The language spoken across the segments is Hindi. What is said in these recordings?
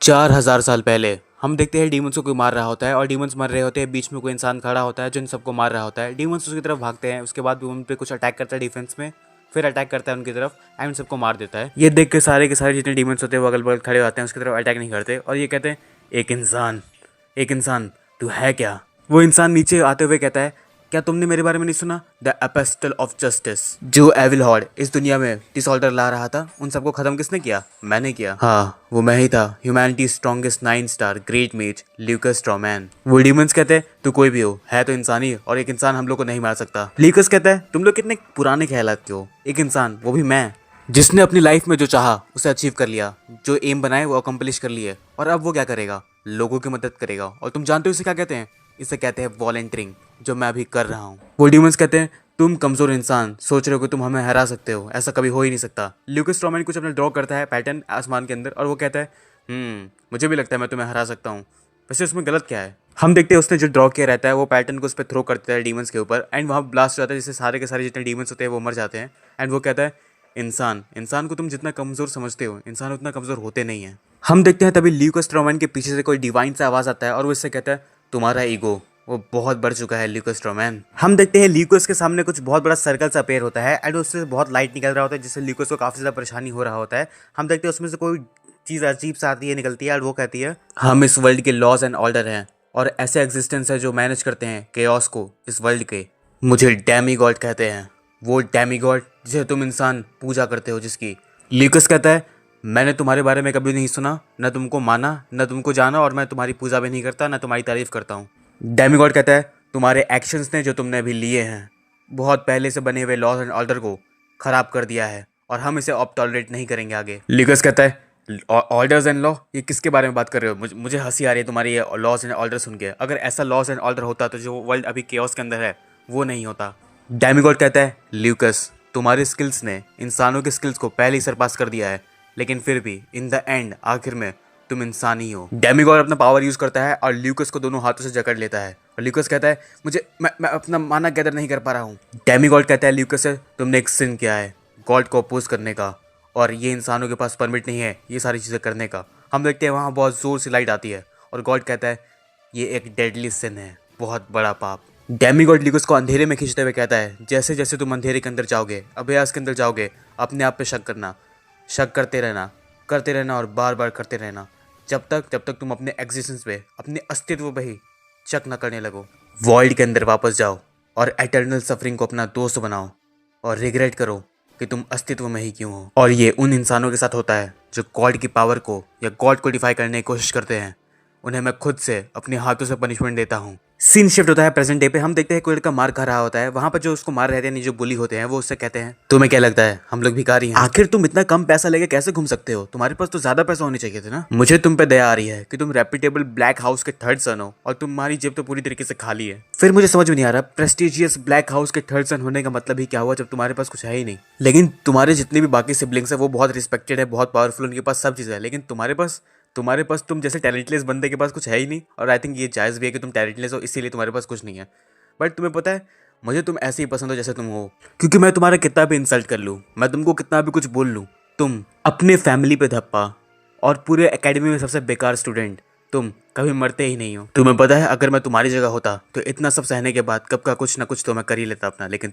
4000 साल पहले हम देखते हैं डीमंस को कोई मार रहा होता है और डीमंस मर रहे होते हैं। बीच में कोई इंसान खड़ा होता है जो इन सबको मार रहा होता है। डीमंस उसकी तरफ भागते हैं, उसके बाद भी उन पे कुछ अटैक करता है डिफेंस में, फिर अटैक करता है उनकी तरफ एंड उन सबको मार देता है। ये देख के सारे जितने डीमंस होते हैं वो अगल बगल खड़े होते हैं, उसकी तरफ अटैक नहीं करते और ये कहते हैं एक इंसान तू है क्या। वो इंसान नीचे आते हुए कहता है, क्या तुमने मेरे बारे में नहीं सुना? The apostle of justice. जो एविल हॉर्ड इस दुनिया में डिसऑर्डर ला रहा था, उन सबको खत्म किसने किया? मैंने किया। हाँ, वो मैं ही था, ह्यूमैनिटी स्ट्रॉन्गेस्ट 9 स्टार ग्रेट मेज ल्यूकस स्ट्रॉमैन। वो डीमंस कहते हैं, तू कोई भी हो, है तो इंसान ही, और एक इंसान हम लोग को नहीं मार सकता। ल्यूकस कहता है, तुम लोग कितने पुराने ख्यालात के हो। एक इंसान, वो भी मैं, जिसने अपनी लाइफ में जो चाहा उसे अचीव कर लिया, जो एम बनाए वो अकम्प्लिश कर लिए, और अब वो क्या करेगा? लोगों की मदद करेगा। और तुम जानते हो इसे क्या कहते हैं? इसे कहते हैं वॉलंटियरिंग, जो मैं अभी कर रहा हूँ। वो डीमंस कहते हैं, तुम कमजोर इंसान सोच रहे हो कि तुम हमें हरा सकते हो, ऐसा कभी हो ही नहीं सकता। ल्यूकस स्ट्रॉमैन कुछ अपना ड्रॉ करता है पैटर्न आसमान के अंदर और वो कहता है, मुझे भी लगता है मैं तुम्हें हरा सकता हूँ। वैसे उसमें गलत क्या है? हम देखते हैं उसने जो ड्रॉ किया रहता है वो पैटर्न को उस पर थ्रो करता है डीमंस के ऊपर एंड वहाँ ब्लास्ट हो जाता है, जिससे सारे के सारे जितने डीमंस होते हैं वो मर जाते हैं। एंड वो कहता है, इंसान को तुम जितना कमजोर समझते हो, इंसान उतना कमजोर होते नहीं है। हम देखते हैं तभी ल्यूकस स्ट्रॉमैन के पीछे से कोई डिवाइन सा आवाज आता है और वो इससे कहता है, तुम्हारा ईगो वो बहुत बढ़ चुका है ल्यूकस स्ट्रॉमैन। हम देखते हैं ल्यूकस के सामने कुछ बहुत बड़ा सर्कल सा पेयर होता है एंड उससे बहुत लाइट निकल रहा होता है, जिससे ल्यूकस को काफी ज्यादा परेशानी हो रहा होता है। हम देखते हैं उसमें से कोई चीज अजीब सा आती है, निकलती है और वो कहती है, हम इस वर्ल्ड के लॉज एंड ऑर्डर हैं और ऐसे एग्जिस्टेंस है जो मैनेज करते हैं केओस को इस वर्ल्ड के। मुझे डैमी गॉड कहते हैं, वो डैमी गॉड जिसे तुम इंसान पूजा करते हो जिसकी। ल्यूकस कहता है, मैंने तुम्हारे बारे में कभी नहीं सुना, न तुमको माना, न तुमको जाना, और मैं तुम्हारी पूजा भी नहीं करता, न तुम्हारी तारीफ करता हूँ। डेमीगॉड कहता है, तुम्हारे एक्शंस ने जो तुमने अभी लिए हैं बहुत पहले से बने हुए लॉज एंड ऑर्डर को खराब कर दिया है और हम इसे अब टॉलरेट नहीं करेंगे आगे। ल्यूकस कहता है, ऑर्डर्स एंड लॉ, ये किसके बारे में बात कर रहे हो? मुझे हंसी आ रही है तुम्हारी ये लॉज एंड ऑर्डर सुन के। अगर ऐसा लॉज एंड ऑर्डर होता तो जो वर्ल्ड अभी केओस के अंदर है वो नहीं होता। डेमीगॉड कहता है, ल्यूकस तुम्हारे स्किल्स ने इंसानों के स्किल्स को पहले ही सरपास कर दिया है, लेकिन फिर भी इन द एंड आखिर में तुम इंसान ही हो। डेमीगॉड अपना पावर यूज करता है और ल्यूकस को दोनों हाथों से जकड़ लेता है और ल्यूकस कहता है, मैं अपना माना गैदर नहीं कर पा रहा हूँ। डेमीगॉड कहता है ल्यूकस से, तुमने एक सिन किया है गॉड को अपोज करने का, और ये इंसानों के पास परमिट नहीं है ये सारी चीज़ें करने का। हम देखते हैं वहाँ बहुत जोर से लाइट आती है और गॉड कहता है, ये एक डेडली सिन है, बहुत बड़ा पाप। डेमीगॉड ल्यूकस को अंधेरे में खींचते हुए कहता है, जैसे जैसे तुम अंधेरे के अंदर जाओगे, अभ्यास के अंदर जाओगे, अपने आप पे शक करना, शक करते रहना और बार बार करते रहना, जब तक तुम अपने एग्जिस्टेंस पे, अपने अस्तित्व पे ही शक न करने लगो। वॉइड के अंदर वापस जाओ और एटर्नल सफरिंग को अपना दोस्त बनाओ और रिग्रेट करो कि तुम अस्तित्व में ही क्यों हो। और ये उन इंसानों के साथ होता है जो गॉड की पावर को या गॉड को डिफाई करने की कोशिश करते हैं, उन्हें मैं खुद से अपने हाथों से पनिशमेंट देता हूँ। सीन शिफ्ट होता है प्रेजेंट डे पे। हम देखते हैं कोई लड़का मार खा रहा होता है। वहां पर जो उसको मार रहे थे, जो बुली होते हैं, वो उससे कहते हैं, तुम्हें क्या लगता है हम लोग भिखारी हैं? आखिर तुम इतना कम पैसा लेके कैसे घूम सकते हो? तुम्हारे पास तो ज्यादा पैसा होने चाहिए थे ना। मुझे तुम पे दया आ रही है कि तुम रेप्यूटेबल ब्लैक हाउस के थर्ड सन हो और तुम्हारी जेब तो पूरी तरीके से खाली है। फिर मुझे समझ में नहीं आ रहा प्रेस्टिजियस ब्लैक हाउस के थर्ड सन होने का मतलब ही क्या हुआ जब तुम्हारे पास कुछ है ही नहीं। लेकिन तुम्हारे जितने भी बाकी सिबलिंग्स है वो बहुत रिस्पेक्टेड है, बहुत पावरफुल, उनके पास सब चीज़ है, लेकिन तुम्हारे पास तुम जैसे टैलेंटलेस बंदे के पास कुछ है ही नहीं। और आई थिंक ये जायज़ भी है कि तुम टैलेंटलेस हो, इसीलिए तुम्हारे पास कुछ नहीं है। बट तुम्हें पता है, मुझे तुम ऐसे ही पसंद हो जैसे तुम हो, क्योंकि मैं तुम्हारा कितना भी इंसल्ट कर लूँ, मैं तुमको कितना भी कुछ बोल लूँ, तुम अपने फैमिली पे धप्पा और पूरे एकेडमी में सबसे बेकार स्टूडेंट, तुम कभी मरते ही नहीं हो। तुम्हें पता है, अगर मैं तुम्हारी जगह होता तो इतना सब सहने के बाद कब का कुछ ना कुछ तो मैं कर ही लेता अपना, लेकिन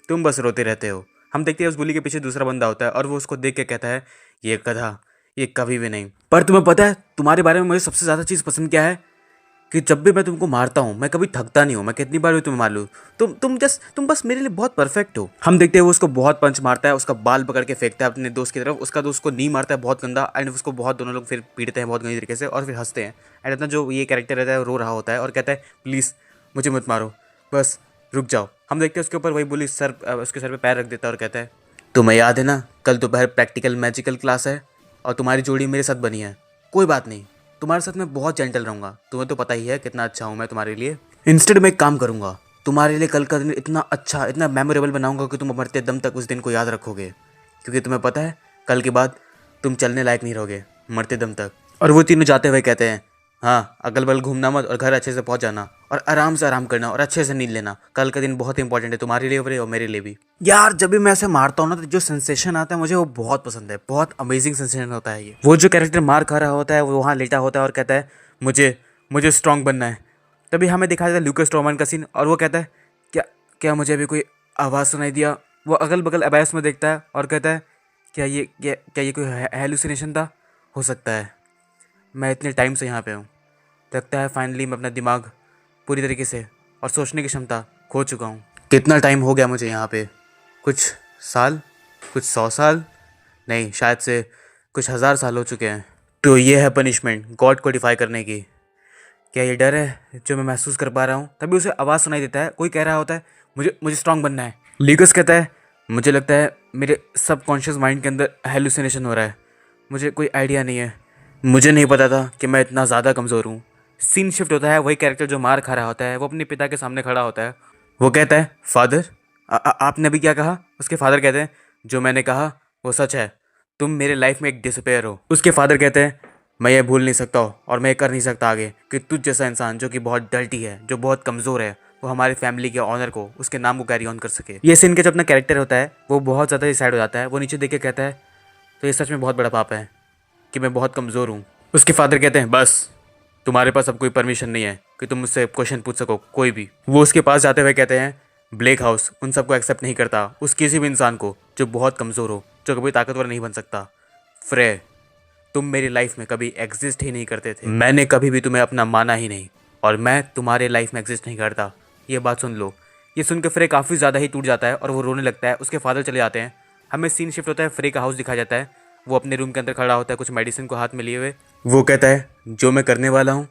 तुम बस रोते रहते हो। हम देखते हैं उस बुली के पीछे दूसरा बंदा होता है और वो उसको देख के कहता है, ये गधा, ये कभी भी नहीं। पर तुम्हें पता है तुम्हारे बारे में मुझे सबसे ज़्यादा चीज़ पसंद क्या है? कि जब भी मैं तुमको मारता हूँ मैं कभी थकता नहीं हूँ। मैं कितनी बार भी तुम्हें मार लूँ, तुम बस मेरे लिए बहुत परफेक्ट हो। हम देखते हैं वो उसको बहुत पंच मारता है, उसका बाल पकड़ के फेंकता है अपने दोस्त की तरफ। उसका दोस्त को नी मारता है बहुत गंदा एंड उसको बहुत, दोनों लोग फिर पीटते हैं बहुत गंदी तरीके से और फिर हंसते हैं। एंड अपना जो ये कैरेक्टर रहता है वो रो रहा होता है और कहता है, प्लीज़ मुझे मत मारो, बस रुक जाओ। हम देखते हैं उसके ऊपर वही बुली उसके सर पर पैर रख देता है और कहता है, तुम्हें याद है ना कल दोपहर प्रैक्टिकल मैजिकल क्लास है और तुम्हारी जोड़ी मेरे साथ बनी है। कोई बात नहीं, तुम्हारे साथ मैं बहुत जेंटल रहूँगा, तुम्हें तो पता ही है कितना अच्छा हूँ मैं तुम्हारे लिए। इंस्टेड मैं एक काम करूँगा, तुम्हारे लिए कल का दिन इतना अच्छा, इतना मेमोरेबल बनाऊँगा कि तुम मरते दम तक उस दिन को याद रखोगे, क्योंकि तुम्हें पता है कल के बाद तुम चलने लायक नहीं रहोगे मरते दम तक। और वो तीनों जाते हुए कहते हैं, हाँ अगल बगल घूमना मत और घर अच्छे से पहुँच जाना, और आराम से आराम करना और अच्छे से नींद लेना। कल का दिन बहुत इंपॉर्टेंट है तुम्हारे लिए और मेरे लिए भी। यार जब भी मैं ऐसे मारता हूँ ना तो जो सेंसेशन आता है मुझे वो बहुत पसंद है। बहुत अमेजिंग सेंसेशन होता है ये। वो जो कैरेक्टर मार खा रहा होता है वो वहाँ लेटा होता है और कहता है मुझे मुझे स्ट्रांग बनना है। तभी हमें दिखाया जाता है ल्यूकास स्ट्रॉमैन का सीन और वो कहता है क्या क्या मुझे अभी कोई आवाज़ सुनाई दिया। वो अगल बगल अबैस में देखता है और कहता है क्या ये कोई हेलुसिनेशन था। हो सकता है मैं इतने टाइम से यहाँ पे हूँ। लगता है फाइनली मैं अपना दिमाग पूरी तरीके से और सोचने की क्षमता खो चुका हूँ। कितना टाइम हो गया मुझे यहाँ पे? कुछ साल, कुछ 100 साल, नहीं शायद से कुछ 1000 साल हो चुके हैं। तो ये है पनिशमेंट गॉड को डिफाई करने की। क्या ये डर है जो मैं महसूस कर पा रहा हूँ? तभी उसे आवाज़ सुनाई देता है, कोई कह रहा होता है मुझे मुझे स्ट्रांग बनना है। ल्यूकास कहता है मुझे लगता है मेरे सबकॉन्शियस माइंड के अंदर हेलुसिनेशन हो रहा है। मुझे कोई आइडिया नहीं है। मुझे नहीं पता था कि मैं इतना ज़्यादा कमज़ोर हूँ। सीन शिफ्ट होता है। वही कैरेक्टर जो मार खा रहा होता है वो अपने पिता के सामने खड़ा होता है। वो कहता है फादर आपने अभी क्या कहा? उसके फादर कहते हैं जो मैंने कहा वो सच है। तुम मेरे लाइफ में एक डिसअपेयर हो। उसके फादर कहते हैं मैं ये भूल नहीं सकता हूँ और मैं ये कर नहीं सकता आगे कि तुझ जैसा इंसान जो कि बहुत डर्टी है, जो बहुत कमज़ोर है, वो हमारी फैमिली के ऑनर को, उसके नाम को कैरी ऑन कर सके। ये सीन का जो अपना कैरेक्टर होता है वो बहुत ज़्यादा डिसाइड हो जाता है। वो नीचे देख के कहता है तो ये सच में बहुत बड़ा पाप है कि मैं बहुत कमज़ोर हूँ। उसके फादर कहते हैं बस तुम्हारे पास अब कोई परमिशन नहीं है कि तुम मुझसे क्वेश्चन पूछ सको कोई भी। वो उसके पास जाते हुए कहते हैं ब्लेक हाउस उन सबको एक्सेप्ट नहीं करता, उस किसी भी इंसान को जो बहुत कमज़ोर हो, जो कभी ताकतवर नहीं बन सकता। फ्रे तुम मेरी लाइफ में कभी एग्जिस्ट ही नहीं करते थे। मैंने कभी भी तुम्हें अपना माना ही नहीं और मैं तुम्हारे लाइफ में एग्जिस्ट नहीं करता। ये बात सुन लो। ये सुनकर फ्रे काफ़ी ज़्यादा ही टूट जाता है और वो रोने लगता है। उसके फादर चले जाते हैं। हमें सीन शिफ्ट होता है। फ्रे का हाउस दिखाया जाता है। वो अपने रूम के अंदर खड़ा होता है कुछ मेडिसिन को हाथ में लिए हुए। वो कहता है जो मैं करने वाला हूँ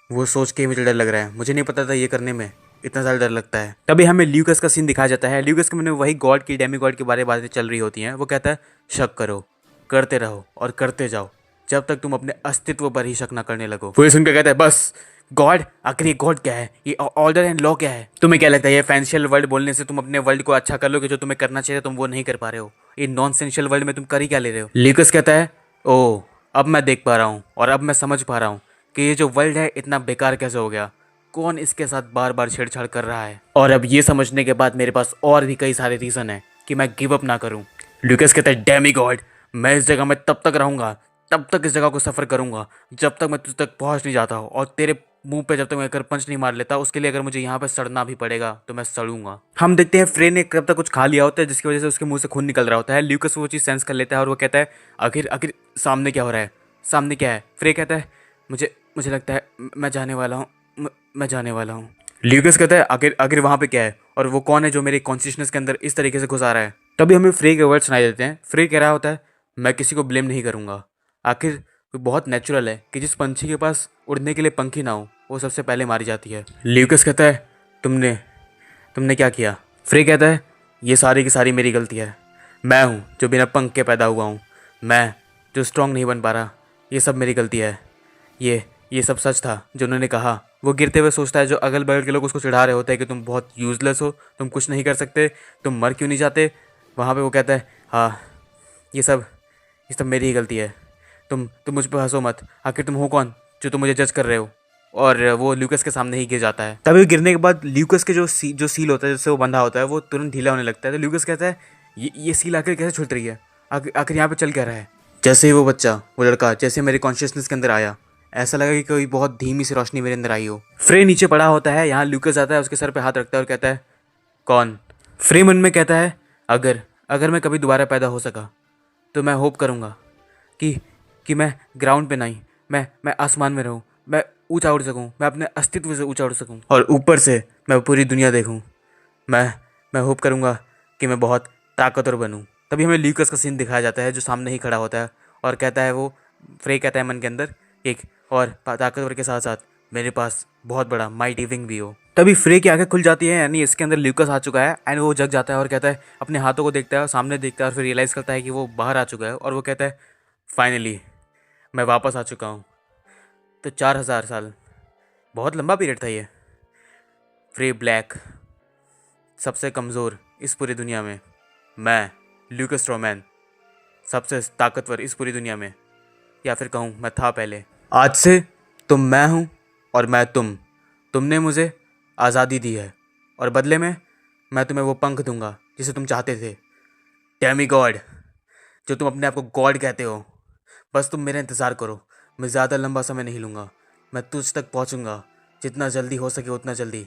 वो सोच के ही मुझे डर लग रहा है। मुझे नहीं पता था ये करने में इतना ज़्यादा डर लगता है। तभी हमें ल्यूकास का सीन दिखाया जाता है। ल्यूकास के मन में वही गॉड की डेमी गॉड के बारे में बातें चल रही होती हैं। वो कहता है शक करो, करते रहो और करते जाओ जब तक तुम अपने अस्तित्व पर ही शक ना करने लगो। वो सुनकर कहता है बस गॉड, आखिर ये गॉड क्या है? ये ऑर्डर एंड लॉ क्या है? तुम्हें क्या लगता है ये फैंशियल वर्ल्ड बोलने से तुम अपने वर्ल्ड को अच्छा कर लोगे? जो तुम्हें करना चाहिए तुम वो नहीं कर पा रहे हो। ये नॉन सेंशियल वर्ल्ड में तुम कर ही क्या ले रहे हो? ल्यूकास कहता है ओह अब मैं देख पा रहा हूँ और अब मैं समझ पा रहा हूँ कि ये जो वर्ल्ड है इतना बेकार कैसे हो गया। कौन इसके साथ बार बार छेड़छाड़ कर रहा है? और अब ये समझने के बाद मेरे पास और भी कई सारे रीज़न है कि मैं गिव अप ना करूं। ल्यूकास कहता है डैमी गॉड, मैं इस जगह में तब तक रहूंगा, तब तक इस जगह को सफ़र करूंगा जब तक मैं तुझ तक पहुंच नहीं जाता हूँ और तेरे मुंह पे जब तक मैं कर पंच नहीं मार लेता। उसके लिए अगर मुझे यहाँ पे सड़ना भी पड़ेगा तो मैं सड़ूंगा। हम देखते हैं फ्रे ने कब तक कुछ खा लिया होता है जिसकी वजह से उसके मुंह से खून निकल रहा होता है। ल्यूकास वो चीज़ सेंस कर लेता है और वो कहता है आखिर आखिर सामने क्या हो रहा है? सामने क्या है? फ्रे कहता है मुझे मुझे लगता है मैं जाने वाला हूँ, मैं जाने वाला हूँ। ल्यूकास कहता है आखिर आखिर वहाँ पे क्या है और वो कौन है जो मेरे कॉन्शियसनेस के अंदर इस तरीके से घुसा रहा है? तभी हमें फ्रे के वर्ड सुनाई देते हैं। फ्रे कह रहा होता है मैं किसी को ब्लेम नहीं करूँगा। आखिर वो बहुत नेचुरल है कि जिस पंछी के पास उड़ने के लिए पंखी ना हो वो सबसे पहले मारी जाती है। ल्यूकास कहता है तुमने तुमने क्या किया? फ्रे कहता है ये सारी की सारी मेरी गलती है। मैं हूँ जो बिना पंख के पैदा हुआ हूँ, मैं जो स्ट्रांग नहीं बन पा रहा, ये सब मेरी गलती है। ये सब सच था जो उन्होंने कहा। वो गिरते हुए सोचता है जो अगल बगल के लोग उसको चिढ़ा रहे होते हैं कि तुम बहुत यूजलेस हो, तुम कुछ नहीं कर सकते, तुम मर क्यों नहीं जाते। वहाँ पे वो कहता है हाँ ये सब मेरी ही गलती है। तुम मुझ पर हंसो मत, आखिर तुम हो कौन जो तुम मुझे जज कर रहे हो। और वो ल्यूकास के सामने ही गिर जाता है। तभी गिरने के बाद ल्यूकास के जो सील होता है जिससे वो बंधा होता है वो तुरंत ढीला होने लगता है। तो ल्यूकास कहता है ये सील आखिर कैसे छूट रही है? आखिर यहाँ पे चल क्या रहा है? जैसे ही वो लड़का जैसे मेरे कॉन्शियसनेस के अंदर आया ऐसा लगा कि कोई बहुत धीमी सी रोशनी मेरे अंदर आई हो। फ्रे नीचे पड़ा होता है। यहाँ ल्यूकास आता है, उसके सर पे हाथ रखता है और कहता है कौन? फ्रे मन में कहता है अगर अगर मैं कभी दोबारा पैदा हो सका तो मैं होप करूँगा कि मैं ग्राउंड पे नहीं, मैं आसमान में रहूँ, मैं ऊंचा उड़ सकूँ, मैं अपने अस्तित्व से ऊंचा उड़ सकूँ और ऊपर से मैं पूरी दुनिया देखूँ। मैं होप करूँगा कि मैं बहुत ताकतवर बनूँ। तभी हमें ल्यूकास का सीन दिखाया जाता है जो सामने ही खड़ा होता है और कहता है वो फ्रे कहता है मन के अंदर एक और ताकतवर के साथ साथ मेरे पास बहुत बड़ा माइटी विंग भी हो। तभी फ्रे की आंखें खुल जाती है, यानी इसके अंदर ल्यूकास आ चुका है एंड वो जग जाता है और कहता है अपने हाथों को देखता है और सामने देखता है और फिर रियलाइज़ करता है कि वो बाहर आ चुका है और वो कहता है फाइनली मैं वापस आ चुका हूँ। तो 4000 साल बहुत लंबा पीरियड था ये। फ्रे ब्लैक सबसे कमज़ोर इस पूरी दुनिया में, मैं ल्यूकास स्ट्रॉमैन सबसे ताकतवर इस पूरी दुनिया में, या फिर कहूँ मैं था पहले। आज से तुम मैं हूँ और मैं तुम, तुमने मुझे आज़ादी दी है और बदले में मैं तुम्हें वो पंख दूंगा जिसे तुम चाहते थे। डेमी गॉड, जो तुम अपने आप को गॉड कहते हो, बस तुम मेरा इंतज़ार करो। मैं ज़्यादा लंबा समय नहीं लूँगा। मैं तुझ तक पहुँचूँगा जितना जल्दी हो सके उतना जल्दी।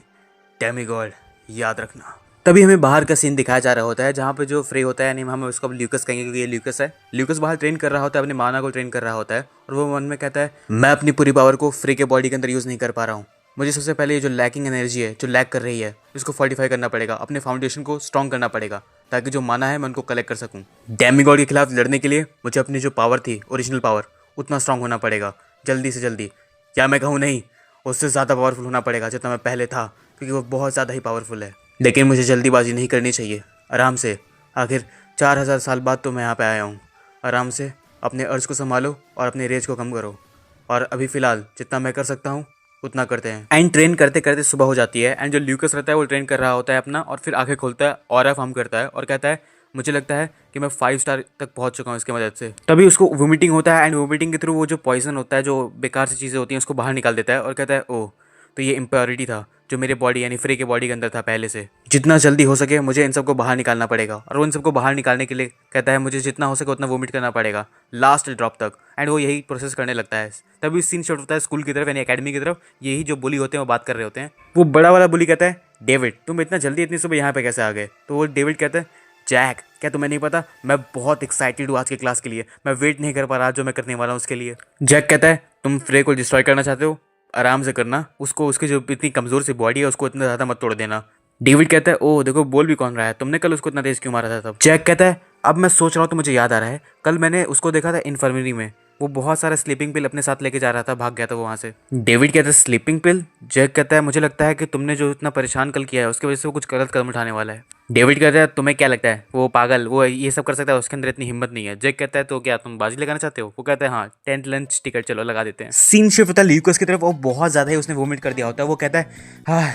डेमी गॉड, याद रखना। तभी हमें बाहर का सीन दिखाया जा रहा होता है जहाँ पे जो फ्रे होता है, नहीं हम उसको अब ल्यूकस कहेंगे क्योंकि ये ल्यूकस है। ल्यूकस बाहर ट्रेन कर रहा होता है, अपने माना को ट्रेन कर रहा होता है और वो मन में कहता है मैं अपनी पूरी पावर को फ्रे के बॉडी के अंदर यूज़ नहीं कर पा रहा हूँ। मुझे सबसे पहले ये जो लैकिंग एनर्जी है, जो लैक कर रही है, इसको फोर्टिफाई करना पड़ेगा, अपने फाउंडेशन को स्ट्रॉन्ग करना पड़ेगा ताकि जो माना है मैं उनको कलेक्ट कर सकूँ। डेमीगॉड के खिलाफ लड़ने के लिए मुझे अपनी जो पावर थी, ओरिजिनल पावर, उतना स्ट्रॉन्ग होना पड़ेगा जल्दी से जल्दी। क्या मैं कहूँ, नहीं, उससे ज़्यादा पावरफुल होना पड़ेगा जितना मैं पहले था, क्योंकि वो बहुत ज़्यादा ही पावरफुल है। लेकिन मुझे जल्दीबाजी नहीं करनी चाहिए, आराम से। आखिर 4000 साल बाद तो मैं यहाँ पे आया हूँ। आराम से अपने अर्ज को संभालो और अपने रेज को कम करो। और अभी फ़िलहाल जितना मैं कर सकता हूँ उतना करते हैं। एंड ट्रेन करते करते सुबह हो जाती है एंड जो ल्यूकस रहता है वो ट्रेन कर रहा होता है अपना, और फिर आंखें खोलता है, ऑरा फॉर्म करता है और कहता है मुझे लगता है कि मैं 5 स्टार तक पहुंच चुका हूँ इसकी मदद से। तभी उसको वोमिटिंग होता है एंड वोमिटिंग के थ्रू वो जो पॉइजन होता है, जो बेकार सी चीज़ें होती हैं, उसको बाहर निकाल देता है और कहता है ओह, तो ये इम्प्योरिटी था जो मेरे बॉडी यानी फ्रे के बॉडी के अंदर था पहले से। जितना जल्दी हो सके मुझे इन सबको बाहर निकालना पड़ेगा। और वो इन सबको बाहर निकालने के लिए कहता है मुझे जितना हो सके उतना वोमिट करना पड़ेगा लास्ट ड्रॉप तक। एंड वो यही प्रोसेस करने लगता है। तभी सीन शॉट होता है स्कूल की तरफ यानी एकेडमी की तरफ। यही जो बुली होते हैं वो बात कर रहे होते हैं। वो बड़ा वाला बुली कहता है डेविड, तुम इतना जल्दी इतनी सुबह यहाँ पे कैसे आ गए? तो वो डेविड कहता है जैक, क्या तुम्हें नहीं पता मैं बहुत एक्साइटेड हूँ आज के क्लास के लिए, मैं वेट नहीं कर पा रहा जो मैं करने वाला हूँ उसके लिए। जैक कहता है तुम फ्रे को डिस्ट्रॉय करना चाहते हो, आराम से करना, उसको, उसकी जो इतनी कमज़ोर सी बॉडी है उसको इतना ज़्यादा मत तोड़ देना। डेविड कहता है ओह देखो बोल भी कौन रहा है, तुमने कल उसको इतना तेज क्यों मारा था तब? जैक कहता है अब मैं सोच रहा हूँ तो मुझे याद आ रहा है, कल मैंने उसको देखा था इन्फर्मरी में, वो बहुत सारा स्लीपिंग पिल अपने साथ लेके जा रहा था, भाग गया था वो वहाँ से। डेविड कहता है स्लीपिंग पिल? जैक कहता है मुझे लगता है कि तुमने जो इतना परेशान कल किया है उसकी वजह से वो कुछ गलत कदम उठाने वाला है। डेविड कहता है तुम्हें क्या लगता है वो पागल, वो ये सब कर सकता है, उसके अंदर इतनी हिम्मत नहीं है। जैक कहता है तो क्या तुम बाजी लगाना चाहते हो? वो कहता है हाँ 10th लंच टिकट चलो लगा देते हैं। सीन शिफ्ट होता है ल्यूकस की तरफ। वो बहुत ज़्यादा ही उसने वोमिट कर दिया होता है। वो कहता है हाँ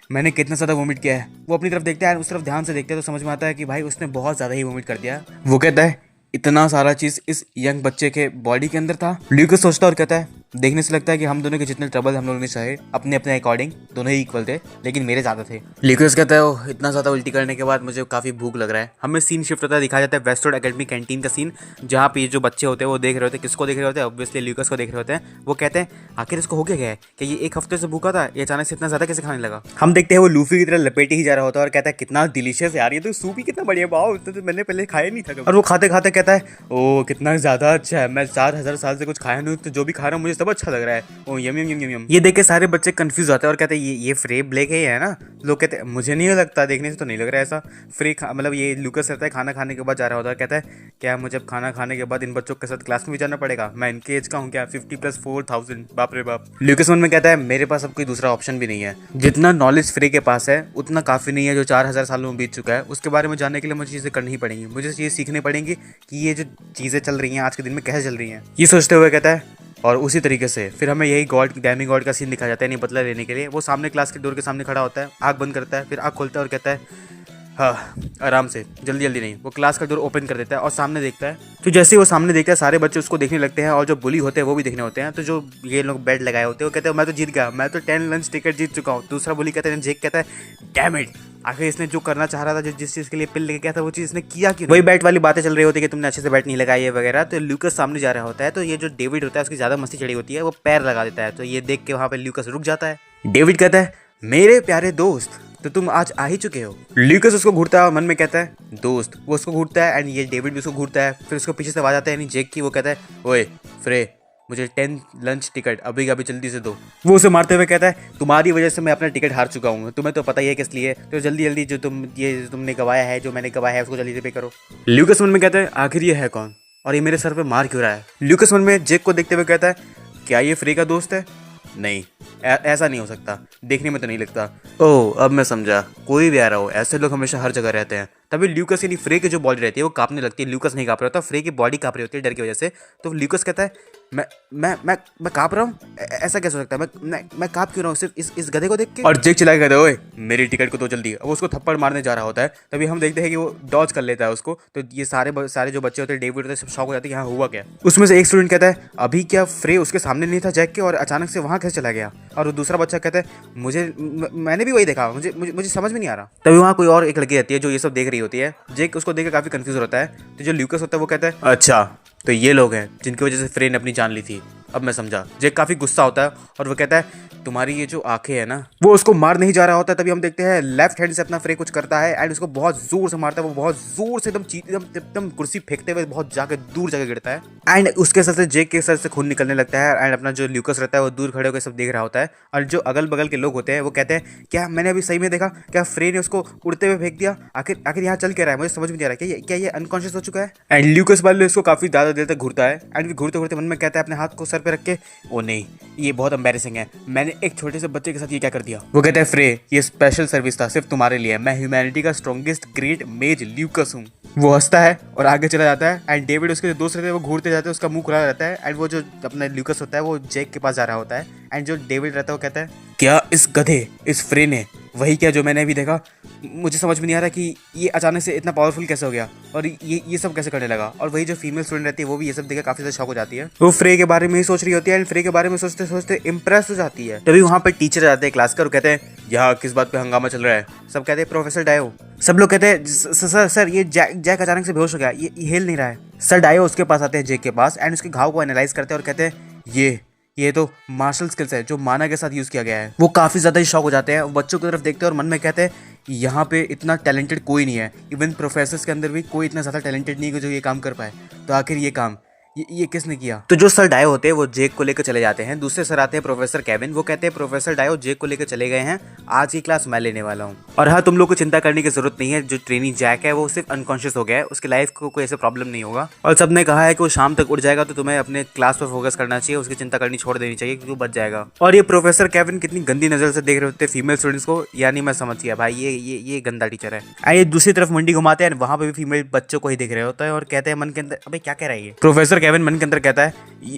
मैंने कितना ज़्यादा वोमिट किया है। वो अपनी तरफ देखता है, उस तरफ ध्यान से देखता है तो समझ में आता है कि भाई उसने बहुत ज़्यादा ही वोमिट कर दिया। वो कहता है इतना सारा चीज़ इस यंग बच्चे के बॉडी के अंदर था। ल्यूकस सोचता है और कहता है देखने से लगता है कि हम दोनों के जितने ट्रबल हम लोगों ने सहे अपने अपने अकॉर्डिंग दोनों ही इक्वल थे, लेकिन मेरे ज़्यादा थे। ल्यूकस कहता है ओह इतना ज़्यादा उल्टी करने के बाद मुझे काफ़ी भूख लग रहा है। हमें सीन शिफ्ट होता है, दिखाया जाता है वेस्टवुड एकेडमी कैंटीन का सीन, जहाँ पे ये जो बच्चे होते हैं वो देख रहे होते हैं, किसको देख रहे होते हैं? ऑब्वियसली ल्यूकस को देख रहे होते हैं। वो कहते हैं आखिर इसको हो क्या है कि ये एक हफ्ते से भूखा था, ये अचानक से इतना ज़्यादा कैसे खाने लगा? हम देखते हैं वो लूफी की तरह लपेटे ही जा रहा होता है और कहता है कितना डिलीशियस यार, ये तो सूप ही कितना बढ़िया, वाओ तो मैंने पहले खाया नहीं था। और वो खाते खाते कहता है ओह कितना ज़्यादा अच्छा है, मैं 4000 साल से कुछ खाया नहीं, तो जो भी खा रहा हूँ मुझे सब अच्छा लग रहा है। ओ यम यम यम यम यम। ये देख के सारे बच्चे कंफ्यूज होते हैं और कहते हैं ये फ्रे ब्लैक है ना? लोग कहते हैं मुझे नहीं लगता, देखने से तो नहीं लग रहा है ऐसा। फ्रे मतलब ये लूकस रहता है खाना खाने के बाद जा रहा होता है, कहता है क्या मुझे अब खाना खाने के बाद इन बच्चों के साथ क्लास में भी जाना पड़ेगा? मैं इनके एज का हूँ क्या? 50 + 4000, बाप रे बाप। लूकस मन में कहता है मेरे पास अब कोई दूसरा ऑप्शन भी नहीं है। जितना नॉलेज फ्रे के पास है उतना काफ़ी नहीं है जो 4000 सालों में बीत चुका है। उसके बारे में जानने के लिए मुझे चीज़ें करनी ही पड़ेंगी, मुझे चीज़ें सीखनी पड़ेंगी कि ये जो चीज़ें चल रही हैं आज के दिन में कैसे चल रही हैं। ये सोचते हुए कहता है, और उसी तरीके से फिर हमें यही गॉड डैमी गॉड का सीन दिखा जाता है, नहीं बदला लेने के लिए। वो सामने क्लास के डोर के सामने खड़ा होता है, आँख बंद करता है, फिर आँख खोलता है और कहता है हाँ आराम से, जल्दी जल्दी नहीं। वो क्लास का डोर ओपन कर देता है और सामने देखता है। तो जैसे ही वो सामने देखता है सारे बच्चे उसको देखने लगते हैं और जो बुली होते हैं वो भी देखने होते हैं। तो जो ये लोग बेड लगाए होते हैं वो कहते हैं मैं तो जीत गया, मैं तो 10 लंच टिकट जीत चुका हूँ। दूसरा बुली कहता है, जेक कहता है डैम इट, आखिर इसने जो करना चाह रहा था, जो जिस चीज़ के लिए पिल लेके गया था वो चीज़ इसने किया क्यों? वही बैट वाली बातें चल रही होती है कि तुमने अच्छे से बैट नहीं लगाई है वगैरह। तो ल्यूकस सामने जा रहा होता है, तो ये जो डेविड होता है उसकी ज़्यादा मस्ती चढ़ी होती है, वो पैर लगा देता है। तो ये देख के वहाँ पे ल्यूकस रुक जाता है। डेविड कहता है मेरे प्यारे दोस्त, तो तुम आज आ ही चुके हो। ल्यूकस उसको घूरता है और मन में कहता है दोस्त। वो उसको घूरता है एंड ये डेविड भी उसको घूरता है। फिर उसको पीछे से आवाज आता है यानी जेक की। वो कहता है ओए फ्रे, मुझे 10 लंच टिकट अभी अभी जल्दी से दो। वो उसे मारते हुए कहता है तुम्हारी वजह से मैं अपना टिकट हार चुका हूँ, तुम्हें तो पता ही है किस लिए, तो जल्दी जल्दी जो तुमने गवाया है, जो मैंने गवाया है उसको जल्दी से पे करो। ल्यूकस मन में कहता है आखिर ये है कौन और ये मेरे सर पे मार क्यों रहा है? ल्यूकस मन में जेक को देखते हुए कहता है क्या ये फ्रे का दोस्त है? नहीं ऐसा नहीं हो सकता, देखने में तो नहीं लगता। ओह अब मैं समझा, कोई भी आ रहा हो, ऐसे लोग हमेशा हर जगह रहते हैं। तभी ल्यूकस यानी फ्रे की जो बॉडी रहती है वो कांपने लगती है। ल्यूकस नहीं कांप रहा होता, फ्रे की बॉडी कांप रही होती है डर की वजह से। तो ल्यूकस कहता है मैं काँप रहा हूँ, ऐसा कैसे हो सकता है? मैं काँप क्यों रहा हूँ सिर्फ इस गधे को देख के? और जेक चिल्ला कहता है, ओए मेरी टिकट को तो जल्दी। अब उसको थप्पड़ मारने जा रहा होता है, तभी हम देखते हैं कि वो डॉज कर लेता है उसको। तो ये सारे जो बच्चे होते हैं, डेविड होते हैं, सब शॉक हो जाते हैं, यहाँ हुआ क्या? उसमें से एक स्टूडेंट कहता है, अभी क्या फ्रे उसके सामने नहीं था जैक के, और अचानक से वहाँ कैसे चला गया? और दूसरा बच्चा कहता है, मैंने भी वही देखा, मुझे समझ में नहीं आ रहा। तभी वहाँ कोई और एक लड़की रहती है जो ये सब देख रही होती है। जेक उसको देख के काफी कंफ्यूज होता है। तो जो ल्यूकस होता है वो कहता है, अच्छा तो ये लोग हैं जिनकी वजह से फ्रे ने अपनी जान ली थी, अब मैं समझा। जेक काफी गुस्सा होता है और वो कहता है, तुम्हारी ये जो आंखें है ना, वो उसको मार नहीं जा रहा होता है। तभी हम देखते हैं लेफ्ट हैंड से अपना फ्रे कुछ करता है एंड उसको बहुत जोर से मारता है। वो बहुत जोर से एकदम कुर्सी फेंकते हुए बहुत जाके दूर जाके गिरता है एंड उसके सर से जेक के सर से खून निकलने लगता है। एंड अपना जो ल्यूकस रहता है वो दूर खड़े होकर सब देख रहा होता है। और जो अगल बगल के लोग होते हैं वो कहते हैं, क्या मैंने अभी सही में देखा? क्या फ्रे ने उसको उड़ते हुए फेंक दिया? आखिर यहाँ चल क्या रहा है? मुझे समझ में नहीं आ रहा है। क्या ये अनकॉन्शियस हो चुका है? एंड ल्यूकस वाले उसको काफी ज्यादा देर तक घूरता है एंड घूरते घूरते मन में कहता है अपने हाथ को सर पे रख के, ओ नहीं ये बहुत एम्बैरेसिंग है, मैंने एक छोटे से बच्चे के साथ ये क्या कर दिया? वो कहता है, फ्रे ये स्पेशल सर्विस था सिर्फ तुम्हारे लिए, मैं ह्यूमैनिटी का स्ट्रॉन्गेस्ट ग्रेट मेज ल्यूकस हूँ। वो हंसता है और आगे चला जाता है एंड डेविड उसके जो दोस्त रहते हैं वो घूरते जाते हैं, उसका मुंह खुला रहता है एंड वो जो अपना ल्यूकस होता है वो जेक के पास जा रहा होता है एंड जो डेविड रहता है वो कहता है, क्या इस गधे इस फ्रे ने वही क्या जो मैंने अभी देखा? मुझे समझ में नहीं आ रहा कि ये अचानक से इतना पावरफुल कैसे हो गया और ये सब कैसे करने लगा। और वही जो फीमेल स्टूडेंट रहती है वो भी ये सब देख काफी ज्यादा शॉक हो जाती है। वो फ्रे के बारे में ही सोच रही होती है एंड फ्रे के बारे में सोचते सोचते इंप्रेस हो जाती है। तभी वहाँ पे टीचर आते हैं क्लास का और कहते हैं, यहाँ किस बात पे हंगामा चल रहा है? सब कहते हैं, प्रोफेसर डायो। सब लोग कहते हैं, सर ये जैक अचानक से बेहोश हो गया, ये हिल नहीं रहा है। सर डायो उसके पास आते हैं जेक के पास एंड उसके घाव को एनालाइज करते हैं और कहते हैं, ये तो मार्शल स्किल्स है जो माना के साथ यूज किया गया है। वो काफी ज्यादा ही शॉक हो जाते हैं, बच्चों की तरफ देखते हैं और मन में कहते हैं, यहाँ पे इतना टैलेंटेड कोई नहीं है, इवन प्रोफेसर्स के अंदर भी कोई इतना ज्यादा टैलेंटेड नहीं है जो ये काम कर पाए। तो आखिर ये काम ये किसने किया? तो जो सर डायो होते हैं वो जेक को लेकर चले जाते हैं। दूसरे सर आते हैं प्रोफेसर केविन। वो कहते हैं, प्रोफेसर डायो जेक को लेकर चले गए हैं, आज की क्लास मैं लेने वाला हूँ। और हाँ, तुम लोग को चिंता करने की जरूरत नहीं है, जो ट्रेनी जैक है वो सिर्फ अनकॉन्शियस हो गया है, उसकी लाइफ को कोई ऐसा प्रॉब्लम नहीं होगा। और सबने कहा है कि वो शाम तक उठ जाएगा, तो तुम्हें अपने क्लास पर फोकस करना चाहिए, उसकी चिंता करनी छोड़ देनी चाहिए क्योंकि वो बच जाएगा। और ये प्रोफेसर केविन कितनी गंदी नजर से देख रहे होते हैं फीमेल स्टूडेंट्स को, यानी मैं समझ गया भाई ये गंदा टीचर है। आइए दूसरी तरफ मंडी घुमाते हैं, वहां पे भी फीमेल बच्चों को ही देख रहे होता है और कहते हैं मन के अंदर, अबे क्या कह रहा है ये? प्रोफेसर केविन मन के अंदर कहता है,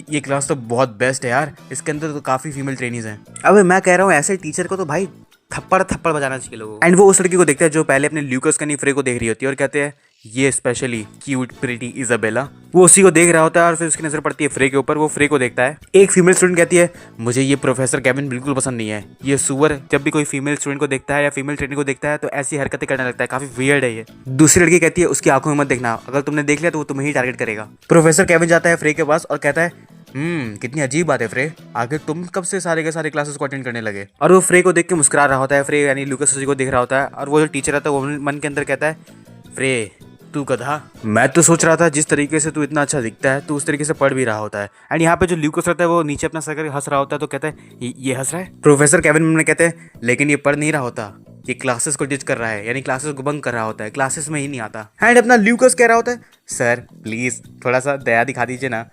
ये क्लास तो बहुत बेस्ट है यार, इसके अंदर तो काफी फीमेल ट्रेनीज हैं। अबे मैं कह रहा हूँ ऐसे टीचर को तो भाई थप्पड़ बजाना चाहिए लोगों को। एंड वो उस लड़की को देखते हैं जो पहले अपने ल्यूकस का फ्रे को देख रही होती है और कहते हैं, ये स्पेशली क्यूट प्रिटी इजाबेला। वो उसी को देख रहा होता है और फिर उसकी नजर पड़ती है फ्रे के ऊपर। वो फ्रे को देखता है। एक फीमेल स्टूडेंट कहती है, मुझे ये प्रोफेसर केविन बिल्कुल पसंद नहीं है, ये सुअर जब भी कोई फीमेल स्टूडेंट को देखता है या फीमेल ट्रेनर को देखता है तो ऐसी हरकतें करने लगता है, काफी वियर्ड है ये। दूसरी लड़की कहती है, उसकी आंखों में मत देखना, अगर तुमने देख लिया तो वो तुम्हें ही टारगेट करेगा। प्रोफेसर केविन जाता है फ्रे के पास और कहता है, कितनी अजीब बात है फ्रे, आखिर तुम कब से सारे के सारे क्लासेस को अटेंड करने लगे? और वो फ्रे को देख के मुस्कुरा रहा होता है। फ्रे यानी लूकस को देख रहा होता है और वो जो टीचर रहता है वो मन के अंदर कहता है, फ्रे तू गधा, मैं तो सोच रहा था जिस तरीके से तू इतना अच्छा दिखता है तू उस तरीके से पढ़ भी रहा होता है। एंड यहाँ पे जो ल्यूकस रहता है वो नीचे अपना सर करके हंस रहा होता है, तो कहता है, ये हंस रहा है? प्रोफेसर केविन ने कहते हैं, लेकिन ये पढ़ नहीं रहा होता, ये क्लासेस को डिच कर रहा है, यानी क्लासेस को बंक कर रहा होता है, क्लासेस में ही नहीं आता। एंड अपना ल्यूकस कह रहा होता है, सर प्लीज थोड़ा सा दया दिखा दीजिए ना,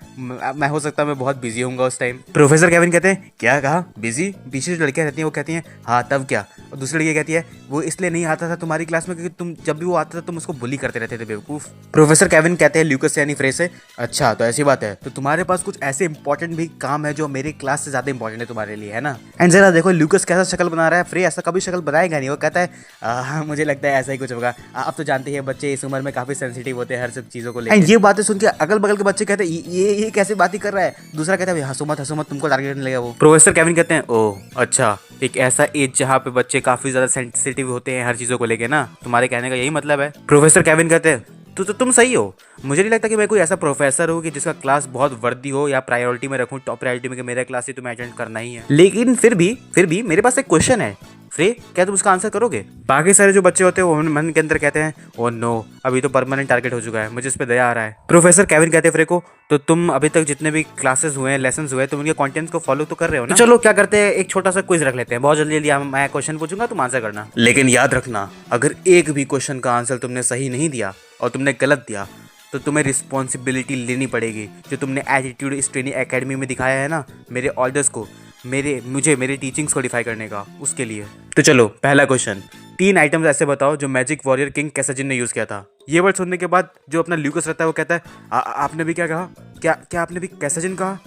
मैं हो सकता है मैं बहुत बिजी होऊंगा उस टाइम। प्रोफेसर केविन कहते हैं, क्या कहा बिजी? पीछे जो लड़कियां रहती हैं वो कहती हैं, हाँ तब क्या? और दूसरी लड़की कहती है, वो इसलिए नहीं आता था तुम्हारी क्लास में क्योंकि तुम जब भी वो आता था तुम उसको बुली करते रहते थे बेवकूफ। प्रोफेसर केविन कहते हैं ल्यूकस यानी फ्रे से, अच्छा तो ऐसी बात है, तो तुम्हारे पास कुछ ऐसे इंपॉर्टेंट भी काम है जो मेरे क्लास से ज्यादा इंपॉर्टेंट है तुम्हारे लिए, है ना? एंड जरा देखो ल्यूकस कैसा शक्ल बना रहा है, फ्रे ऐसा कभी शक्ल बनाएगा नहीं। वो कहता है, मुझे लगता है ऐसा ही कुछ होगा, आप तो जानते हैं बच्चे इस उम्र में काफी सेंसिटिव होते हैं हर सब चीजों को लेकर। एंड ये बातें सुन के अगल बगल के बच्चे कहते हैं, ये कैसे बात ही कर रहा है? दूसरा कहता है, हंसो मत तुमको टारगेट करने लगेगा वो। प्रोफेसर केविन कहते हैं, ओह अच्छा, एक ऐसा एज जहाँ पे बच्चे काफी ज्यादा सेंसिटिव होते हैं हर चीजों को लेके ना, तुम्हारे कहने का यही मतलब है? प्रोफेसर केविन कहते हैं, तो तुम सही हो, मुझे नहीं लगता कि मैं कोई ऐसा प्रोफेसर हूँ कि जिसका क्लास बहुत वर्दी हो या प्रायोरिटी में रखूँ, टॉप प्रायोरिटी में कि मेरा क्लास ही तुम्हें अटेंड करना ही है। लेकिन फिर भी मेरे पास एक क्वेश्चन है फ्रे, क्या तुम उसका आंसर करोगे? बाकी सारे जो बच्चे होते हैं वो मन के अंदर कहते हैं, ओह नो, अभी तो परमानेंट टारगेट हो चुका है, मुझे इस पे दया आ रहा है। प्रोफेसर केविन कहते हैं फ्रे को, तो तुम अभी तक जितने भी क्लासेस हुए हैं, लेसन्स हुए, तुम उनके कंटेंट्स को फॉलो तो कर रहे हो ना? तो चलो क्या करते हैं, एक छोटा सा क्विज रख लेते हैं, बहुत जल्दी मैं क्वेश्चन पूछूंगा, तुम आंसर करना। लेकिन याद रखना, अगर एक भी क्वेश्चन का आंसर तुमने सही नहीं दिया और तुमने गलत दिया तो तुम्हें रिस्पॉन्सिबिलिटी लेनी पड़ेगी, जो तुमने एटीट्यूड इस ट्रेनिंग एकेडमी में दिखाया है ना, मेरे ऑर्डर्स को, मेरे टीचिंग्स को डिफाई करने का, उसके लिए। तो चलो पहला क्वेश्चन, 3 आइटम्स ऐसे बताओ जो मैजिक वॉरियर किंग कैसाजिन ने यूज किया था। ये वर्ड सुनने के बाद जो अपना ल्यूकस रहता है वो कहता है, आपने भी क्या कहा? क्या आपने भी कैसाजिन कहा?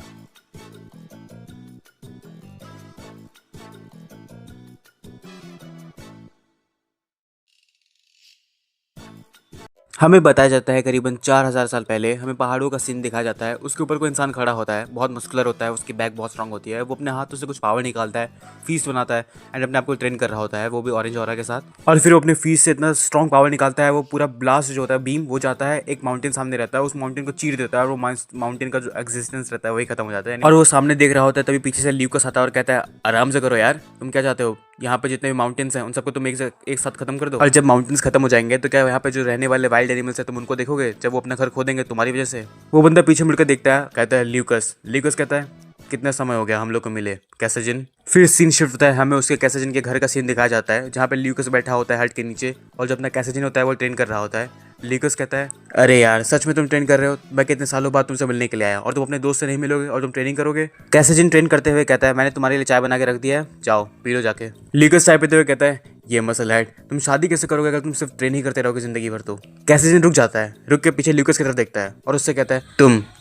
हमें बताया जाता है करीबन 4000 साल पहले हमें पहाड़ों का सीन दिखाया जाता है। उसके ऊपर कोई इंसान खड़ा होता है, बहुत मस्कुलर होता है, उसकी बैक बहुत स्ट्रांग होती है, वो अपने हाथों से कुछ पावर निकालता है, फीस बनाता है एंड अपने आप को ट्रेन कर रहा होता है, वो भी ऑरेंज ऑरा के साथ। और फिर वो अपने फीस से इतना स्ट्रॉन्ग पावर निकालता है, वो पूरा ब्लास्ट जो होता है बीम वो जाता है, एक माउंटेन सामने रहता है, उस माउंटेन को चीर देता है और वो माउंटेन का जो एग्जिस्टेंस रहता है वही खत्म हो जाता है। और वो सामने देख रहा होता है, तभी पीछे से ल्यूकस आता है और कहता है आराम से करो यार, तुम क्या चाहते हो, यहाँ पे जितने भी माउंटेन्स हैं उन सबको तुम एक साथ खत्म कर दो। और जब माउंटेन्स खत्म हो जाएंगे तो क्या यहाँ पे जो रहने वाले वाइल्ड एनिमल्स हैं तुम उनको देखोगे जब वो अपना घर खो देंगे तुम्हारी वजह से। वो बंदा पीछे मुड़कर देखता है, कहता है ल्यूकस। ल्यूकस कहता है कितना समय हो गया हम लोग को मिले कैसेजिन। फिर सीन शिफ्ट होता है, हमें उसके कैसेजिन के घर का सीन दिखाया जाता है जहाँ पे ल्यूकस बैठा होता है हट के नीचे और जो अपना कैसेजिन होता है वो ट्रेन कर रहा होता है। ल्यूकस कहता है अरे यार सच में तुम ट्रेन कर रहे हो, मैं कितने सालों बाद तुमसे मिलने के लिए आया और तुम अपने दोस्त से नहीं मिलोगे और तुम ट्रेनिंग करोगे। कैसेजिन ट्रेन करते हुए कहता है मैंने तुम्हारे लिए चाय बना के रख दिया है, जाओ पी लो जाके। ल्यूकस चाय पीते हुए कहता है ये मसल हेड, तुम शादी कैसे करोगे अगर तुम सिर्फ ट्रेन ही करते रहोगे जिंदगी भर। तो कैसेजिन रुक जाता है, रुक के पीछे ल्यूकस की तरफ देखता है और उससे कहता है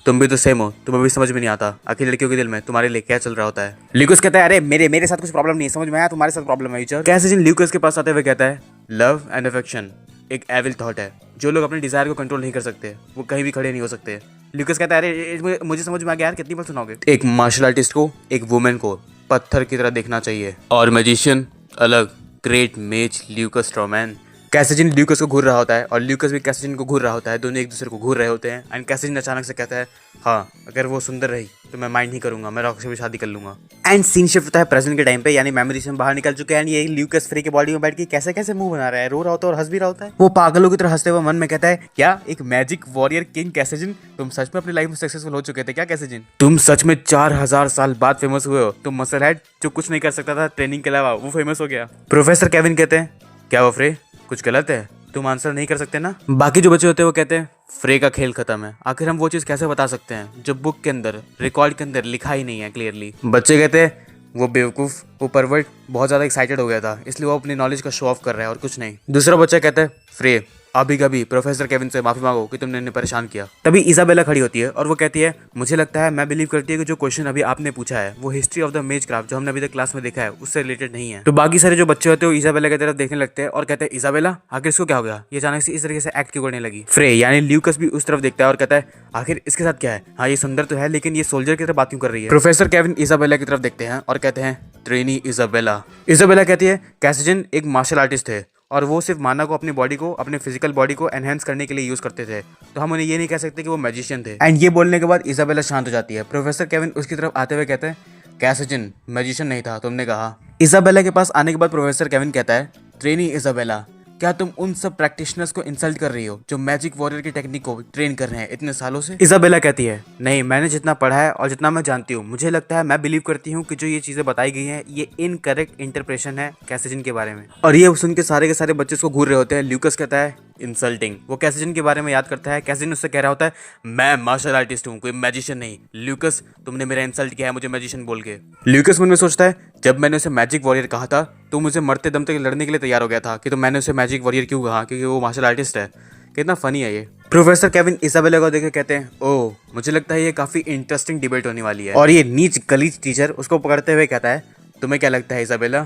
तुम भी तो सेम हो, तुम अभी समझ में नहीं आता आखिर लड़कियों के दिल में तुम्हारे लिए क्या चल रहा होता है। ल्यूकस कहता है अरे मेरे साथ कुछ प्रॉब्लम नहीं है, समझ में आया, तुम्हारे साथ प्रॉब्लम है। कैसेजिन ल्यूकस के पास आते हुए कहता है लव एंड अफेक्शन एक एविल थॉट है, जो लोग अपने डिजायर को कंट्रोल नहीं कर सकते वो कहीं भी खड़े नहीं हो सकते। ल्यूकस कहता है अरे मुझे समझ में आ गया यार, कितनी बार सुनाओगे। एक मार्शल आर्टिस्ट को एक वुमेन को पत्थर की तरह देखना चाहिए और मैजिशियन अलग, ग्रेट मेज ल्यूकस स्ट्रॉमैन। कैसेजिन ल्यूकस को घूर रहा होता है और ल्यूकस भी कैसेजिन को घूर रहा होता है, दोनों एक दूसरे को घूर रहे होते हैं एंड कैसेजिन अचानक से कहता है हाँ अगर वो सुंदर रही तो मैं माइंड नहीं करूंगा, मैं रॉक से भी शादी कर लूंगा। एंड सीन शिफ्ट होता है प्रेजेंट के टाइम पे, यानी मेमोरी से बाहर निकल चुके हैं एंड ये ल्यूकस फ्रे के बॉडी में बैठ के कैसे कैसे मुंह बना रहा है, रो रहा होता है और हंस भी रहा होता है। वो पागलों की तरह हंसते हुए मन में कहता है क्या एक मैजिक वॉरियर किंग कैसेजिन, तुम सच में अपनी लाइफ में सक्सेसफुल हो चुके थे क्या कैसेजिन, तुम सच में 4000 साल बाद फेमस हुए हो, तुम मसल हेड जो कुछ नहीं कर सकता था ट्रेनिंग के अलावा वो फेमस हो गया। प्रोफेसर केविन कहते हैं क्या वो फ्रे कुछ गलत है, तुम आंसर नहीं कर सकते ना। बाकी जो बच्चे होते हैं वो कहते हैं फ्रे का खेल खत्म है, आखिर हम वो चीज़ कैसे बता सकते हैं जो बुक के अंदर रिकॉर्ड के अंदर लिखा ही नहीं है क्लियरली। बच्चे कहते हैं वो बेवकूफ़, वो परवर्ट बहुत ज़्यादा एक्साइटेड हो गया था इसलिए वो अपनी नॉलेज का शो ऑफ कर रहा है और कुछ नहीं। दूसरा बच्चा कहता है फ्रे अभी कभी प्रोफेसर केविन से माफी मांगो कि तुमने इन्हें परेशान किया। तभी इजाबेला खड़ी होती है और वो कहती है मुझे लगता है, मैं बिलीव करती है कि जो क्वेश्चन अभी आपने पूछा है वो हिस्ट्री ऑफ द मेज क्राफ्ट जो हमने अभी तक क्लास में देखा है उससे रिलेटेड नहीं है। तो बाकी सारे जो बच्चे होते हैं वो इजाबेला की तरफ देखने लगते हैं और कहते हैं इजाबेला आखिर इसको क्या हो गया, ये अचानक से इस तरीके से एक्ट क्यों करने लगी। फ्रे यानी ल्यूकस भी उस तरफ देखता है और कहता है आखिर इसके साथ क्या है, हाँ ये सुंदर तो है लेकिन ये सोल्जर की तरफ बात क्यों कर रही है। प्रोफेसर केविन इजाबेला की तरफ देखते हैं और कहते हैं ट्रेनी इजाबेला। इजाबेला कहती है कैसेजिन एक मार्शल आर्टिस्ट थे और वो सिर्फ माना को अपनी बॉडी को, अपने फिजिकल बॉडी को एनहेंस करने के लिए यूज करते थे, तो हम उन्हें ये नहीं कह सकते कि वो मैजिशियन थे। एंड ये बोलने के बाद इजाबेला शांत हो जाती है। प्रोफेसर केविन उसकी तरफ आते हुए कहते हैं कैसेजिन मैजिशियन नहीं था, तुमने कहा। इजाबेला के पास आने के बाद प्रोफेसर केविन कहता है ट्रेनी इजाबेला क्या तुम उन सब प्रैक्टिशनर्स को इंसल्ट कर रही हो जो मैजिक वॉरियर की टेक्निक को ट्रेन कर रहे हैं इतने सालों से। इजाबेला कहती है नहीं, मैंने जितना पढ़ा है और जितना मैं जानती हूँ मुझे लगता है, मैं बिलीव करती हूँ कि जो ये चीजें बताई गई हैं ये इनकरेक्ट इंटरप्रेशन है कैसेजिन के बारे में। और ये सुन के सारे बच्चे उसको घूर रहे होते हैं। ल्यूकस कहता है इंसल्टिंग, वो कैसेजिन के बारे में याद करता है। कैसेजिन उससे कह रहा होता है मैं मार्शल आर्टिस्ट हूँ, कोई मैजिशियन नहीं। ल्यूकस तुमने मेरा इंसल्ट किया है मुझे मैजिशियन बोल के। ल्यूकस मन में सोचता है जब मैंने उसे मैजिक वॉरियर कहा था तो मुझे मरते दम तक लड़ने के लिए तैयार हो गया था कि तो मैंने उसे मैजिक वॉरियर क्यों कहा, क्योंकि वो मार्शल आर्टिस्ट है। कितना फनी है ये। प्रोफेसर केविन इजाबेला को देख कहते हैं ओह मुझे लगता है ये काफी इंटरेस्टिंग डिबेट होने वाली है। और ये नीच गलीज टीचर उसको पकड़ते हुए कहता है तुम्हें क्या लगता है इजाबेला,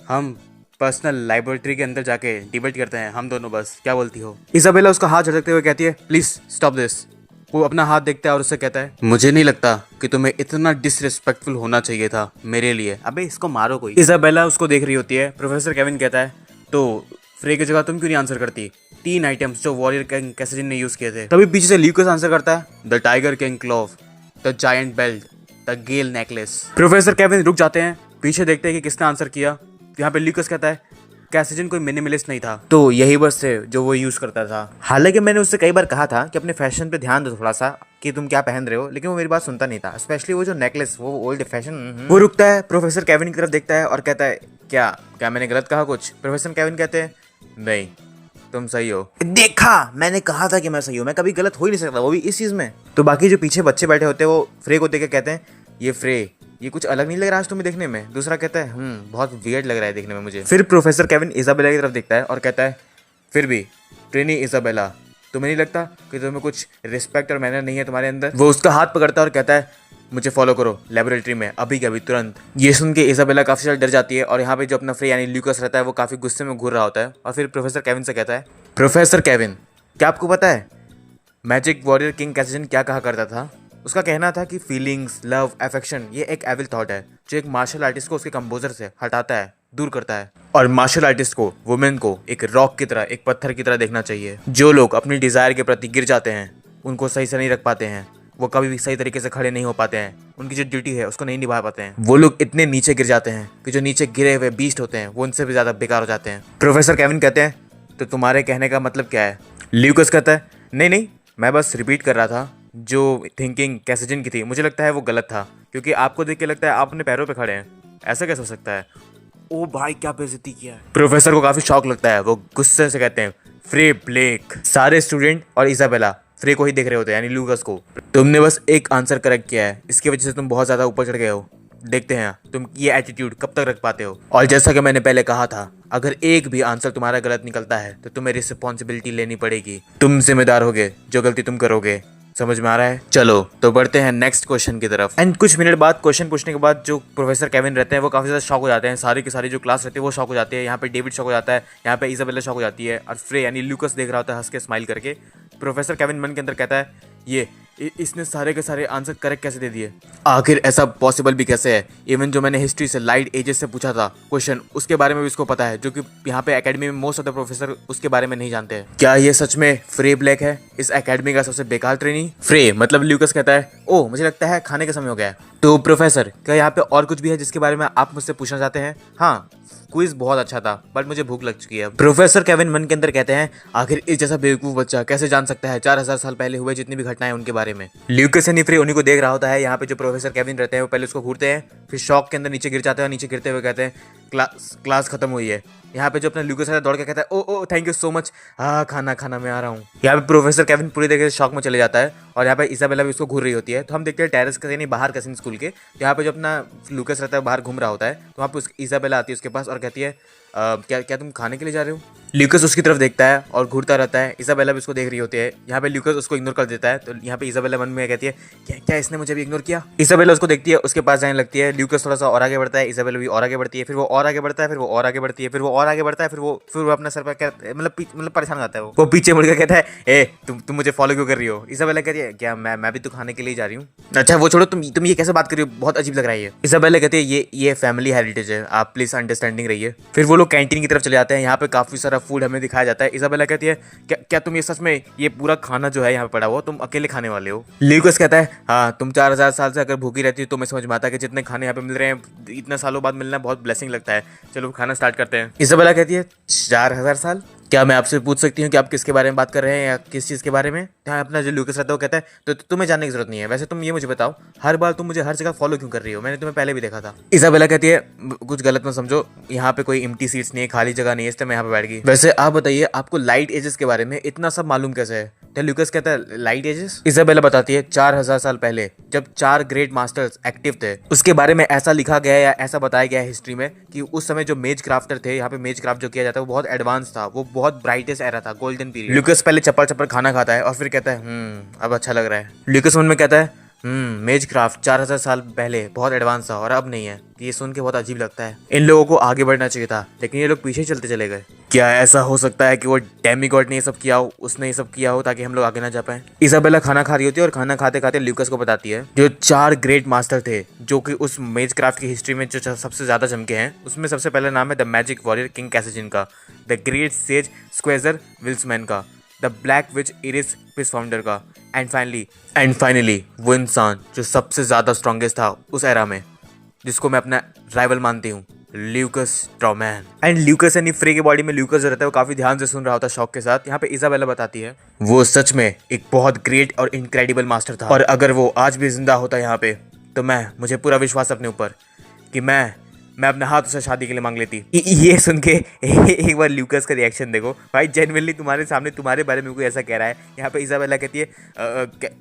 हम पर्सनल लाइब्रेटरी के अंदर जाके डिबेट करते हैं हम दोनों, बस क्या बोलती हो। इजाबेला उसका हाथ झटकते हुए कहती है प्लीज स्टॉप दिस। वो अपना हाथ देखता है और उससे कहता है मुझे नहीं लगता कि तुम्हें इतना डिसरिस्पेक्टफुल होना चाहिए था मेरे लिए, अबे इसको मारो कोई। इजाबेला उसको देख रही होती है। प्रोफेसर केविन कहता है तो फ्रे की जगह तुम क्यों नहीं आंसर करती, 3 आइटम्स जो वॉरियर किंग कैसेजिन ने यूज किए थे। तभी पीछे से ल्यूकस आंसर करता है the tiger king claw, the giant belt, the gale necklace. Professor Kevin रुक जाते हैं, पीछे देखते हैं कि किसने आंसर किया। यहाँ पे ल्यूकस कहता है कैसेजिन कोई मिनिमलिस्ट नहीं था, तो यही बस थे जो वो यूज करता था। हालांकि मैंने उससे कई बार कहा था कि अपने फैशन पे ध्यान दो थोड़ा सा कि तुम क्या पहन रहे हो, लेकिन वो मेरी बात सुनता नहीं था। स्पेशली वो जो नेकलेस, वो ओल्ड फैशन। वो रुकता है, प्रोफेसर केविन की तरफ देखता है और कहता है क्या मैंने गलत कहा कुछ। प्रोफेसर केविन कहते हैं नहीं तुम सही हो, देखा मैंने कहा था कि मैं सही हूँ, मैं कभी गलत हो ही नहीं सकता, वो भी इस चीज में। तो बाकी जो पीछे बच्चे बैठे होते हैं वो फ्रे को देख के कहते हैं ये फ्रे ये कुछ अलग नहीं लग रहा आज तुम्हें देखने में। दूसरा कहता है बहुत वियर्ड लग रहा है देखने में मुझे। फिर प्रोफेसर केविन इजाबेला की तरफ देखता है और कहता है फिर भी ट्रेनी इजाबेला तुम्हें नहीं लगता कि तुम्हें कुछ रिस्पेक्ट और मैनर नहीं है तुम्हारे अंदर। वो उसका हाथ पकड़ता है और कहता है मुझे फॉलो करो लेबोरेटरी में अभी के अभी तुरंत। ये सुन के इजाबेला काफी ज्यादा डर जाती है और यहाँ पे जो अपना फ्रे यानी ल्यूकस रहता है वो काफी गुस्से में घूर रहा होता है और फिर प्रोफेसर केविन से कहता है प्रोफेसर केविन क्या आपको पता है मैजिक वॉरियर किंग कैसिजन क्या कहा करता था? उसका कहना था कि फीलिंग्स, लव, अफेक्शन ये एक एविल थॉट है जो एक मार्शल आर्टिस्ट को उसके कंपोजर से हटाता है, दूर करता है। और मार्शल आर्टिस्ट को वुमेन को एक रॉक की तरह, एक पत्थर की तरह देखना चाहिए। जो लोग अपनी डिजायर के प्रति गिर जाते हैं, उनको सही से नहीं रख पाते हैं, वो कभी भी सही तरीके से खड़े नहीं हो पाते हैं, उनकी जो ड्यूटी है उसको नहीं निभा पाते हैं, वो लोग इतने नीचे गिर जाते हैं कि जो नीचे गिरे हुए बीस्ट होते हैं वो उनसे भी ज्यादा बेकार हो जाते हैं। प्रोफेसर केविन कहते हैं, तो तुम्हारे कहने का मतलब क्या है? ल्यूकस कहता है, नहीं नहीं, मैं बस रिपीट कर रहा था जो थिंकिंग कैसिजन की थी। मुझे लगता है वो गलत था, क्योंकि आपको देख के लगता है आप अपने पैरों पे खड़े हैं। ऐसा कैसे हो सकता है? ओ भाई, क्या बेइज्जती किया है। प्रोफेसर को काफी शौक लगता है। वो गुस्से से कहते हैं, फ्रे ब्लेक। सारे स्टूडेंट और इजाबेला फ्रे को ही देख रहे होते हैं, यानी लूकस को। तुमने बस एक आंसर करेक्ट किया है, इसकी वजह से तुम बहुत ज्यादा ऊपर चढ़ गए हो। देखते हैं तुम ये एटीट्यूड कब तक रख पाते हो। और जैसा कि मैंने पहले कहा था, अगर एक भी आंसर तुम्हारा गलत निकलता है तो तुम्हें रिस्पॉन्सिबिलिटी लेनी पड़ेगी। तुम जिम्मेदार होगे जो गलती तुम करोगे। समझ में आ रहा है? चलो तो बढ़ते हैं नेक्स्ट क्वेश्चन की तरफ। एंड कुछ मिनट बाद क्वेश्चन पूछने के बाद जो प्रोफेसर केविन रहते हैं वो काफी ज्यादा शॉक हो जाते हैं। सारी की सारी जो क्लास रहती है वो शॉक हो जाती है। यहाँ पे डेविड शॉक हो जाता है, यहाँ पे इजाबेला शॉक हो जाती है, और फ्रे यानी लूकस देख रहा होता है हंस के, स्माइल करके। प्रोफेसर केविन मन के अंदर कहता है, ये इसने सारे के सारे आंसर करेक्ट कैसे दे दिए? आखिर ऐसा पॉसिबल भी कैसे है? इवन जो मैंने हिस्ट्री से, लाइट एजेस से पूछा था क्वेश्चन, उसके बारे में भी उसको पता है, जो कि यहाँ पे एकेडमी में मोस्ट ऑफ द प्रोफेसर उसके बारे में नहीं जानते हैं। क्या ये सच में फ्रे ब्लैक है, इस एकेडमी का सबसे बेकार ट्रेनी? फ्रे मतलब ल्यूकस कहता है, ओ मुझे लगता है खाने का समय हो गया है। तो प्रोफेसर, क्या यहाँ पे और कुछ भी है जिसके बारे में आप मुझसे पूछना चाहते हैं? हाँ, क्विज बहुत अच्छा था बट मुझे भूख लग चुकी है। प्रोफेसर केविन मन के अंदर कहते हैं, आखिर इस जैसा बेवकूफ बच्चा कैसे जान सकता है 4000 साल पहले हुए जितनी भी घटनाएं उनके बारे में? ल्यूकस एंड फ्रे उन्हीं को देख रहा होता है। यहाँ पे जो प्रोफेसर केविन रहते हैं वो पहले उसको घूरते हैं, फिर शॉक के अंदर नीचे गिर जाते हैं, नीचे गिरते हुए कहते हैं, क्लास खत्म हुई है। यहाँ पे जो अपना ल्यूकस है दौड़ के कहता है, ओ थैंक यू सो मच, हाँ खाना मैं आ रहा हूँ। यहाँ पे प्रोफेसर केविन पूरी तरीके से शॉक में चले जाता है, और यहाँ पे इसाबेला भी उसको घूर रही होती है। तो हम देखते हैं टेरेस का, यानी बाहर कसिन स्कूल के। तो यहाँ पे जो अपना लूकस रहता है बाहर घूम रहा होता है, तो वहाँ पे इसाबेला आती है उसके पास और कहती है, क्या तुम खाने के लिए जा रहे हो? ल्यूकस उसकी तरफ देखता है और घूरता रहता है। इसाबेला भी उसको देख रही होती है। यहाँ पे ल्यूकस उसको इग्नोर कर देता है। तो यहाँ पे इसाबेला मन में कहती है, क्या इसने मुझे भी इग्नोर किया? इसाबेला उसको देखती है, उसके पास जाने लगती है। ल्यूकस थोड़ा सा और आगे बढ़ता है, इसाबेला भी और आगे बढ़ती है, फिर वो और आगे बढ़ता है, फिर वो और आगे बढ़ती है, फिर वो और आगे बढ़ता है, फिर वो अपना सर पर मतलब परेशान करता है। वो पीछे मुड़कर कहता है, ए तुम मुझे फॉलो क्यों कर रही हो? इसाबेला कहती है, क्या मैं भी तो खाने के लिए जा रही हूँ। अच्छा वो छोड़ो, तुम ये कैसे बात कर रही हो, बहुत अजीब लग रहा है ये। इसाबेला कहती है, ये फैमिली हेरिटेज है, आप प्लीज अंडरस्टैंडिंग रहिए। फिर वो लोग कैंटीन की तरफ चले जाते हैं। यहाँ पे काफी सारा फूड हमें दिखाया जाता है। इसाबेला कहती है, क्या तुम ये सच में ये पूरा खाना जो है यहाँ पे पड़ा हुआ तुम अकेले खाने वाले हो? ल्यूकस कहता है, हाँ तुम 4000 साल से अगर भूखी रहती हो तो मैं समझ में आता है कि जितने खाने यहाँ पे मिल रहे हैं, इतना सालों बाद मिलना बहुत ब्लेसिंग लगता है। चलो खाना स्टार्ट करते हैं। इसाबेला कहती है, 4000 साल? क्या मैं आपसे पूछ सकती हूँ कि आप किसके बारे में बात कर रहे हैं या किस चीज़ के बारे में? यहाँ अपना जो लूकस रहता है वो कहता है, तो तुम्हें जानने की जरूरत नहीं है। वैसे तुम ये मुझे बताओ, हर बार तुम मुझे हर जगह फॉलो क्यों कर रही हो? मैंने तुम्हें पहले भी देखा था। इसाबेला कहती है, कुछ गलत मत समझो, यहाँ पे कोई एम्प्टी सीट्स नहीं है, खाली जगह नहीं है, इसलिए मैं यहाँ पे बैठ गई। वैसे आप बताइए, आपको लाइट एजेस के बारे में इतना सब मालूम कैसे है? तो लूकस कहता है, लाइट एजेस? इसाबेला बताती है, 4000 साल पहले जब 4 ग्रेट मास्टर्स एक्टिव थे, उसके बारे में ऐसा लिखा गया है या ऐसा बताया गया है हिस्ट्री में कि उस समय जो मेज क्राफ्टर थे, यहाँ पे मेज क्राफ्ट जो किया जाता है वो बहुत एडवांस था, वो बहुत ब्राइटेस्ट एरा था, गोल्डन पीरियड। लूकस पहले चप्पल खाना खाता है और फिर कहता है, अब अच्छा लग रहा है। लूकस मन में कहता है, मेज क्राफ्ट 4000 साल पहले बहुत एडवांस था और अब नहीं है। ये सुन के बहुत अजीब लगता है। इन लोगों को आगे बढ़ना चाहिए था, लेकिन ये लोग पीछे चलते चले गए। क्या ऐसा हो सकता है कि वो डेमीगॉड ने ये सब किया हो, उसने ये सब किया हो ताकि हम लोग आगे ना जा पाए? इसाबेला खाना खा रही होती है और खाना खाते खाते ल्यूकस को बताती है, जो 4 ग्रेट मास्टर थे जो कि उस मेज क्राफ्ट की हिस्ट्री में जो सबसे ज्यादा चमके हैं, उसमें सबसे पहला नाम है द मैजिक वॉरियर किंग कैसिजन का, द ग्रेट सेज स्क्वेजर विल्समैन का, द ब्लैक विच इरिस पिस फाउंडर का, एंड फाइनली वो इंसान जो सबसे ज्यादा स्ट्रॉन्गेस्ट था उस एरा में, जिसको मैं अपना राइवल मानती हूँ, ल्यूकस स्ट्रॉमैन। एंड ल्यूकस यानी फ्रे की बॉडी में ल्यूकस जो रहता है वो काफी ध्यान से सुन रहा होता है शौक के साथ। यहाँ पे इसाबेला बताती है, वो सच में एक बहुत ग्रेट और इनक्रेडिबल मास्टर था, और अगर वो आज भी जिंदा होता यहाँ पे तो मुझे पूरा विश्वास अपने ऊपर कि मैं अपने हाथ से शादी के लिए मांग लेती। ये सुन के एक बार ल्यूकस का रिएक्शन देखो भाई, जेन्युइनली तुम्हारे सामने तुम्हारे बारे में कोई ऐसा कह रहा है। यहाँ पे इसाबेला कहती है,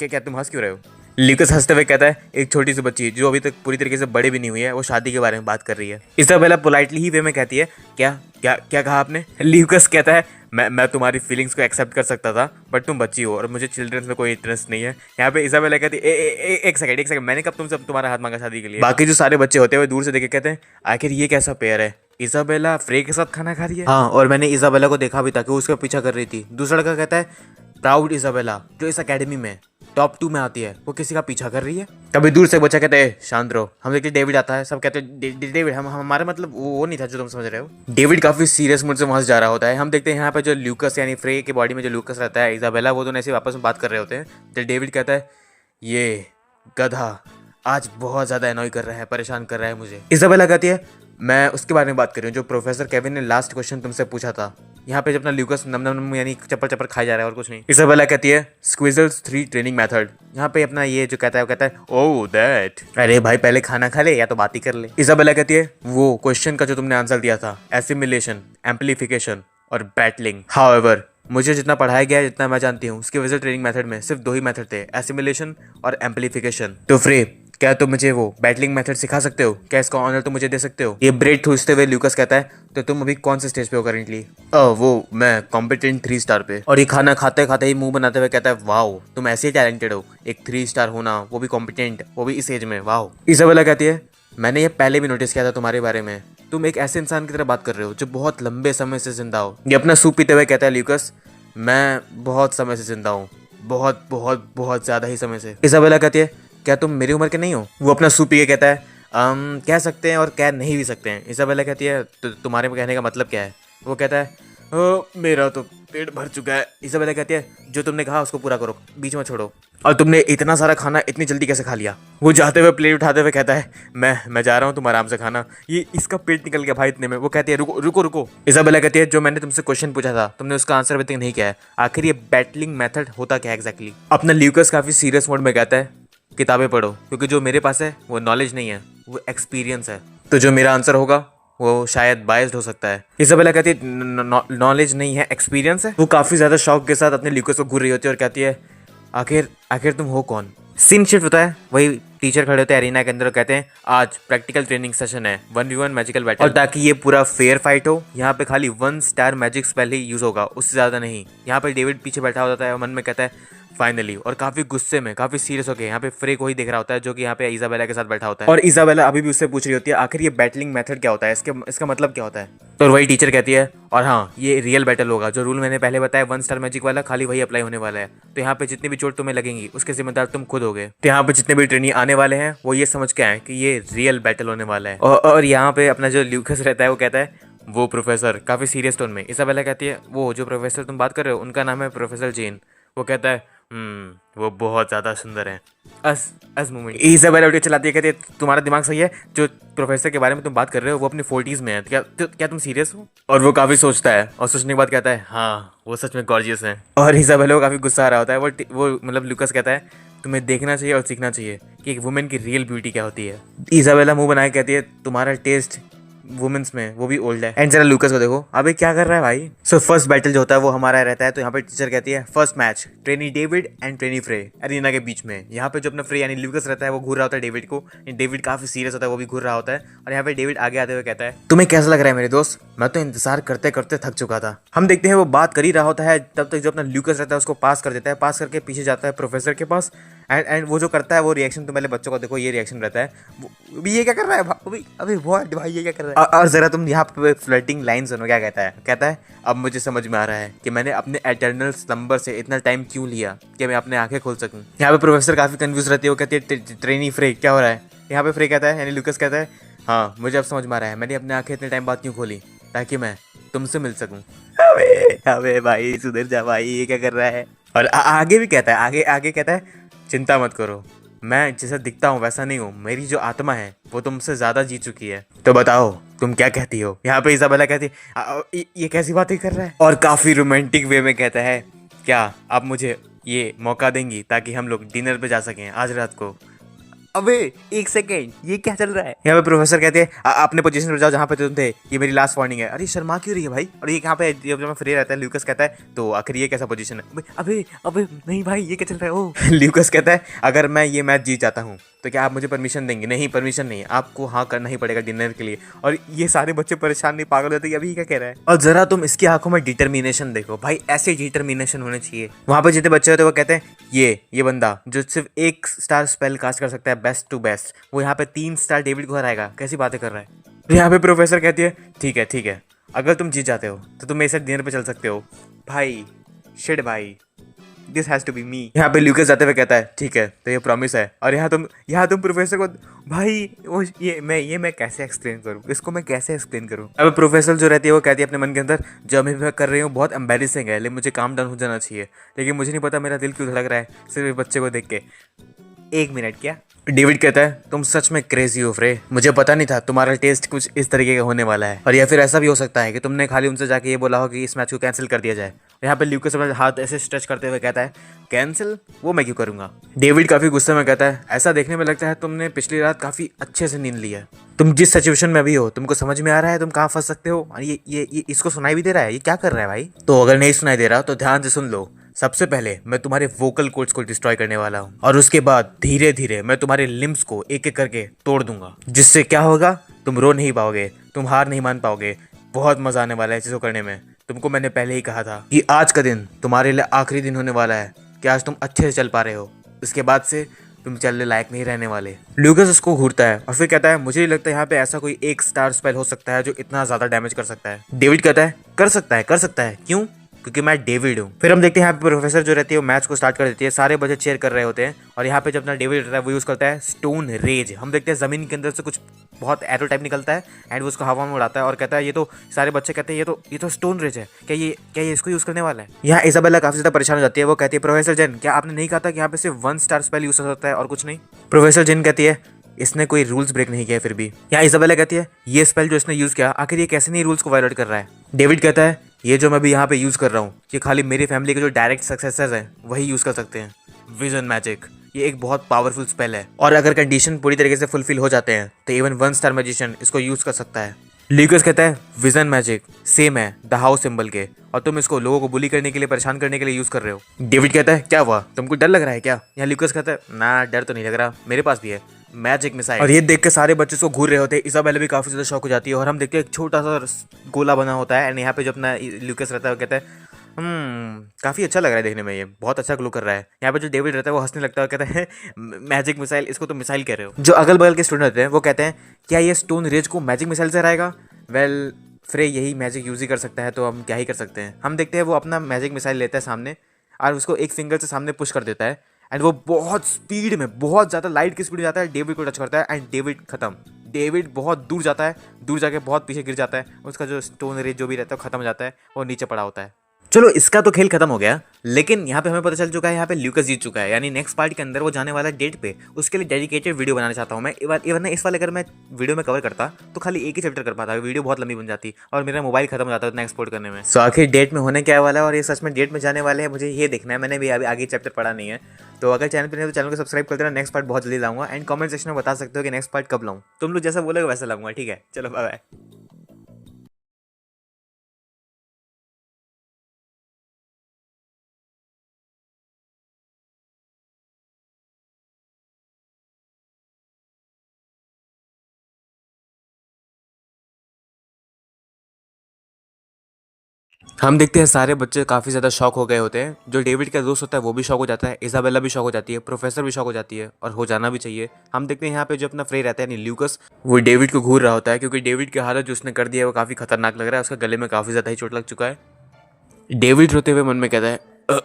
क्या तुम हंस क्यों रहे हो? ल्यूकस हंसते हुए कहता है, एक छोटी सी बच्ची जो अभी तक पूरी तरीके से बड़े भी नहीं हुई है, वो शादी के बारे में बात कर रही है। इसाबेला पोलाइटली ही वे में कहती है, क्या कहा आपने? ल्यूकस कहता है, मैं तुम्हारी फीलिंग्स को एक्सेप्ट कर सकता था, बट तुम बच्ची हो और मुझे चिल्ड्रंस में कोई इंटरेस्ट नहीं है। यहाँ पे इसाबेला कहती है, एक सेकंड, मैंने कब तुमसे तुम्हारा हाथ मांगा शादी के लिए? बाकी जो सारे बच्चे होते हैं वो दूर से देख के कहते हैं, आखिर ये कैसा पेयर है इजाबेला फ्रे के साथ खाना खा रही है। हाँ, और मैंने इजाबेला को देखा भी था कि वो उसका पीछा कर रही थी। दूसरा लड़का कहता है प्राउड इजाबेला जो इस अकेडमी में टॉप 2 में आती है वो किसी का पीछा कर रही है। कभी दूर से बच्चा कहते हैं शांत रहो। हम देखते डेविड आता है, सब कहते हैं डेविड। हम हमारा मतलब वो नहीं था जो तुम समझ रहे हो। डेविड काफी सीरियस मूड से वहां से जा रहा होता है। हम देखते हैं यहाँ पे जो ल्यूकस यानी फ्रे की बॉडी में जो ल्यूकस रहता है, इजाबेला वो दोनों ऐसे आपस में बात कर रहे होते हैं। तो डेविड कहता है ये गधा आज बहुत ज़्यादा एनॉय कर रहा है, परेशान कर रहा है मुझे। इजाबेला कहती है मैं उसके बारे में बात कर रही हूँ जो प्रोफेसर केविन ने लास्ट क्वेश्चन तुमसे पूछा था। यहाँ पे जब अपना ल्यूकस नम नम यानी चप्पल चप्पल खाई जा रहा है और कुछ नहीं। इजाबेला कहती है स्क्विज़ल्स 3 ट्रेनिंग मेथड। यहाँ पे अपना ये जो कहता है वो कहता है ओह दैट। अरे भाई पहले खाना खा ले या तो बात ही कर ले। इजाबेला कहती है वो क्वेश्चन का जो तुमने आंसर दिया था एसिमिलेशन, एम्पलीफिकेशन और बैटलिंग। हाउएवर मुझे जितना पढ़ाया गया है, जितना मैं जानती हूँ, उसके विजुअल ट्रेनिंग मेथड में सिर्फ 2 ही मेथड थे, एसिमिलेशन और एम्पलीफिकेशन। तो फ्रे क्या तुम मुझे वो बैटलिंग मेथड सिखा सकते हो? क्या इसका ऑनर तुम मुझे दे सकते हो? ये ब्रेड ठूसते हुए ल्यूकस कहता है तो तुम अभी कौन से स्टेज पे हो करेंटली? वो मैं कॉम्पिटेंट 3 स्टार पे। और ये खाना खाते खाते ही मुंह बनाते हुए कहता है वाओ तुम ऐसे ही टैलेंटेड हो, एक 3 स्टार होना, वो भी कॉम्पिटेंट, वो भी इस एज में, वाओ। इजाबेला कहती है मैंने ये पहले भी नोटिस किया था तुम्हारे बारे में, तुम एक ऐसे इंसान की तरह बात कर रहे हो जो बहुत लंबे समय से जिंदा हो। ये अपना सूप पीते हुए कहता है ल्यूकस मैं बहुत समय से जिंदा हूँ, बहुत बहुत बहुत ज़्यादा ही समय से। इजाबेला कहती है क्या तुम मेरी उम्र के नहीं हो? वो अपना सूप पी के कहता है कह सकते हैं और कह नहीं भी सकते हैं। इजाबेला कहती है तुम्हारे कहने का मतलब क्या है? वो कहता है मेरा तो पेट भर चुका है। इजाबेला कहती है जो तुमने कहा उसको पूरा करो, बीच में छोड़ो। और तुमने इतना सारा खाना इतनी जल्दी कैसे खा लिया? वो जाते हुए प्लेट उठाते हुए कहता है मैं जा रहा हूँ, तुम आराम से खाना। ये इसका पेट निकल गया भाई इतने में। वो कहती है रुको रुको रुको। इजाबेला कहती है जो मैंने तुमसे क्वेश्चन पूछा था तुमने उसका आंसर अभी तक नहीं किया है। आखिर ये बैटलिंग मेथड होता क्या एग्जैक्टली? अपना ल्यूकस काफी सीरियस मोड में कहता है किताबें पढ़ो, क्योंकि जो मेरे पास है वो नॉलेज नहीं है, वो एक्सपीरियंस है। तो जो मेरा आंसर होगा वो शायद बायस्ड हो सकता है। इजाबेला कहती है नॉलेज नहीं है, एक्सपीरियंस है। वो काफी ज्यादा शौक के साथ अपने ल्यूकस को घूर रही होती है और कहती है आखिर आखिर तुम हो कौन? सीन शिफ्ट होता है, वही टीचर खड़े होते हैं एरिना के अंदर और कहते हैं आज प्रैक्टिकल ट्रेनिंग सेशन है, 1v1 मैजिकल बैटल। और ताकि ये पूरा फेयर फाइट हो यहाँ पे खाली 1 स्टार मैजिक स्पेल ही यूज होगा, उससे ज्यादा नहीं। यहाँ पे डेविड पीछे बैठा होता है और मन में कहता है फाइनली, और काफी गुस्से में काफी सीरियस होकर यहाँ पे फ्रे को ही देख रहा होता है जो कि यहाँ पे इजाबेला के साथ बैठा होता है। और इजाबेला अभी भी उससे पूछ रही होती है आखिर ये बैटलिंग मेथड क्या होता है, इसका मतलब क्या होता है? तो वही टीचर कहती है और हाँ ये रियल बैटल होगा, जो रूल मैंने पहले बताया 1 स्टार मैजिक वाला खाली वही अप्लाई होने वाला है। तो यहाँ पे जितनी भी चोट तुम्हें लगेंगी उसके जिम्मेदार तुम खुद होगे। तो यहाँ पे जितने भी ट्रेनी आने वाले हैं वो ये समझ के आए कि ये रियल बैटल होने वाला है। और यहाँ पे अपना जो ल्यूकस रहता है वो कहता है वो प्रोफेसर, काफी सीरियस टोन में। इजाबेला कहती है वो जो प्रोफेसर तुम बात कर रहे हो उनका नाम है प्रोफेसर जेन। वो कहता है वो बहुत ज़्यादा सुंदर है। अस मोमेंट। इजाबेला उठ के चलाती है, कहती है तुम्हारा दिमाग सही है, जो प्रोफेसर के बारे में तुम बात कर रहे हो वो अपनी 40s में है, क्या तुम सीरियस हो? और वो काफ़ी सोचता है और सोचने के बाद कहता है हाँ वो सच में गॉर्जियस है। और इजाबेला को काफ़ी गुस्सा आ रहा होता है। वो मतलब ल्यूकस कहता है तुम्हें देखना चाहिए और सीखना चाहिए कि एक वुमेन की रियल ब्यूटी क्या होती है। इजाबेला मुंह बनाए कहती है तुम्हारा टेस्ट वुमेन्स में वो भी ओल्ड है। एंड जरा लूकस को देखो अबे क्या कर रहा है भाई। सो फर्स्ट बैटल जो होता है वो हमारा रहता है। तो यहाँ पे टीचर कहती है first match trainee David and trainee फ्रे एरिना के बीच में। यहाँ पे जो अपना फ्रे यानी लूकस रहता है वो घूर रहा होता है डेविड को। डेविड काफी सीरियस होता है, वो भी घूर रहा होता है। और यहाँ पे डेविड आगे आते हुए कहता है तुम्हें कैसा लग रहा है मेरे दोस्त? मैं तो इंतजार करते करते थक चुका था। हम देखते हैं वो बात कर ही रहा होता है, तब तक जो अपना लूकस रहता है उसको पास कर देता है। पास करके पीछे जाता है प्रोफेसर के पास। एंड वो जो करता है वो रिएक्शन तो पहले बच्चों को देखो, ये रिएक्शन रहता है अभी ये क्या कर रहा है अभी अभी व्हाट भाई ये क्या कर रहा है। और जरा तुम यहाँ पे फ्लर्टिंग लाइन सुनो, क्या कहता है अब मुझे समझ में आ रहा है कि मैंने अपने एटर्नल नंबर से इतना टाइम क्यों लिया कि मैं अपने आंखें खोल सकूं। यहाँ पे प्रोफेसर काफी कंफ्यूज रहती है, वो कहती है ट्रेनी फ्रे क्या हो रहा है? यहाँ पे फ्रे कहता है यानी लूकस कहता है हाँ मुझे अब समझ में आ रहा है, मैंने अपने आंखें इतने टाइम बाद क्यों खोली, ताकि मैं तुमसे मिल सकूं। अबे भाई सुधर जा भाई, ये क्या कर रहा है? और आगे भी कहता है आगे कहता है चिंता मत करो, मैं जैसा दिखता हूँ वैसा नहीं हूँ, मेरी जो आत्मा है वो तुमसे ज्यादा जी चुकी है। तो बताओ तुम क्या कहती हो? यहाँ पे इजाबेला कहती है ये कैसी बातें कर रहा है? और काफी रोमांटिक वे में कहता है क्या आप मुझे ये मौका देंगी ताकि हम लोग डिनर पे जा सकें आज रात को? अबे एक सेकेंड ये क्या चल रहा है? यहाँ पे प्रोफेसर कहते हैं अपने पोजीशन पर जाओ जहाँ पे तुम थे, ये मेरी लास्ट वार्निंग है। अरे शर्मा क्यों रही है भाई? और ये यहाँ पे जब फ्री रहता है ल्यूकस कहता है तो आखिर ये कैसा पोजीशन है? अबे अबे नहीं भाई ये क्या चल रहा है? ओ ल्यूकस कहता है अगर मैं ये मैच जीत जाता हूँ तो क्या आप मुझे परमिशन देंगे? नहीं परमिशन नहीं, आपको हाँ करना ही पड़ेगा डिनर के लिए। और ये सारे बच्चे परेशान नहीं पागल होते अभी क्या कह रहा है? और जरा तुम इसकी आंखों में डिटर्मिनेशन देखो भाई, ऐसे डिटर्मिनेशन होने चाहिए। वहां पर जितने बच्चे होते हैं वो कहते हैं ये बंदा जो सिर्फ 1 स्टार स्पेल कास्ट कर सकता है बेस्ट टू बेस्ट, वो यहाँ पे 3 स्टार डेविड को हराएगा। कैसी बातें कर रहा है? यहाँ पे प्रोफेसर कहती है ठीक है, अगर तुम जीत जाते हो तो तुम मेरे साथ डिनर पे चल सकते हो। भाई शिट भाई, दिस हैज टू बी मी। यहाँ पे ल्यूकस जाते हुए कहता है ठीक है, तो ये प्रॉमिस है। और यहाँ तुम प्रोफेसर को, भाई वो ये मैं कैसे एक्सप्लेन करूँ इसको, मैं कैसे एक्सप्लेन करूँ। अब प्रोफेसर जो रहती है वो कहती है अपने मन के अंदर, जो अभी मैं कर रही हूँ बहुत एम्बेरसिंग है, लेकिन मुझे काम डाउन हो जाना चाहिए, लेकिन मुझे नहीं पता मेरा दिल क्यों धड़क रहा है सिर्फ इस बच्चे को देख के। एक मिनट क्या? डेविड कहता है तुम सच में क्रेजी हो फ्रे, मुझे पता नहीं था तुम्हारा टेस्ट कुछ इस तरीके का होने वाला है। और या फिर ऐसा भी हो सकता है कि तुमने खाली उनसे जाके ये बोला हो कि इस मैच को कैंसिल कर दिया जाए। यहाँ पे ल्यूकस अपना हाथ ऐसे स्ट्रेच करते हुए कहता है कैंसिल, वो मैं क्यों करूंगा। डेविड काफी गुस्से में कहता है ऐसा देखने में लगता है तुमने पिछली रात काफी अच्छे से नींद ली है। तुम जिस सिचुएशन में अभी हो तुमको समझ में आ रहा है तुम कहाँ फंस सकते हो। ये इसको सुनाई भी दे रहा है, ये क्या कर रहा है भाई। तो अगर नहीं सुनाई दे रहा तो ध्यान से सुन लो। सबसे पहले मैं तुम्हारे वोकल कोर्ड्स को डिस्ट्रॉय करने वाला हूँ, और उसके बाद धीरे धीरे मैं तुम्हारे लिम्स को एक एक करके तोड़ दूंगा, जिससे क्या होगा, तुम रो नहीं पाओगे, तुम हार नहीं मान पाओगे। बहुत मजा आने वाला है चीजों करने में। तुमको मैंने पहले ही कहा था कि आज का दिन तुम्हारे लिए आखिरी दिन होने वाला है, कि आज तुम अच्छे से चल पा रहे हो, इसके बाद से तुम चलने लायक नहीं रहने वाले। ल्यूकस उसको घूरता है और फिर कहता है मुझे नहीं लगता यहाँ पे ऐसा कोई एक स्टार स्पेल हो सकता है जो इतना ज्यादा डैमेज कर सकता है। डेविड कहता है कर सकता है, क्यों? क्योंकि मैं डेविड हूँ। फिर हम देखते हैं यहाँ पे प्रोफेसर जो रहती है वो मैच को स्टार्ट कर देती है, सारे बच्चे चेयर कर रहे होते हैं, और यहाँ पे जब अपना डेविड रहता है वो यूज करता है स्टोन रेज। हम देखते हैं जमीन के अंदर से कुछ बहुत एरो टाइप निकलता है एंड वो उसको हवा में उड़ाता है और कहता है ये तो, सारे बच्चे कहते हैं ये तो स्टोन रेज है, क्या ये इसको यूज करने वाला है। यहाँ इजाबेला काफी ज्यादा परेशान हो जाती है, वो कहती है प्रोफेसर जेन क्या आपने नहीं कहा था कि यहाँ पे सिर्फ 1 स्टार स्पेल यूज हो सकता है और कुछ नहीं। प्रोफेसर जेन कहती है इसने कोई रूल्स ब्रेक नहीं किया फिर भी। यहाँ इजाबेला कहती है ये स्पेल जो इसने यूज किया आखिर ये कैसे नहीं रूल्स को वायलेट कर रहा है। डेविड कहता है ये जो मैं भी यहाँ पे यूज कर रहा हूँ ये खाली मेरी फैमिली के जो डायरेक्ट सक्सेसर्स हैं वही यूज कर सकते हैं। विजन मैजिक, ये एक बहुत पावरफुल स्पेल है, और अगर कंडीशन पूरी तरीके से फुलफिल हो जाते हैं तो इवन 1 स्टार मैजिशियन इसको यूज कर सकता है। ल्यूकस कहता है विजन मैजिक सेम है द हाउस सिंबल के, और तुम इसको लोगों को बुली करने के लिए, परेशान करने के लिए यूज कर रहे हो। डेविड कहता है क्या हुआ, तुमको डर लग रहा है क्या। यहाँ ल्यूकस कहता है ना डर तो नहीं लग रहा, मेरे पास भी है मैजिक मिसाइल। और ये देख के सारे बच्चे उसको घूर रहे होते हैं। इसाबेला भी काफी ज्यादा शौक हो जाती है, और हम देखते हैं एक छोटा सा गोला बना होता है एंड यहाँ पे जो अपना ल्यूकस रहता है वो कहता है काफी अच्छा लग रहा है देखने में, ये बहुत अच्छा ग्लो कर रहा है। यहाँ पे जो डेविड रहता है वो हंसने लगता है और कहता है मैजिक मिसाइल, इसको तो मिसाइल कह रहे हो। जो अगल बगल के स्टूडेंट होते हैं वो कहते हैं क्या ये स्टोन रेज को मैजिक मिसाइल से हराएगा। वेल फ्रे यही मैजिक यूज ही कर सकता है, तो हम क्या ही कर सकते हैं। हम देखते हैं वो अपना मैजिक मिसाइल लेता है सामने और उसको एक फिंगर से सामने पुश कर देता है एंड वो बहुत स्पीड में, बहुत ज़्यादा लाइट की स्पीड में जाता है, डेविड को टच करता है एंड डेविड खत्म। डेविड बहुत दूर जाता है, दूर जाके बहुत पीछे गिर जाता है, उसका जो स्टोन रेज जो भी रहता है वो खत्म हो जाता है, वो नीचे पड़ा होता है। चलो इसका तो खेल खत्म हो गया, लेकिन यहाँ पे हमें पता चल चुका है यहाँ पे ल्यूकस जीत चुका है, यानी नेक्स्ट पार्ट के अंदर वो जाने वाला डेट पे, उसके लिए डेडिकेटेड वीडियो बनाना चाहता हूँ मैं। वरना इस वाले अगर मैं वीडियो में कवर करता तो खाली एक ही चैप्टर कर पाता, वीडियो बहुत लंबी बन जाती और मेरा मोबाइल खत्म हो जाता उतना एक्सपोर्ट करने में। सो आखिर डेट में होने क्या वाला है और ये सच में डेट में जाने वाले हैं, मुझे ये देखना है। मैंने भी अभी आगे चैप्टर पढ़ा नहीं है, तो अगर चैनल पर नहीं तो चैनल को सब्सक्राइब कर देना। नेक्स्ट पार्ट बहुत जल्दी लाऊंगा एंड कमेंट सेक्शन में बता सकते हो कि नेक्स्ट पार्ट कब लाऊं, तुम लोग जैसा बोलोगे वैसा लाऊंगा, ठीक है। चलो बाय बाय। हम देखते हैं सारे बच्चे काफ़ी ज़्यादा शॉक हो गए होते हैं। जो डेविड का दोस्त होता है वो भी शॉक हो जाता है, इजाबेला भी शॉक हो जाती है, प्रोफेसर भी शॉक हो जाती है, और हो जाना भी चाहिए। हम देखते हैं यहाँ पे जो अपना फ्रे रहता है यानी ल्यूकस, वो डेविड को घूर रहा होता है, क्योंकि डेविड की हालत जो उसने कर दी है वो काफ़ी खतरनाक लग रहा है, उसका गले में काफ़ी ज़्यादा ही चोट लग चुका है। डेविड रोते हुए मन में कहता है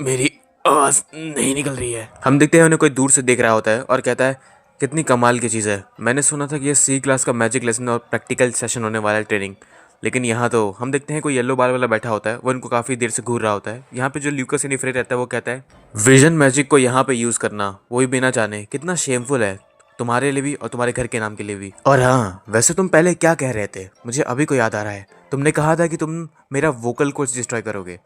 मेरी आवाज़ नहीं निकल रही है। हम देखते हैं उन्हें कोई दूर से देख रहा होता है और कहता है कितनी कमाल की चीज़ है, मैंने सुना था कि ये C क्लास का मैजिक लेसन और प्रैक्टिकल सेशन होने वाला है ट्रेनिंग, लेकिन यहाँ तो हम देखते हैं कोई येलो बाल वाला बैठा होता है, वो इनको काफ़ी देर से घूर रहा होता है। यहाँ पे जो ल्यूकस यानी फ्रे रहता है वो कहता है विजन मैजिक को यहाँ पे यूज़ करना वो भी बिना जाने कितना शेमफुल है, तुम्हारे लिए भी और तुम्हारे घर के नाम के लिए भी। और हाँ वैसे तुम पहले क्या कह रहे थे, मुझे अभी को याद आ रहा है, तुमने कहा था कि तुम मेरा वोकल कोच डिस्ट्रॉय करोगे,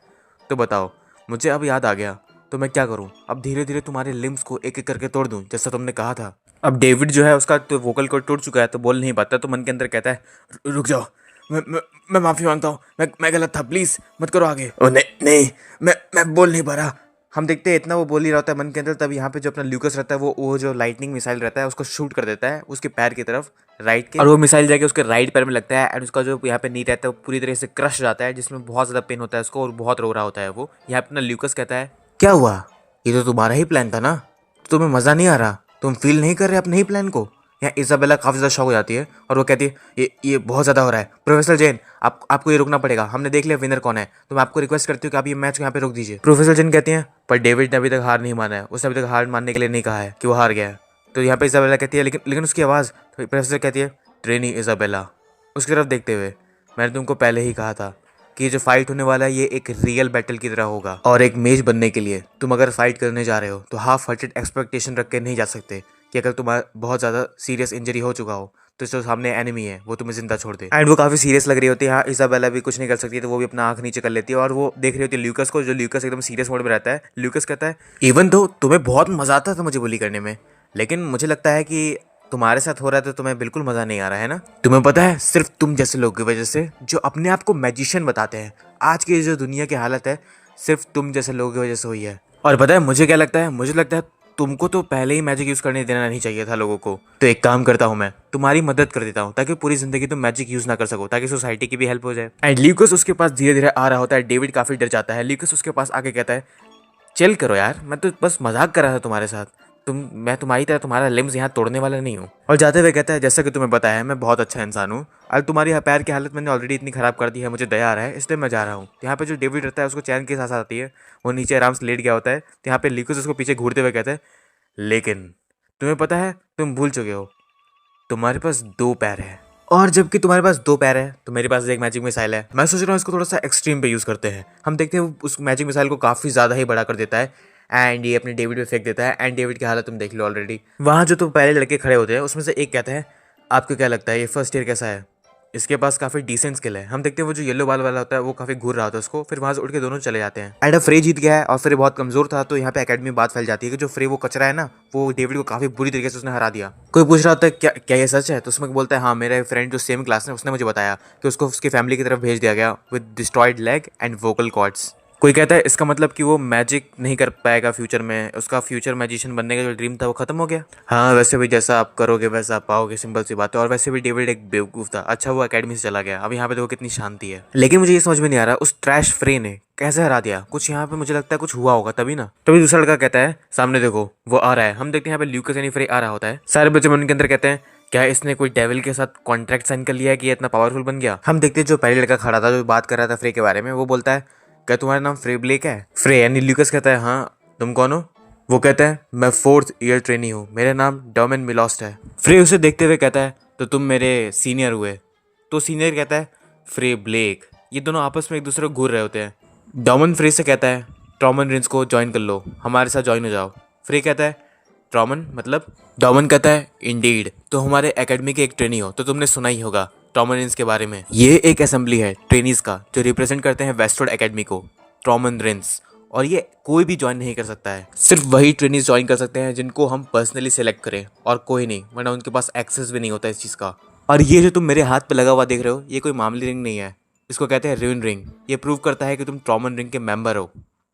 तो बताओ मुझे अब याद आ गया, तो मैं क्या करूँ, अब धीरे धीरे तुम्हारे लिम्स को एक एक करके तोड़ दूँ जैसा तुमने कहा था। अब डेविड जो है उसका तो वोकल कोड टूट चुका है, तो बोल नहीं पाता, तो मन के अंदर कहता है रुक जाओ, मैं माफ़ी मांगता हूँ, मैं गलत था, प्लीज़ मत करो आगे। ओ नहीं नहीं, मैं बोल नहीं पा रहा। हम देखते हैं इतना वो बोल ही रहा होता है मन के अंदर, तब यहाँ पे जो अपना ल्यूकस रहता है वो जो लाइटनिंग मिसाइल रहता है उसको शूट कर देता है उसके पैर की तरफ राइट के, और वो मिसाइल जाके उसके राइट पैर में लगता है एंड उसका जो यहाँ पे नी रहता है वो पूरी तरह से क्रश जाता है, जिसमें बहुत ज़्यादा पेन होता है उसको और बहुत रो रहा होता है वो। यहाँ पे अपना ल्यूकस कहता है क्या हुआ, ये तो तुम्हारा ही प्लान था ना, तो तुम्हें मज़ा नहीं आ रहा, तुम फील नहीं कर रहे अपने ही प्लान को, यहाँ इजाबेला काफ़ी ज़्यादा शॉक हो जाती है और वो कहती है ये बहुत ज़्यादा हो रहा है प्रोफेसर जेन, आपको ये रुकना पड़ेगा, हमने देख लिया विनर कौन है, तो मैं आपको रिक्वेस्ट करती हूँ कि आप ये मैच को यहाँ पे रोक दीजिए। प्रोफेसर जेन कहती हैं पर डेविड ने अभी तक हार नहीं माना है, उसने अभी तक हार मानने के लिए नहीं कहा है कि वो हार गया है। तो यहाँ पे इजाबेला कहती है लेकिन उसकी आवाज़, तो प्रोफेसर कहती है ट्रेनी इजाबेला, उसकी तरफ देखते हुए मैंने तुमको पहले ही कहा था कि ये जो फाइट होने वाला है ये एक रियल बैटल की तरह होगा और एक मेज बनने के लिए तुम अगर फाइट करने जा रहे हो तो हाफ हार्टेड एक्सपेक्टेशन रख के नहीं जा सकते कि अगर तुम्हारा बहुत ज़्यादा सीरियस इंजरी हो चुका हो तो जो सामने एनिमी है वो तुम्हें जिंदा छोड़ दे। एंड वो काफ़ी सीरियस लग रही होती है। हाँ इजाबेला भी कुछ नहीं कर सकती, तो वो भी अपना आंख नीचे कर लेती है और वो देख रही होती है ल्यूकस को, जो ल्यूकस एकदम सीरियस मोड में रहता है। ल्यूकस कहता है इवन तो तुम्हें बहुत मजा आता था मुझे बुली करने में, लेकिन मुझे लगता है कि तुम्हारे साथ हो रहा है तो तुम्हें बिल्कुल मजा नहीं आ रहा है ना। तुम्हें पता है सिर्फ तुम जैसे लोगों की वजह से जो अपने आप को मैजिशियन बताते हैं, आज की जो दुनिया की हालत है सिर्फ तुम जैसे लोगों की वजह से हुई है। और पता है मुझे क्या लगता है, मुझे लगता है तुमको तो पहले ही मैजिक यूज करने देना नहीं चाहिए था लोगों को। तो एक काम करता हूँ, मैं तुम्हारी मदद कर देता हूँ ताकि पूरी जिंदगी तुम मैजिक यूज ना कर सको, ताकि सोसाइटी की भी हेल्प हो जाए। एंड ल्यूकस उसके पास धीरे धीरे आ रहा होता है। डेविड काफी डर जाता है। ल्यूकस उसके पास आके कहता है चिल करो यार, मैं तो बस मजाक कर रहा था तुम्हारे साथ, मैं तुम्हारी तरह तुम्हारा लिम्स यहाँ तोड़ने वाला नहीं हूँ। और जाते हुए कहता है जैसा कि तुम्हें पता है मैं बहुत अच्छा इंसान हूँ, और तुम्हारी पैर की हालत मैंने ऑलरेडी इतनी खराब कर दी है, मुझे दया आ रहा है इसलिए मैं जा रहा हूँ। यहाँ पे जो डेविड रहता है उसको चैन की सांस आती है, वो नीचे आराम से लेट गया होता है। तो यहाँ पे ल्यूकस उसको पीछे घूरते हुए कहता है लेकिन तुम्हें पता है तुम भूल चुके हो, तुम्हारे पास 2 पैर है, और जबकि तुम्हारे पास 2 पैर है तो मेरे पास एक मैजिक मिसाइल है। मैं सोच रहा हूँ इसको थोड़ा सा एक्सट्रीम पे यूज़ करते हैं। हम देखते हैं वो उस मैजिक मिसाइल को काफ़ी ज़्यादा ही बड़ा कर देता है एंड ये अपने डेविड पे फेंक देता है। एंड डेविड की हालत तुम देख लो ऑलरेडी। वहाँ जो तो पहले लड़के खड़े होते हैं उसमें से एक कहता है आपको क्या लगता है ये फर्स्ट ईयर कैसा है, इसके पास काफी डिसेंट स्किल है। हम देखते हैं वो जो येलो बाल वाला होता है वो काफी घूर रहा होता है उसको, फिर वहां से उठ के दोनों चले जाते हैं। एंड फ्रे जीत गया है और फ्रे बहुत कमजोर था, तो यहाँ पे एकेडमी में बात फैल जाती है कि जो फ्रे वो कचरा है ना, वो डेविड को काफी बुरी तरीके से उसने हरा दिया। कोई पूछ रहा होता है क्या क्या ये सच है, तो उसमें बोलता है हाँ मेरा फ्रेंड जो सेम क्लास में उसने मुझे बताया कि उसको उसकी फैमिली की तरफ भेज दिया गया with destroyed leg and vocal cords. कोई कहता है इसका मतलब कि वो मैजिक नहीं कर पाएगा फ्यूचर में, उसका फ्यूचर मैजिशियन बनने का जो ड्रीम था वो खत्म हो गया। हाँ वैसे भी जैसा आप करोगे वैसा आप पाओगे, सिंपल सी बात है। और वैसे भी डेविड एक बेवकूफ था, अच्छा वो एकेडमी से चला गया, अब यहाँ पे देखो कितनी शांति है। लेकिन मुझे ये समझ में नहीं आ रहा उस ट्रैश फ्रे ने कैसे हरा दिया, कुछ यहाँ पे मुझे लगता है कुछ हुआ होगा तभी ना। तभी दूसरा लड़का कहता है सामने देखो वो आ रहा है। हम देखते हैं यहाँ पे ल्यूकस यानी फ्रे आ रहा होता है। सारे बच्चे मन के अंदर कहते हैं क्या इसने कोई डेविल के साथ कॉन्ट्रैक्ट साइन कर लिया है कि ये इतना पावरफुल बन गया। हम देखते हैं जो पहले लड़का खड़ा था जो बात कर रहा था फ्रे के बारे में, वो बोलता है क्या तुम्हारा नाम फ्रे ब्लेक है। फ्रे यानी ल्यूकस कहता है हाँ तुम कौन हो। वो कहता है मैं 4th ईयर ट्रेनी हूँ, मेरा नाम डोमेन मिलोस्ट है। फ्रे उसे देखते हुए कहता है तो तुम मेरे सीनियर हुए। तो सीनियर कहता है फ्रे ब्लेक। ये दोनों आपस में एक दूसरे को घूर रहे होते हैं। डोमेन फ्रे से कहता है ट्रॉमन रिंस को ज्वाइन कर लो, हमारे साथ ज्वाइन हो जाओ। फ्रे कहता है ट्रॉमन मतलब। डोमेन कहता है इंडीड, तो हमारे एकेडमी के एक ट्रेनी हो तो तुमने सुना ही होगा ट्रॉमन रिंस के बारे में। ये एक असेंबली है ट्रेनीज का जो रिप्रेजेंट करते हैं वेस्टवर्ड एकेडमी को, ट्रॉमन रिंस, और ये कोई भी ज्वाइन नहीं कर सकता है, सिर्फ वही ट्रेनीज ज्वाइन कर सकते हैं जिनको हम पर्सनली सेलेक्ट करें, और कोई नहीं, वरना उनके पास एक्सेस भी नहीं होता इस चीज़ का। और ये जो तुम मेरे हाथ पे लगा हुआ देख रहे हो ये कोई मामूली रिंग नहीं है, इसको कहते हैं रूइन रिंग। ये प्रूव करता है कि तुम ट्रॉमन रिंग के मेंबर हो।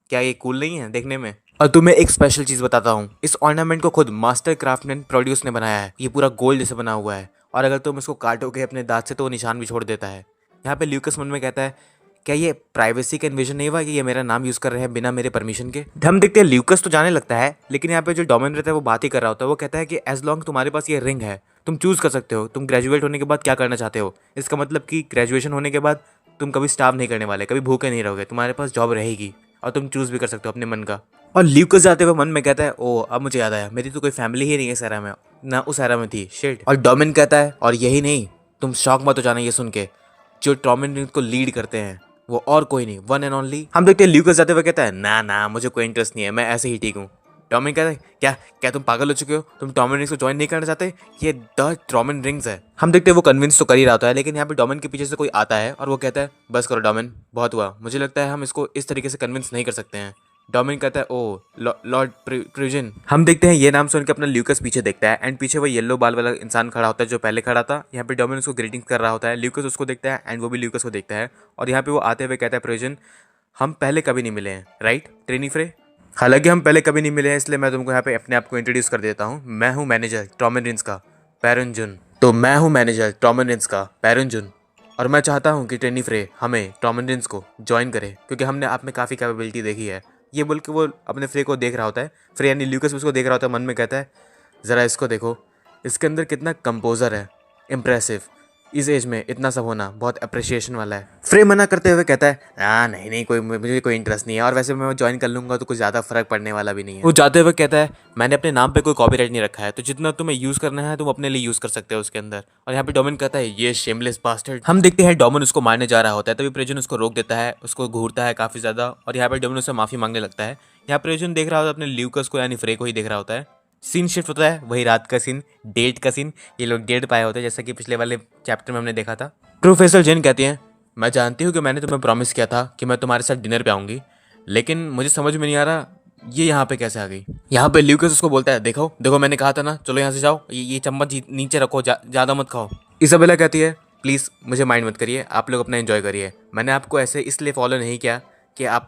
क्या ये कूल नहीं है देखने में। और तुम्हें एक स्पेशल चीज़ बताता हूँ, इस ऑर्नामेंट को खुद मास्टर क्राफ्टमैन प्रोड्यूस ने बनाया है। ये पूरा गोल्ड जैसे बना हुआ है, और अगर तुम इसको काटोगे अपने दांत से तो वो निशान भी छोड़ देता है। यहाँ पे ल्यूकस मन में कहता है क्या ये प्राइवेसी का इन्वेजन नहीं हुआ कि ये मेरा नाम यूज़ कर रहे हैं बिना मेरे परमिशन के। हम देखते हैं ल्यूकस तो जाने लगता है, लेकिन यहाँ पे जो डोमेन रहता है वो बात ही कर रहा होता है। वो कहता है कि एज लॉन्ग तुम्हारे पास ये रिंग है तुम चूज़ कर सकते हो तुम ग्रेजुएट होने के बाद क्या करना चाहते हो। इसका मतलब कि ग्रेजुएशन होने के बाद तुम कभी स्टार्व नहीं करने वाले, कभी भूखे नहीं रहोगे, तुम्हारे पास जॉब रहेगी और तुम चूज़ भी कर सकते हो अपने मन का। और ल्यूकस जाते हुए मन में कहता है ओ अब मुझे याद आया, मेरी तो कोई फैमिली ही नहीं है इस एरा में, ना उस एरा में थी, शिट। और डोमेन कहता है और यही नहीं, तुम शॉक मत हो जाना ये सुन के, जो ट्रॉमन को लीड करते हैं वो और कोई नहीं, वन एंड ओनली। हम देखते हैं ल्यूकस जाते हुए कहता है ना ना मुझे कोई इंटरेस्ट नहीं है, मैं ऐसे ही ठीक हूँ। डोमेन कहता है क्या क्या तुम पागल हो चुके हो, तुम ट्रॉमन रिंग्स को ज्वाइन नहीं करना चाहते, ये द ट्रॉमन रिंग्स है। हम देखते हैं वो कन्विंस तो कर ही रहा होता है, लेकिन यहाँ पे डोमेन के पीछे से कोई आता है और वो कहता है बस करो डोमेन बहुत हुआ, मुझे लगता है हम इसको इस तरीके से कन्विंस नहीं कर सकते हैं। डोमेन कहता है ओ लॉर्ड प्रिजन। हम देखते हैं ये नाम सुन के अपना ल्यूकस पीछे देखता है एंड पीछे वो येलो बाल वाला इंसान खड़ा होता है जो पहले खड़ा था। यहाँ पे डोमेन उसको ग्रीटिंग्स कर रहा होता है, ल्यूकस उसको देखता है एंड वो भी ल्यूकस को देखता है। और यहाँ पे वो आते हुए कहता है प्रिजन हम पहले कभी नहीं मिले हैं राइट ट्रेनी फ्रे। हालांकि हम पहले कभी नहीं मिले हैं, इसलिए मैं तुमको यहाँ पे अपने आप को इंट्रोड्यूस कर देता हूँ। मैं हूँ मैनेजर ट्रॉमन रिंस का पैरन जुन। तो मैं हूँ मैनेजर ट्रॉमन रिंस का पैरन जुन, और मैं चाहता हूँ कि ट्रेनी फ्रे हमें ट्रॉमन रिंस को ज्वाइन करे क्योंकि हमने आप में काफ़ी कैपेबिलिटी देखी है। ये बोल के वो अपने फ्रे को देख रहा होता है, फ्रे यानी ल्यूकस उसको देख रहा होता है, मन में कहता है ज़रा इसको देखो, इसके अंदर कितना कंपोजर है, इम्प्रेसिव। इस एज में इतना सब होना बहुत अप्रिशिएशन वाला है। फ्रे मना करते हुए कहता है नहीं नहीं, कोई मुझे कोई इंटरेस्ट नहीं है, और वैसे मैं ज्वाइन कर लूंगा तो कुछ ज़्यादा फर्क पड़ने वाला भी नहीं है। वो जाते हुए कहता है मैंने अपने नाम पे कोई कॉपीराइट नहीं रखा है, तो जितना तुम्हें यूज़ करना है तुम अपने लिए यूज़ कर सकते हो उसके अंदर। और यहाँ पे डोमिन कहता है ये शेमलेस बास्टर्ड। हम देखते हैं डोमिन उसको मारने जा रहा होता है, तभी प्रेजन उसको रोक देता है, उसको घूरता है काफ़ी ज़्यादा, और यहाँ पे डोमिन उससे माफ़ी मांगने लगता है। यहाँ प्रेजन देख रहा होता है अपने ल्यूकस को, यानी फ्रे को ही देख रहा होता है। सीन शिफ्ट होता है, वही रात का सीन, डेट का सीन। ये लोग डेट पाए होते हैं जैसा कि पिछले वाले चैप्टर में हमने देखा था। प्रोफेसर जेन कहती हैं मैं जानती हूँ कि मैंने तुम्हें प्रॉमिस किया था कि मैं तुम्हारे साथ डिनर पे आऊँगी, लेकिन मुझे समझ में नहीं आ रहा ये यहाँ पे कैसे आ गई। यहाँ पे ल्यूकस उसको बोलता है देखो देखो मैंने कहा था ना, चलो यहाँ से जाओ, ये चम्मच नीचे रखो, ज़्यादा मत खाओ। इसाबेला कहती है प्लीज़ मुझे माइंड मत करिए, आप लोग अपना एंजॉय करिए, मैंने आपको ऐसे इसलिए फॉलो नहीं किया कि आप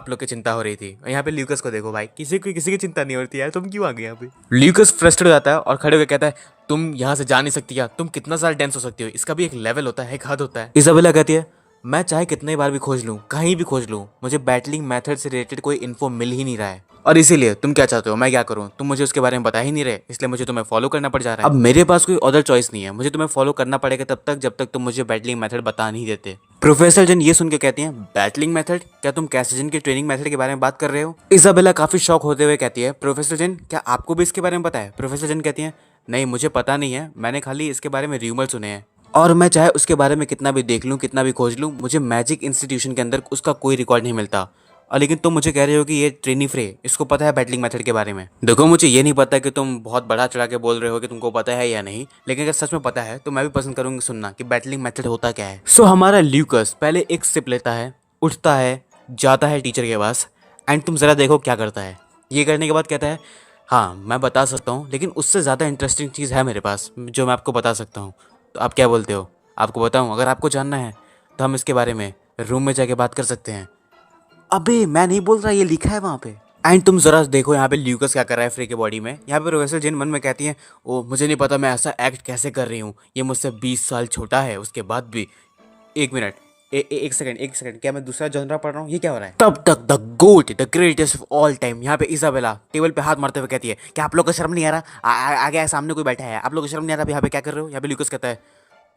लोग की चिंता हो रही थी। और यहाँ पे ल्यूकस को देखो भाई, किसी की चिंता नहीं होती यार, तुम क्यों आ गए यहाँ पे। ल्यूकस फ्रस्ट्रेट हो जाता है और खड़े होकर कहता है तुम यहाँ से जा नहीं सकती यार, तुम कितना सारा टेंस हो सकती हो, इसका भी एक लेवल होता है, एक हद होता है। इसाबेला कहती है मैं चाहे कितने बार भी खोज लूँ, कहीं भी खोज लूँ, मुझे बैटलिंग मेथड से रिलेटेड कोई इन्फो मिल ही नहीं रहा है, और इसीलिए तुम क्या चाहते हो मैं क्या करूँ, तुम मुझे उसके बारे में बता ही नहीं रहे, इसलिए मुझे तुम्हें फॉलो करना पड़ जा रहा है। अब मेरे पास कोई अदर चॉइस नहीं है, मुझे तुम्हें फॉलो करना पड़ेगा तब तक जब तक तुम मुझे बैटलिंग मेथड बता नहीं देते। प्रोफेसर जन ये सुन के कहती हैं बैटलिंग मेथड, क्या तुम कैसेजन की ट्रेनिंग मेथड के बारे में बात कर रहे हो। इसाबेला काफी शॉक होते हुए कहती है प्रोफेसर जन क्या आपको भी इसके बारे में पता है। प्रोफेसर जन कहती हैं नहीं मुझे पता नहीं है, मैंने खाली इसके बारे में र्यूमर सुने हैं, और मैं चाहे उसके बारे में कितना भी देख लूँ कितना भी खोज लूँ, मुझे मैजिक इंस्टीट्यूशन के अंदर उसका कोई रिकॉर्ड नहीं मिलता। और लेकिन तुम मुझे कह रहे हो कि ये ट्रेनी फ्रे इसको पता है बैटलिंग मेथड के बारे में। देखो मुझे ये नहीं पता कि तुम बहुत बड़ा चढ़ा के बोल रहे हो कि तुमको पता है या नहीं, लेकिन अगर सच में पता है तो मैं भी पसंद करूंगी सुनना कि बैटलिंग मेथड होता क्या है। सो हमारा ल्यूकस पहले एक सिप लेता है, उठता है, जाता है टीचर के पास, एंड तुम ज़रा देखो क्या करता है। ये करने के बाद कहता है हाँ मैं बता सकता हूँ, लेकिन उससे ज़्यादा इंटरेस्टिंग चीज़ है मेरे पास जो मैं आपको बता सकता हूँ, तो आप क्या बोलते हो आपको बताऊँ। अगर आपको जानना है तो हम इसके बारे में रूम में जाके बात कर सकते हैं। अबे मैं नहीं बोल रहा, ये लिखा है वहाँ पे। एंड तुम जरा देखो यहाँ पे ल्यूकस क्या कर रहा है फ्रे के बॉडी में। यहाँ पे प्रोफेसर जेन मन में कहती हैं ओ मुझे नहीं पता मैं ऐसा एक्ट कैसे कर रही हूँ, ये मुझसे 20 साल छोटा है उसके बाद भी। एक मिनट, एक सेकंड, क्या मैं दूसरा जॉनरा पढ़ रहा हूँ, ये क्या हो रहा है। तब तक the goat the greatest of all time. यहाँ पे इसाबेला टेबल पे हाथ मारते हुए कहती है क्या आप लोग को शर्म नहीं आ रहा, आगे सामने कोई बैठा है, आप लोग को शर्म नहीं आ रहा यहाँ पे क्या कर रहे हो। यहाँ पे ल्यूकस कहता है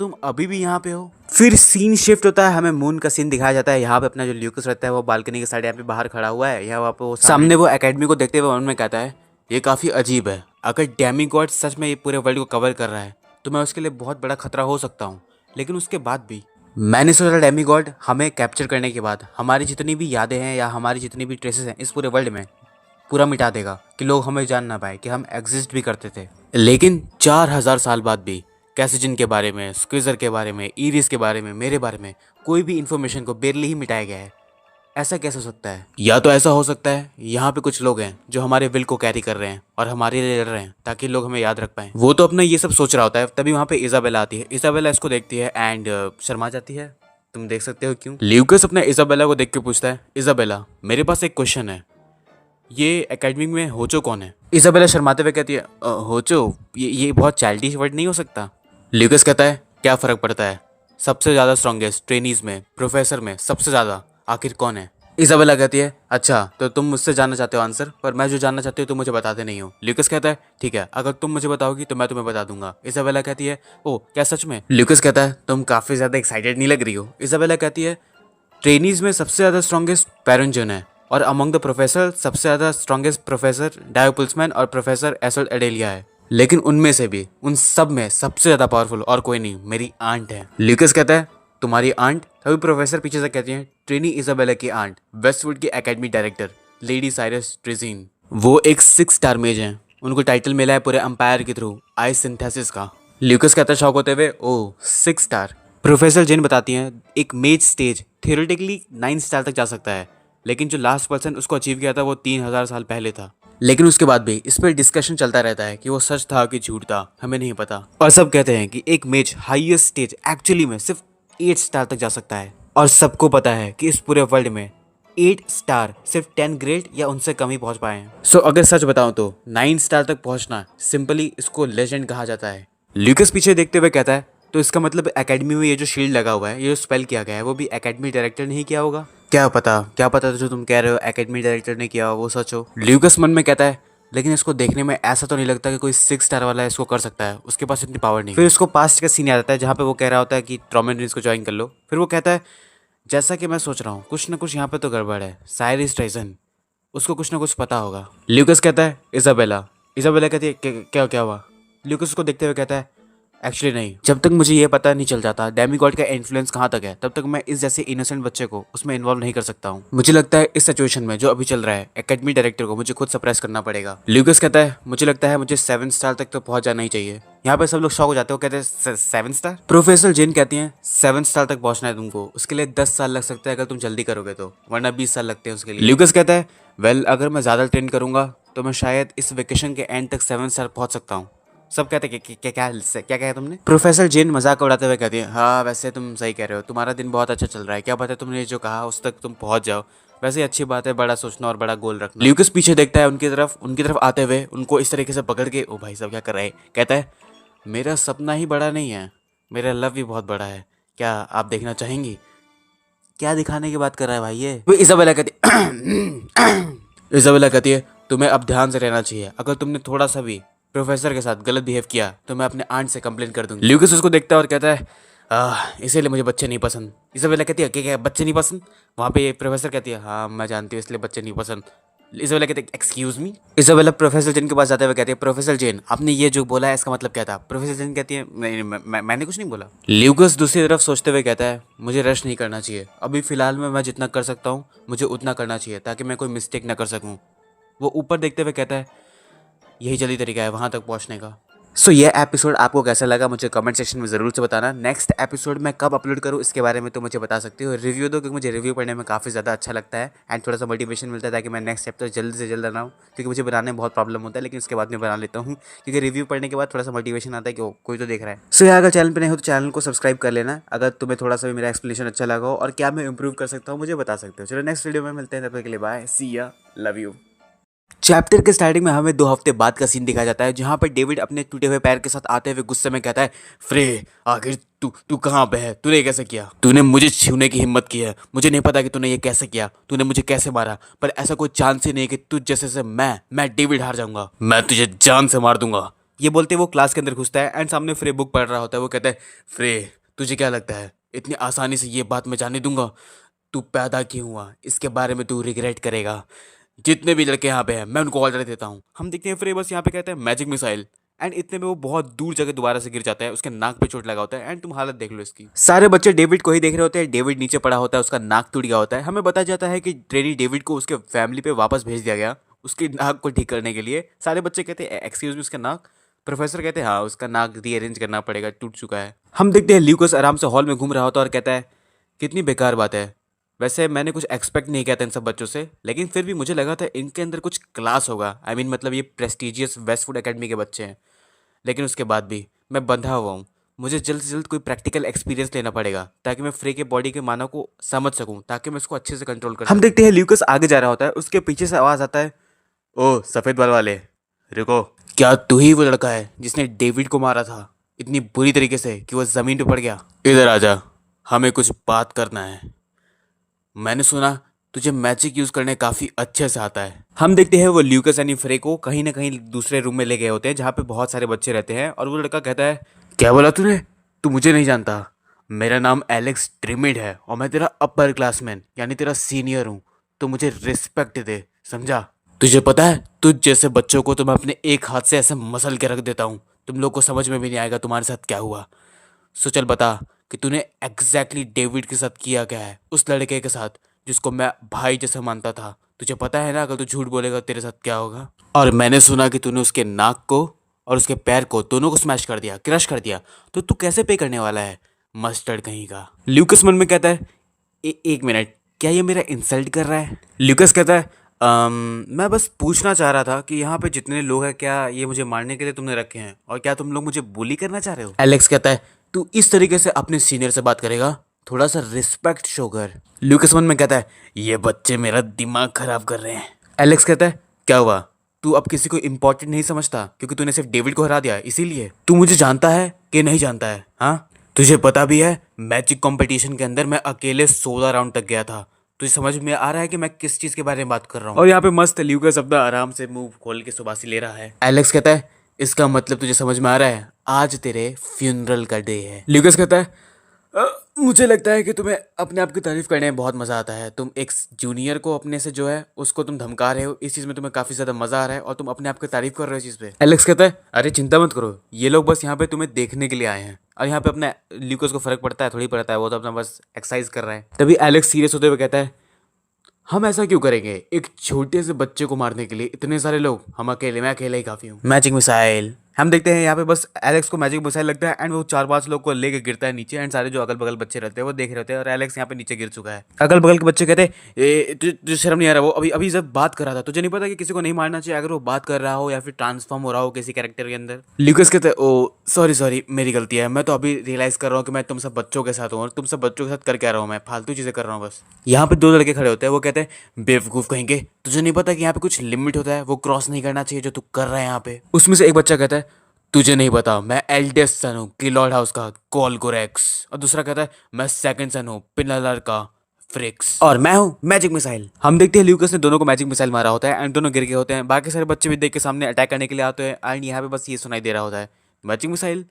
तुम अभी भी यहाँ पे हो। फिर सीन शिफ्ट होता है, हमें मून का सीन दिखाया जाता है। यहाँ पे अपना जो ल्यूकस रहता है वो बालकनी के साइड यहाँ पे बाहर खड़ा हुआ है, यहाँ पे वो सामने वो एकेडमी को देखते हुए उनमें कहता है ये काफ़ी अजीब है, अगर डेमी गॉड सच में ये पूरे वर्ल्ड को कवर कर रहा है तो मैं उसके लिए बहुत बड़ा खतरा हो सकता हूँ, लेकिन उसके बाद भी मैंने सोचा डेमी गॉड हमें कैप्चर करने के बाद हमारी जितनी भी यादें हैं या हमारी जितनी भी ट्रेसेस हैं इस पूरे वर्ल्ड में पूरा मिटा देगा कि लोग हमें जान ना पाए कि हम एग्जिस्ट भी करते थे। लेकिन 4000 साल बाद भी कैसिजन के बारे में, स्क्विज़र के बारे में, ईरिस के बारे में, मेरे बारे में कोई भी इन्फॉर्मेशन को बेरली ही मिटाया गया है। ऐसा कैसे हो सकता है। या तो ऐसा हो सकता है यहाँ पे कुछ लोग हैं जो हमारे विल को कैरी कर रहे हैं और हमारे लिए लड़ रहे हैं ताकि लोग हमें याद रख पाएं। वो तो अपना ये सब सोच रहा होता है, तभी वहाँ पे इसाबेला आती है। इसाबेला इसको देखती है एंड शर्मा जाती है। तुम देख सकते हो क्यों। ल्यूकस अपने इसाबेला को देख के पूछता है इसाबेला मेरे पास एक क्वेश्चन है, ये एकेडमी में होचो कौन है। इसाबेला शर्माते हुए कहती है होचो ये बहुत चाइल्डिश वर्ड नहीं हो सकता। ल्यूकस कहता है क्या फ़र्क पड़ता है, सबसे ज़्यादा स्ट्रॉन्गेस्ट ट्रेनीज में, प्रोफेसर में सबसे ज़्यादा आखिर कौन है। इसाबेला कहती है अच्छा तो तुम मुझसे जानना चाहते हो आंसर, पर मैं जो जानना चाहती हूँ तुम मुझे बताते नहीं हो। ल्यूकस कहता है ठीक है अगर तुम मुझे बताओगी तो मैं तुम्हें बता दूंगा। इसाबेला कहती है ओ क्या सच में। ल्यूकस कहता है तुम काफ़ी ज़्यादा एक्साइटेड नहीं लग रही हो। इसाबेला कहती है ट्रेनीज में सबसे ज़्यादा स्ट्रॉन्गेस्ट पैरेंजन है, और अमंग द प्रोफेसर सबसे ज़्यादा स्ट्रॉन्गेस्ट प्रोफेसर डायोपुल्समैन और प्रोफेसर एसोल्ट एडेलिया है, लेकिन उनमें से भी उन सब में सबसे ज़्यादा पावरफुल और कोई नहीं, मेरी आंट है। ल्यूकस कहता है तुम्हारी आंट। तभी प्रोफेसर पीछे से कहती हैं ट्रेनी इसाबेला की आंट, वेस्टवुड की एकेडमी डायरेक्टर लेडी साइरस ट्रिजीन। वो एक 6 स्टार मेज हैं, उनको टाइटल मिला है पूरे एम्पायर के थ्रू आई सिंथेसिस का। ल्यूकस कहता है शौक होते हुए ओ 6 स्टार। प्रोफेसर जेन बताती हैं एक मेज स्टेज थियोरेटिकली 9 स्टार तक जा सकता है, लेकिन जो लास्ट पर्सन उसको अचीव किया था वो 3000 साल पहले था। लेकिन उसके बाद भी इस पर डिस्कशन चलता रहता है कि वो सच था कि झूठ था, हमें नहीं पता। और सब कहते हैं कि एक मेज हाईएस्ट स्टेज एक्चुअली में सिर्फ 8 स्टार तक जा सकता है, और सबको पता है कि इस पूरे वर्ल्ड में 8 स्टार सिर्फ 10 ग्रेड या उनसे कम ही पहुंच पाए हैं। सो अगर सच बताऊं तो 9 स्टार तक पहुंचना सिंपली इसको लेजेंड कहा जाता है। ल्यूकस पीछे देखते हुए कहता है तो इसका मतलब एकेडमी में ये जो शील्ड लगा हुआ है, ये जो स्पेल किया गया है वो भी एकेडमी डायरेक्टर ने ही किया होगा। क्या पता जो तुम कह रहे हो एकेडमी डायरेक्टर ने किया हो वो सच हो। ल्यूकस मन में कहता है लेकिन इसको देखने में ऐसा तो नहीं लगता कि कोई 6 स्टार वाला इसको कर सकता है, उसके पास इतनी पावर नहीं। फिर उसको पास्ट का सीन आ जाता है जहाँ पे वो कह रहा होता है कि ट्रॉमेन रिंग्स को ज्वाइन कर लो। फिर वो कहता है जैसा कि मैं सोच रहा हूँ कुछ ना कुछ यहाँ पे तो गड़बड़ है, साइरिस ट्राइसन, उसको कुछ ना कुछ पता होगा। ल्यूकस कहता है इजाबेला। इजाबेला कहती है क्या क्या हुआ?" ल्यूकस उसको देखते हुए कहता है एक्चुअली नहीं, जब तक मुझे ये पता नहीं चल जाता डेमी गॉड का इन्फ्लुएंस कहाँ तक है, तब तक मैं इस जैसे इनोसेंट बच्चे को उसमें इन्वॉल्व नहीं कर सकता हूँ। मुझे लगता है इस सिचुएशन में जो अभी चल रहा है एकेडमी डायरेक्टर को मुझे खुद सप्रेस करना पड़ेगा। ल्यूकस कहता है मुझे लगता है मुझे 7 स्टार तक तो पहुंच जाना ही चाहिए। यहाँ पे सब लोग शॉक हो जाते हो, कहते हैं 7 स्टार? प्रोफेसर जेन कहती हैं 7 स्टार तक पहुंचना है तुमको, उसके लिए 10 साल लग सकता है अगर तुम जल्दी करोगे तो, वरना 20 साल लगते हैं उसके लिए। ल्यूकस कहता है वेल अगर मैं ज़्यादा ट्रेन करूंगा तो मैं शायद इस वेकेशन के एंड तक 7 स्टार पहुंच सकता हूँ। सब कहते हैं क्या क्या क्या कहा तुमने? प्रोफेसर जेन मजाक उड़ाते हुए कहती है हाँ वैसे तुम सही कह रहे हो, तुम्हारा दिन बहुत अच्छा चल रहा है, क्या पता तुमने जो कहा उस तक तुम पहुंच जाओ। वैसे अच्छी बात है बड़ा सोचना और बड़ा गोल रखना। ल्यूकस पीछे देखता है उनकी तरफ आते हुए उनको इस तरीके से पकड़ के, ओ भाई साहब क्या कर रहे हैं, कहता है मेरा सपना ही बड़ा नहीं है, मेरा लव भी बहुत बड़ा है, क्या आप देखना चाहेंगी? क्या दिखाने की बात कर रहा है भाई ये? इजाबेला कहती इजाबेला कहती है तुम्हें अब ध्यान से रहना चाहिए, अगर तुमने थोड़ा सा भी प्रोफेसर के साथ गलत बिहेव किया तो मैं अपने आंट से कंप्लेन कर दूंगी। ल्यूकस उसको देखता है और कहता है इसीलिए मुझे बच्चे नहीं पसंद। इजाबेला कहती है क्या बच्चे नहीं पसंद? वहाँ पे प्रोफेसर कहती है हाँ मैं जानती हूँ इसलिए बच्चे नहीं पसंद। इजाबेला कहती है एक्सक्यूज मी। इजाबेला प्रोफेसर जेन के पास जाते हुए कहती है प्रोफेसर जेन आपने ये जो बोला है इसका मतलब क्या था? प्रोफेसर जेन कहती है मैंने कुछ नहीं बोला। ल्यूकस दूसरी तरफ सोचते हुए कहता है मुझे रश नहीं करना चाहिए, अभी फिलहाल में मैं जितना कर सकता हूँ मुझे उतना करना चाहिए ताकि मैं कोई मिस्टेक ना कर सकूँ। वो ऊपर देखते हुए कहता है यही जल्दी तरीका है वहाँ तक पहुँचने का। सो ये एपिसोड आपको कैसा लगा मुझे कमेंट सेक्शन में ज़रूर से बताना। नेक्स्ट एपिसोड मैं कब अपलोड करूँ इसके बारे में तो मुझे बता सकते हो। रिव्यू दो क्योंकि मुझे रिव्यू पढ़ने में काफ़ी ज़्यादा अच्छा लगता है एंड थोड़ा सा मोटिवेशन मिलता है ताकि मैं नेक्स्ट चैप्टर जल्द से जल्द बनाऊँ, क्योंकि मुझे बनाने में बहुत प्रॉब्लम होता है लेकिन उसके बाद मैं बना लेता हूँ क्योंकि रिव्यू पढ़ने के बाद थोड़ा सा मोटिवेशन आता है कि कोई तो देख रहा है। सो यार अगर चैनल पर नहीं हो तो चैनल को सब्सक्राइब कर लेना। अगर तुम्हें थोड़ा सा भी मेरा एक्सप्लेनेशन अच्छा लगा हो और क्या मैं इंप्रूव कर सकता हूँ मुझे बता सकते हो। चलो नेक्स्ट वीडियो में मिलते हैं, तब तक के लिए बाय, सी या, लव यू। चैप्टर के स्टार्टिंग में हमें 2 हफ्ते बाद का सीन दिखाया जाता है जहां पर डेविड अपने टूटे हुए पैर के साथ आते हुए गुस्से में कहता है फ्रे आखिर तू कहाँ पे है, तूने कैसे किया, तूने मुझे छूने की हिम्मत की है, मुझे नहीं पता कि तूने ये कैसे किया, तूने मुझे कैसे मारा, पर ऐसा कोई चांस ही नहीं कि तुझ जैसे से मैं डेविड हार जाऊंगा, मैं तुझे जान से मार दूंगा। ये बोलते वो क्लास के अंदर घुसता है एंड सामने फ्रे बुक पढ़ रहा होता है। वो कहता है फ्रे तुझे क्या लगता है इतनी आसानी से ये बात मैं जाने दूंगा? तू पैदा क्यों हुआ इसके बारे में तू रिग्रेट करेगा। जितने भी लड़के यहाँ पे हैं मैं उनको ऑर्डर देता हूँ। हम देखते हैं फ्रे बस यहाँ पे कहते हैं मैजिक मिसाइल एंड इतने में वो बहुत दूर जगह दोबारा से गिर जाता है, उसके नाक पे चोट लगा होता है एंड तुम हालत देख लो इसकी। सारे बच्चे डेविड को ही देख रहे होते हैं, डेविड नीचे पड़ा होता है, उसका नाक टूट गया होता है। हमें बताया जाता है कि ट्रेनी डेविड को उसके फैमिली पे वापस भेज दिया गया उसकी नाक को ठीक करने के लिए। सारे बच्चे कहते हैं एक्सक्यूज मी उसका नाक? प्रोफेसर कहते हैं हाँ उसका नाक रीअरेंज करना पड़ेगा, टूट चुका है। हम देखते हैं ल्यूकस आराम से हॉल में घूम रहा होता है और कहता है कितनी बेकार बात है, वैसे मैंने कुछ एक्सपेक्ट नहीं किया था इन सब बच्चों से, लेकिन फिर भी मुझे लगा था इनके अंदर कुछ क्लास होगा। आई मीन मतलब ये प्रेस्टिजियस वेस्टवुड एकेडमी के बच्चे हैं, लेकिन उसके बाद भी मैं बंधा हुआ हूँ। मुझे जल्द से जल्द कोई प्रैक्टिकल एक्सपीरियंस लेना पड़ेगा ताकि मैं फ्रे के बॉडी के मानव को समझ सकूँ, ताकि मैं उसको अच्छे से कंट्रोल कर सकूँ। हम देखते हैं ल्यूकस आगे जा रहा होता है, उसके पीछे से आवाज़ आता है ओ सफ़ेद बाल वाले रुको, क्या तू ही वो लड़का है जिसने डेविड को मारा था इतनी बुरी तरीके से कि वो ज़मीन पर पड़ गया? इधर आ जा, हमें कुछ बात करना है। मैंने सुना तुझे मैजिक यूज करने काफी अच्छे से आता है। हम देखते हैं वो ल्यूकस यानी फ्रे को कहीं ना कहीं दूसरे रूम में ले गए होते हैं जहाँ पे बहुत सारे बच्चे रहते हैं और वो लड़का कहता है क्या बोला तूने, तू मुझे नहीं जानता, मेरा नाम एलेक्स ड्रिमिड है और मैं तेरा अपर क्लासमैन यानी तेरा सीनियर हूँ, तो मुझे रिस्पेक्ट दे, समझा? तुझे पता है तुझ जैसे बच्चों को तो मैं अपने एक हाथ से ऐसे मसल के रख देता हूँ, तुम लोग को समझ में भी नहीं आएगा तुम्हारे साथ क्या हुआ। सो चल बता कि तूने एग्जैक्टली डेविड के साथ किया क्या है, उस लड़के के साथ जिसको मैं भाई जैसा मानता था। तुझे पता है ना अगर तू झूठ बोलेगा तेरे साथ क्या होगा। और मैंने सुना कि तूने उसके नाक को और उसके पैर को दोनों को स्मैश कर दिया, क्रश कर दिया, तो तू कैसे पे करने वाला है, मस्टर्ड कहीं का। ल्यूकस मन में कहता है एक मिनट, क्या ये मेरा इंसल्ट कर रहा है? ल्यूकस कहता है मैं बस पूछना चाह रहा था कि यहाँ पे जितने लोग हैं क्या ये मुझे मारने के लिए तुमने रखे हैं और क्या तुम लोग मुझे बुली करना चाह रहे हो? एलेक्स कहता है तू इस तरीके से अपने सीनियर से बात करेगा, थोड़ा सा रिस्पेक्ट शो कर। ल्यूकस मन में कहता है ये बच्चे मेरा दिमाग खराब कर रहे हैं। एलेक्स कहता है क्या हुआ, तू अब किसी को इम्पोर्टेंट नहीं समझता क्योंकि तूने सिर्फ डेविड को हरा दिया इसीलिए? तू मुझे जानता है कि नहीं जानता है? हाँ तुझे पता भी है मैजिक कंपटीशन के अंदर मैं अकेले 16 राउंड तक गया था, तुझे समझ में आ रहा है कि मैं किस चीज के बारे में बात कर रहा हूँ? और यहाँ पे मस्त ल्यूकस अपना आराम से मुंह खोल के सुबासी ले रहा है। एलेक्स कहता है इसका मतलब तुझे समझ में आ रहा है, आज तेरे फ्यूनरल का डे है। ल्यूकस कहता है मुझे लगता है कि तुम्हें अपने आप की तारीफ करने में बहुत मजा आता है। तुम एक जूनियर को अपने से जो है उसको तुम धमका रहे हो, इस चीज में तुम्हें काफी ज्यादा मजा आ रहा है और तुम अपने आप की तारीफ कर रहे हो चीज पे। एलेक्स कहता है अरे चिंता मत करो, ये लोग बस यहाँ पे तुम्हें देखने के लिए आए हैं। और यहाँ पे अपने ल्यूकस को फर्क पड़ता है? थोड़ी पड़ता है, वो तो अपना बस एक्सरसाइज कर रहा है। तभी एलेक्स सीरियस होते हुए कहता है हम ऐसा क्यों करेंगे एक छोटे से बच्चे को मारने के लिए इतने सारे लोग? मैं अकेले ही काफी हूँ। मैजिक मिसाइल हम देखते हैं यहाँ पे बस एलेक्स को मैजिक मिसाइल लगता है एंड वो 4-5 लोग को लेके गिरता है नीचे एंड सारे जो अगल बगल बच्चे रहते हैं वो देख रहे होते हैं और एलेक्स यहाँ पे नीचे गिर चुका है। अगल बगल के बच्चे कहते हैं तुझे शर्म नहीं आ रहा? वो अभी अभी जब बात कर रहा था, तुझे नहीं पता कि किसी को नहीं मारना चाहिए अगर वो बात कर रहा हो या फिर ट्रांसफॉर्म हो रहा हो किसी कैरेक्टर के अंदर? ल्यूकस कहते हैं ओ सॉरी मेरी गलती है, मैं तो अभी रियलाइज कर रहा हूँ कि मैं तुम सब बच्चों के साथ हूँ और तुम सब बच्चों के साथ कर क्या रहा हूँ, मैं फालतू चीजें कर रहा हूँ बस। यहाँ पे 2 लड़के खड़े होते हैं, वो कहते हैं बेवकूफ कहेंगे, तुझे नहीं पता कि यहाँ पे कुछ लिमिट होता है, वो क्रॉस नहीं करना चाहिए जो तू कर रहा है यहाँ पे। उसमें से एक बच्चा कहता है तुझे नहीं पता मैं एल्डेस्ट सन हूँ किलॉर्ड हाउस का कोलगोरेक्स। और दूसरा कहता है मैं सेकंड सन हूँ पिनलर का फ्रिक्स। और मैं हूँ मैजिक मिसाइल। हम देखते हैं ल्यूकस ने दोनों को मैजिक मिसाइल मारा होता है एंड दोनों गिर गए होते हैं। बाकी सारे बच्चे भी देख के सामने अटैक करने के लिए आते हैं एंड यहाँ पे बस ये सुनाई दे रहा होता है मैजिक मिसाइल,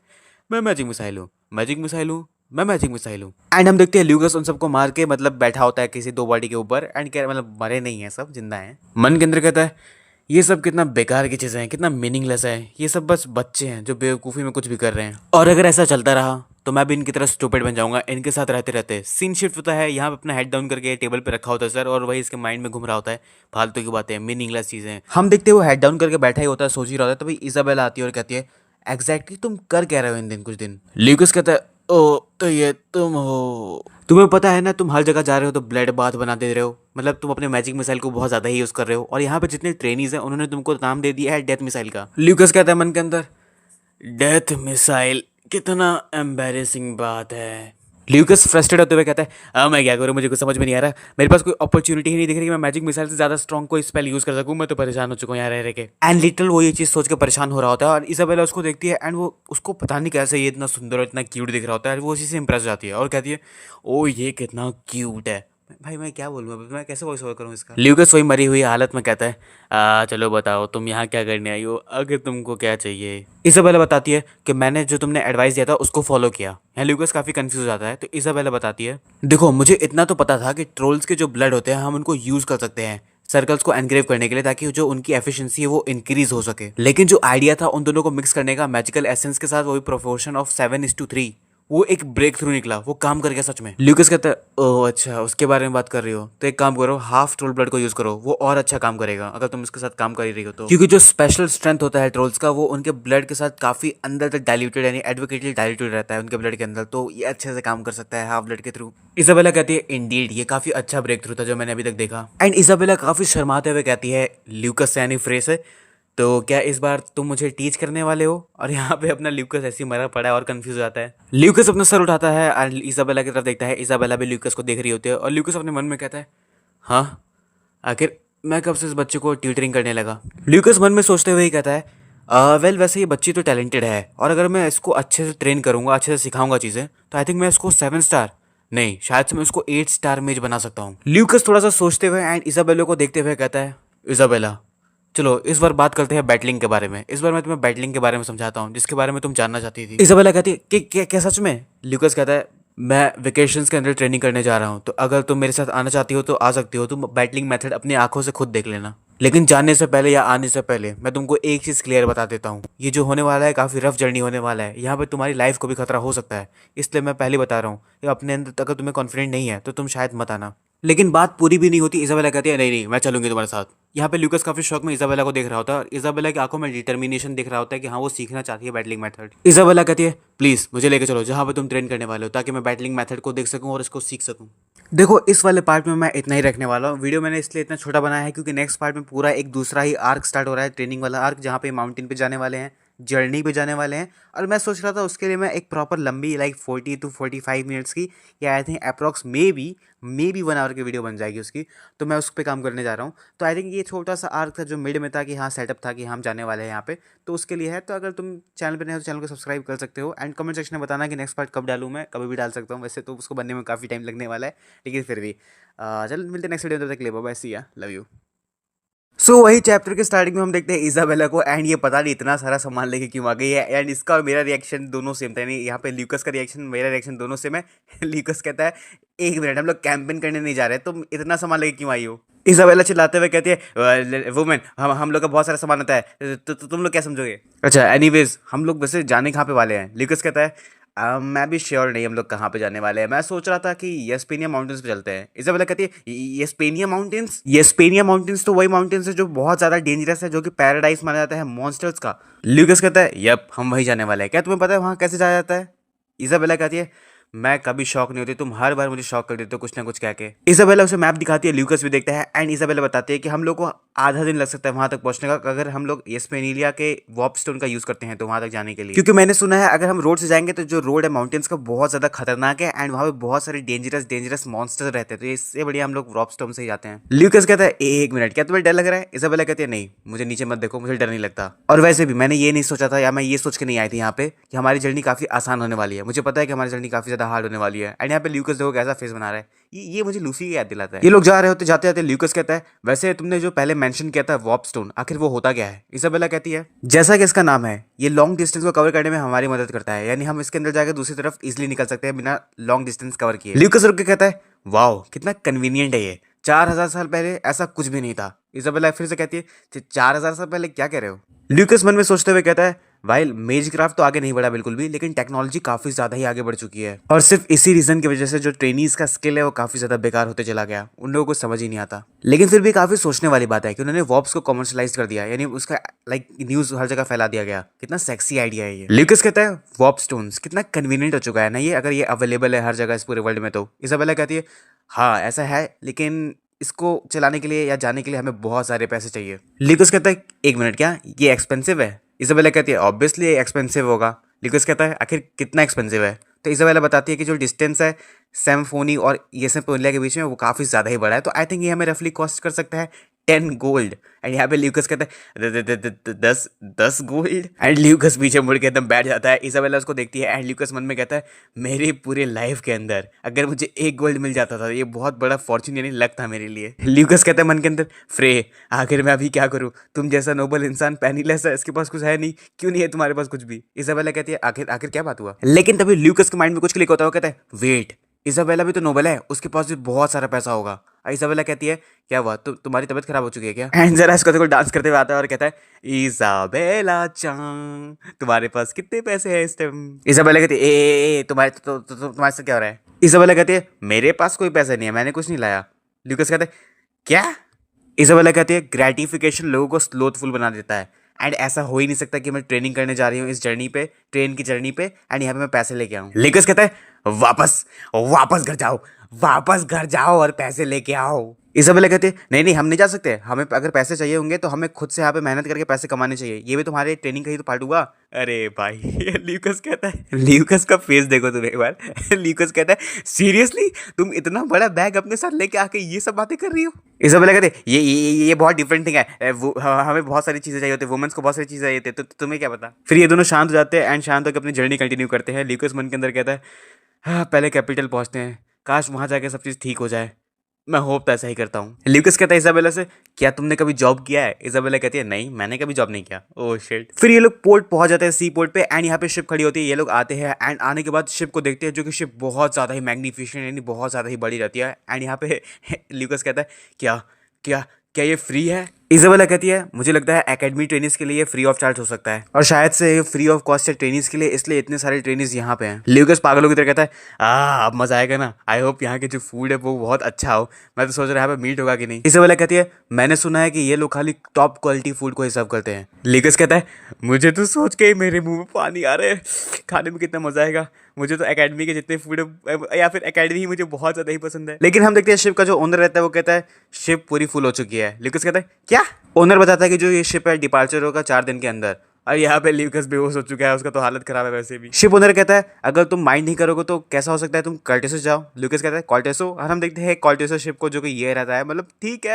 मैं मैजिक मिसाइल हूँ, मैजिक मिसाइल हूँ, मैं मैजिक मिसाइल हूँ। एंड हम देखते हैं ल्यूकस उन सबको मार के मतलब बैठा होता है किसी 2 बॉडी के ऊपर एंड क्या मतलब मरे नहीं है, सब जिंदा हैं। मन के अंदर कहता है ये सब कितना बेकार की चीज़ें हैं, कितना मीनिंगलेस है, ये सब बस बच्चे हैं जो बेवकूफ़ी में कुछ भी कर रहे हैं और अगर ऐसा चलता रहा तो मैं भी इनकी तरह स्टूपिड बन जाऊंगा। इनके साथ रहते रहते सीन शिफ्ट होता है, यहाँ पे अपना हेड डाउन करके टेबल पे रखा होता है सर और वही इसके माइंड में घूम रहा होता है फालतू की बातें, मीनिंगलेस चीज़ें। हम देखते हैं वो हेड डाउन करके बैठा ही होता है, सोच ही रहा होता है। तभी इजाबेला आती है और कहती है एग्जैक्टली तुम कर क्या रहे हो इन दिन कुछ दिन? ल्यूकस कहता है ओ तो ये तुम हो, तुम्हें पता है ना तुम हर जगह जा रहे हो तो ब्लड बाथ बना दे रहे हो, मतलब तुम अपने मैजिक मिसाइल को बहुत ज़्यादा ही यूज़ कर रहे हो और यहाँ पे जितने ट्रेनीज हैं उन्होंने तुमको नाम दे दिया है डेथ मिसाइल का। ल्यूकस कहता है मन के अंदर डेथ मिसाइल, कितना एम्बैरेसिंग बात है। ल्यूकस फ्रस्ट्रेट होते हुए कहता है अब मैं क्या करूँ, मुझे कुछ समझ में नहीं आ रहा, मेरे पास कोई अपॉर्चुनिटी ही नहीं दिख रही कि मैं मैजिक मिसाइल से ज़्यादा स्ट्रॉन्ग कोई स्पेल यूज़ कर सकूँ, मैं तो परेशान हो चुका हूँ यहाँ रह के। एंड लिटिल वो ये चीज़ सोच के परेशान हो रहा होता है और इसाबेला उसको देखती है एंड वो उसको पता नहीं कैसे ये इतना सुंदर और इतना क्यूट दिख रहा होता है, वो उसी से इंप्रेस हो जाती है और कहती है ओ ये कितना क्यूट है। भाई मैं क्या बोलूँ अभी, मैं कैसे वॉइस ओवर करूँ इसका? ल्यूकस वही मरी हुई हालत में कहता है चलो बताओ तुम यहाँ क्या करने आई हो, अगर तुमको क्या चाहिए? इसाबेला बताती है कि मैंने जो तुमने एडवाइस दिया था उसको फॉलो किया। यहाँ ल्यूकस काफ़ी कंफ्यूज हो जाता है तो इसाबेला बताती है देखो मुझे इतना तो पता था कि ट्रोल्स के जो ब्लड होते हैं हम उनको यूज़ कर सकते हैं सर्कल्स को एनग्रेव करने के लिए ताकि जो उनकी एफिशिएंसी है वो इंक्रीज हो सके, लेकिन जो आइडिया था उन दोनों को मिक्स करने का मैजिकल एसेंस के साथ वो भी प्रोपोर्शन ऑफ 7:3 वो एक ब्रेक थ्रू निकला, वो काम कर गया सच में। ल्यूकस कहता है ओह अच्छा उसके बारे में बात कर रही हो तो एक काम करो हाफ ट्रोल ब्लड को यूज करो, वो और अच्छा काम करेगा अगर तुम इसके साथ काम कर ही रही हो तो, क्योंकि जो स्पेशल स्ट्रेंथ होता है ट्रोल्स का वो उनके ब्लड के साथ काफी अंदर तक डाइल्यूटेड यानी एडवोकेटली डाइल्यूटेड रहता है उनके ब्लड के अंदर, तो ये अच्छे से काम कर सकता है हाफ ब्लड के थ्रू। इसाबेला कहती है इंडीड ये काफी अच्छा ब्रेक थ्रू था जो मैंने अभी तक देखा। एंड इसाबेला काफी शर्माते हुए कहती है ल्यूकस से यानी फ्रे से तो क्या इस बार तुम मुझे टीच करने वाले हो? और यहाँ पे अपना ल्यूकस ऐसे ही मरा पड़ा है और कंफ्यूज हो जाता है। ल्यूकस अपना सर उठाता है और इसाबेला की तरफ देखता है, इसाबेला भी ल्यूकस को देख रही होती है और ल्यूकस अपने मन में कहता है हाँ आखिर मैं कब से इस बच्चे को ट्यूटरिंग करने लगा? ल्यूकस मन में सोचते हुए ही कहता है वेल वैसे ये बच्ची तो टैलेंटेड है और अगर मैं इसको अच्छे से ट्रेन करूंगा अच्छे से सिखाऊंगा चीज़ें तो आई थिंक मैं इसको 7 स्टार नहीं शायद से मैं उसको 8 स्टार मेज बना सकता हूँ। ल्यूकस थोड़ा सा सोचते हुए एंड इसाबेला को देखते हुए कहता है इसाबेला चलो इस बार बात करते हैं बैटलिंग के बारे में, इस बार मैं तुम्हें बैटलिंग के बारे में समझाता हूँ जिसके बारे में तुम जानना चाहती थी। इसाबेला कहती है कि क्या सच में? ल्यूकस कहता है मैं वेकेशंस के अंदर ट्रेनिंग करने जा रहा हूँ तो अगर तुम मेरे साथ आना चाहती हो तो आ सकती हो, तुम बैटलिंग मेथड अपनी आंखों से खुद देख लेना, लेकिन जाने से पहले या आने से पहले मैं तुमको एक चीज़ क्लियर बता देता हूँ, ये जो होने वाला है काफ़ी रफ जर्नी होने वाला है, यहाँ पे तुम्हारी लाइफ को भी खतरा हो सकता है, इसलिए मैं पहले बता रहा हूँ कि अपने अंदर अगर तुम्हें कॉन्फिडेंट नहीं है तो तुम शायद मत आना। लेकिन बात पूरी भी नहीं होती, इसाबेला कहती है नहीं मैं चलूंगी तुम्हारे साथ। यहाँ पे ल्यूकस काफी शौक में इसाबेला को देख रहा होता है और इसाबेला की आंखों में डिटर्मिनेशन दिख रहा होता है कि हाँ वो सीखना चाहती है बैटलिंग मेथड। इसाबेला कहती है प्लीज मुझे लेके चलो जहाँ पे तुम ट्रेन करने वाले हो ताकि मैं बैटलिंग मेथड को देख सकूँ और इसको सीख सकूँ। देखो इस वाले पार्ट में मैं इतना ही रखने वाला हूँ, वीडियो मैंने इसलिए इतना छोटा बनाया है क्योंकि नेक्स्ट पार्ट में पूरा एक दूसरा ही आर्क स्टार्ट हो रहा है, ट्रेनिंग वाला आर्क जहाँ पे माउंटेन पे जाने वाले हैं जर्नी पे जाने वाले हैं। और मैं सोच रहा था उसके लिए मैं एक प्रॉपर लंबी लाइक 40 to 45 मिनट्स की या I think approx maybe 1 hour की वीडियो बन जाएगी उसकी। तो मैं उस पर काम करने जा रहा हूँ। तो आई थिंक ये छोटा सा आर्क था जो मिड में था कि हाँ सेटअप था कि हम जाने वाले हैं यहाँ पे, तो उसके लिए है। तो अगर तुम चैनल पर नहीं हो तो चैनल को सब्सक्राइब कर सकते हो एंड कमेंट सेक्शन में बताना कि नेक्स्ट पार्ट कब डालूँ। मैं कभी भी डाल सकता हूँ, वैसे तो उसको बनने में काफ़ी टाइम लगने वाला है, लेकिन फिर भी चल मिलते हैं नेक्स्ट वीडियो। तब तक के लिए बाय, सी या, लव यू। सो वही चैप्टर के स्टार्टिंग में हम देखते हैं इजाबेला को एंड ये पता नहीं इतना सारा सामान लेके क्यों आ गई है। एंड इसका और मेरा रिएक्शन दोनों सेम था, यानी यहाँ पे ल्यूकस का रिएक्शन मेरा रिएक्शन दोनों सेम है। ल्यूकस कहता है 1 मिनट हम लोग कैंपेन करने नहीं जा रहे, तुम इतना सामान लेके क्यों आई हो। इजाबेला चिल्लाते हुए कहती है वुमेन हम लोग का बहुत सारा सामान होता है, तो तुम लोग क्या समझोगे। अच्छा एनीवेज हम लोग वैसे जाने कहाँ पे वाले हैं। ल्यूकस कहता है मैं भी श्योर नहीं हम लोग कहाँ पे जाने वाले हैं, मैं सोच रहा था कि येस्पेनिया माउंटेन्स पे चलते हैं। इजाबेला कहती है येस्पेनिया माउंटेन्स तो वही माउंटेन्स है जो बहुत ज़्यादा डेंजरस है, जो कि पैराडाइज माना जाता है मॉन्स्टर्स का। ल्यूकस कहता है यप हम वही जाने वाले हैं, क्या तुम्हें पता है वहाँ कैसे जाया जाता है। इजाबेला कहती है मैं कभी शौक नहीं होती, तुम हर बार मुझे शौक कर देते हो कुछ ना कुछ कह के। इजाबेला उसे मैप दिखाती है, ल्यूकस भी देखता है एंड इजाबेला बताती है कि हम लोग को आधा दिन लग सकता है वहां तक पहुंचने का, अगर हम लोग येस्पेनिलिया के वॉर्प स्टोन का यूज करते हैं तो वहां तक जाने के लिए। क्योंकि मैंने सुना है अगर हम रोड से जाएंगे तो जो रोड है माउंटेन्स का बहुत ज्यादा खतरनाक है एंड वहां पे बहुत सारे डेंजरस मॉन्स्टर्स रहते हैं, तो इससे बढ़िया हम लोग वॉर्प स्टोन से ही जाते हैं। ल्यूकस कहता है 1 मिनट क्या तुम्हें डर लग रहा है। इजाबेला कहती है नहीं मुझे नीचे मत देखो, मुझे डर नहीं लगता। और वैसे भी मैंने ये नहीं सोचा था या मैं ये सोच के नहीं आई थी यहाँ पे कि हमारी जर्नी काफी आसान होने वाली है। मुझे पता है कि हमारी जर्नी काफी ज्यादा हार्ड होने वाली है। एंड यहाँ पे ल्यूकस देखो कैसा फेस बना रहा है, ये मुझे लूफी की याद दिलाता है। ये लोग जा रहे होते जाते जाते ल्यूकस कहता है वैसे तुमने जो पहले मेंशन किया था वॉर्प स्टोन, आखिर वो होता क्या है। इसाबेला कहती है जैसा कि इसका नाम है ये लॉन्ग डिस्टेंस को कवर करने में हमारी मदद करता है, यानी हम इसके अंदर जाकर दूसरी तरफ इजिली निकल सकते हैं बिना लॉन्ग डिस्टेंस कवर किए। ल्यूकस रुक के कहता है वाओ कितना कन्वीनियंट है ये, 4000 साल पहले ऐसा कुछ भी नहीं था। इसाबेला फिर से कहती है 4000 साल पहले क्या कह रहे हो। ल्यूकस मन में सोचते हुए कहता है वाइल मेजक्राफ्ट तो आगे नहीं बढ़ा बिल्कुल भी, लेकिन टेक्नोलॉजी काफी ज्यादा ही आगे बढ़ चुकी है और सिर्फ इसी रीजन की वजह से जो ट्रेनीज का स्किल है वो काफी ज्यादा बेकार होते चला गया, उन लोगों को समझ ही नहीं आता। लेकिन फिर भी काफी सोचने वाली बात है कि उन्होंने वॉर्प्स को कॉमर्शलाइज कर दिया, यानी उसका लाइक न्यूज हर जगह फैला दिया गया। कितना सेक्सी आइडिया है ये। ल्यूकस कहता है वॉर्प स्टोन्स कितना कन्वीनियंट हो चुका है ना ये, अगर ये अवेलेबल है हर जगह इस पूरे वर्ल्ड में तो। इसाबेला कहती है हाँ ऐसा है, लेकिन इसको चलाने के लिए या जाने के लिए हमें बहुत सारे पैसे चाहिए। ल्यूकस कहता है 1 मिनट क्या ये एक्सपेंसिव है। इसाबेला कहती है ऑब्वियसली एक्सपेंसिव होगा। ल्यूकस कहता है आखिर कितना एक्सपेंसिव है। तो इसाबेला बताती है कि जो डिस्टेंस है सैम्फोनी और येसेपोनिया के बीच में वो काफ़ी ज़्यादा ही बड़ा है, तो आई थिंक ये हमें रफली कॉस्ट कर सकता है 10 गोल्ड। एंड यहाँ पे ल्यूकस कहता है 10 गोल्ड। एंड ल्यूकस पीछे मुड़ के एकदम बैठ जाता है। इसाबेला उसको देखती है एंड ल्यूकस मन में कहता है मेरे पूरे लाइफ के अंदर अगर मुझे 1 गोल्ड मिल जाता था ये बहुत बड़ा फॉर्चून यानी लक था मेरे लिए। ल्यूकस कहता है मन के अंदर फ्रे आखिर मैं अभी क्या करूँ, तुम जैसा नोबल इंसान पेनीलेस है, इसके पास कुछ है नहीं, क्यों नहीं है तुम्हारे पास कुछ भी। इसाबेला कहती है आखिर आखिर क्या बात हुआ। लेकिन तभी ल्यूकस के माइंड में कुछ क्लिक होता है, वो कहता है वेट इसाबेला भी तो नोबल है, उसके पास भी बहुत सारा पैसा होगा। इसाबेला कहती है क्या हुआ तुम्हारी तबीयत खराब हो चुकी है क्या। एंड जरा इसको देखो डांस करते हुए आता है और कहता है इसाबेला चान तुम्हारे पास कितने पैसे हैं इस टाइम। इसाबेला कहती है ए तुम्हारे साथ क्या हो रहा है। इसाबेला कहती है मेरे पास कोई पैसा नहीं है, मैंने कुछ नहीं लाया। ल्यूकस कहता है क्या। इसाबेला कहती है ग्रेटिफिकेशन लोगों को स्लोथफुल बना देता है एंड ऐसा हो ही नहीं सकता कि मैं ट्रेनिंग करने जा रही हूँ इस जर्नी पे, ट्रेन की जर्नी पे, एंड यहाँ पे मैं पैसे लेके आऊँ। ल्यूकस कहता है वापस वापस घर जाओ और पैसे लेके आओ। इसाबेला कहती है नहीं हम नहीं जा सकते, हमें अगर पैसे चाहिए होंगे तो हमें खुद से यहाँ पे मेहनत करके पैसे कमाने चाहिए, ये भी तुम्हारे ट्रेनिंग का ही तो पार्ट हुआ। अरे भाई ल्यूकस कहता है, ल्यूकस का फेस देखो तुम एक बार। ल्यूकस कहता है सीरियसली तुम इतना बड़ा बैग अपने साथ लेके आके ये सब बातें कर रही हो। इसाबेला कहते हैं ये बहुत डिफरेंट थिंग है, हमें बहुत सारी चीज़ें चाहिए होती है, वुमेन्स को बहुत सारी चीज़ें चाहिए होती है, तो तुम्हें क्या पता। फिर ये दोनों शांत हो जाते हैं एंड शांत होकर अपनी जर्नी कंटिन्यू करते हैं। ल्यूकस मन के अंदर कहता है हाँ पहले कैपिटल पहुँचते हैं, काश वहाँ जाके सब चीज़ ठीक हो जाए, मैं होप तो ऐसा ही करता हूँ। ल्यूकस कहता है इसाबेला से क्या तुमने कभी जॉब किया है। इसाबेला कहती है नहीं मैंने कभी जॉब नहीं किया। Oh shit. फिर ये लोग पोर्ट पहुंच जाते हैं, सी पोर्ट पे, एंड यहाँ पे शिप खड़ी होती है। ये लोग आते हैं एंड आने के बाद शिप को देखते हैं जो कि शिप बहुत ज़्यादा ही मैग्निफिसेंट यानी बहुत ज़्यादा ही बड़ी रहती है। एंड यहाँ पे ल्यूकस कहता है क्या क्या क्या ये फ्री है। इसाबेला कहती है मुझे लगता है एकेडमी ट्रेनिंग्स के लिए फ्री ऑफ चार्ज हो सकता है और शायद से ये फ्री ऑफ कॉस्ट है ट्रेनिंग्स के लिए, इसलिए इतने सारे ट्रेनिंग्स यहाँ पे हैं। ल्यूकस पागलों की तरह कहता है अब मजा आएगा ना, आई होप यहाँ के जो फूड है वो बहुत अच्छा हो, मैं तो सोच रहा है यहाँ पे मीट होगा कि नहीं। इसाबेला कहती है मैंने सुना है कि ये लोग खाली टॉप क्वालिटी फूड को ही सर्व करते हैं। ल्यूकस कहता है मुझे तो सोच के ही मेरे मुंह में पानी आ रहा है, खाने में कितना मजा आएगा, मुझे तो एकेडमी के जितने फूड या फिर एकेडमी ही मुझे बहुत ज़्यादा ही पसंद है। लेकिन हम देखते हैं शिप का जो ओनर रहता है वो कहता है शिप पूरी फुल हो चुकी है। ल्यूकस कहता है क्या। ओनर बताता है कि जो ये शिप है डिपार्चर होगा 4 दिन के अंदर, और यहाँ पे ल्यूकस बेहोश हो चुका है, उसका तो हालत खराब है वैसे भी। शिप ओनर कहता है अगर तुम माइंड नहीं करोगे तो कैसा हो सकता है, तुम कॉर्टेसो जाओ। ल्यूकस कहता है कॉर्टेसो, और हम देखते हैं कॉर्टेसो शिप को, जो कि ये रहता है, मतलब ठीक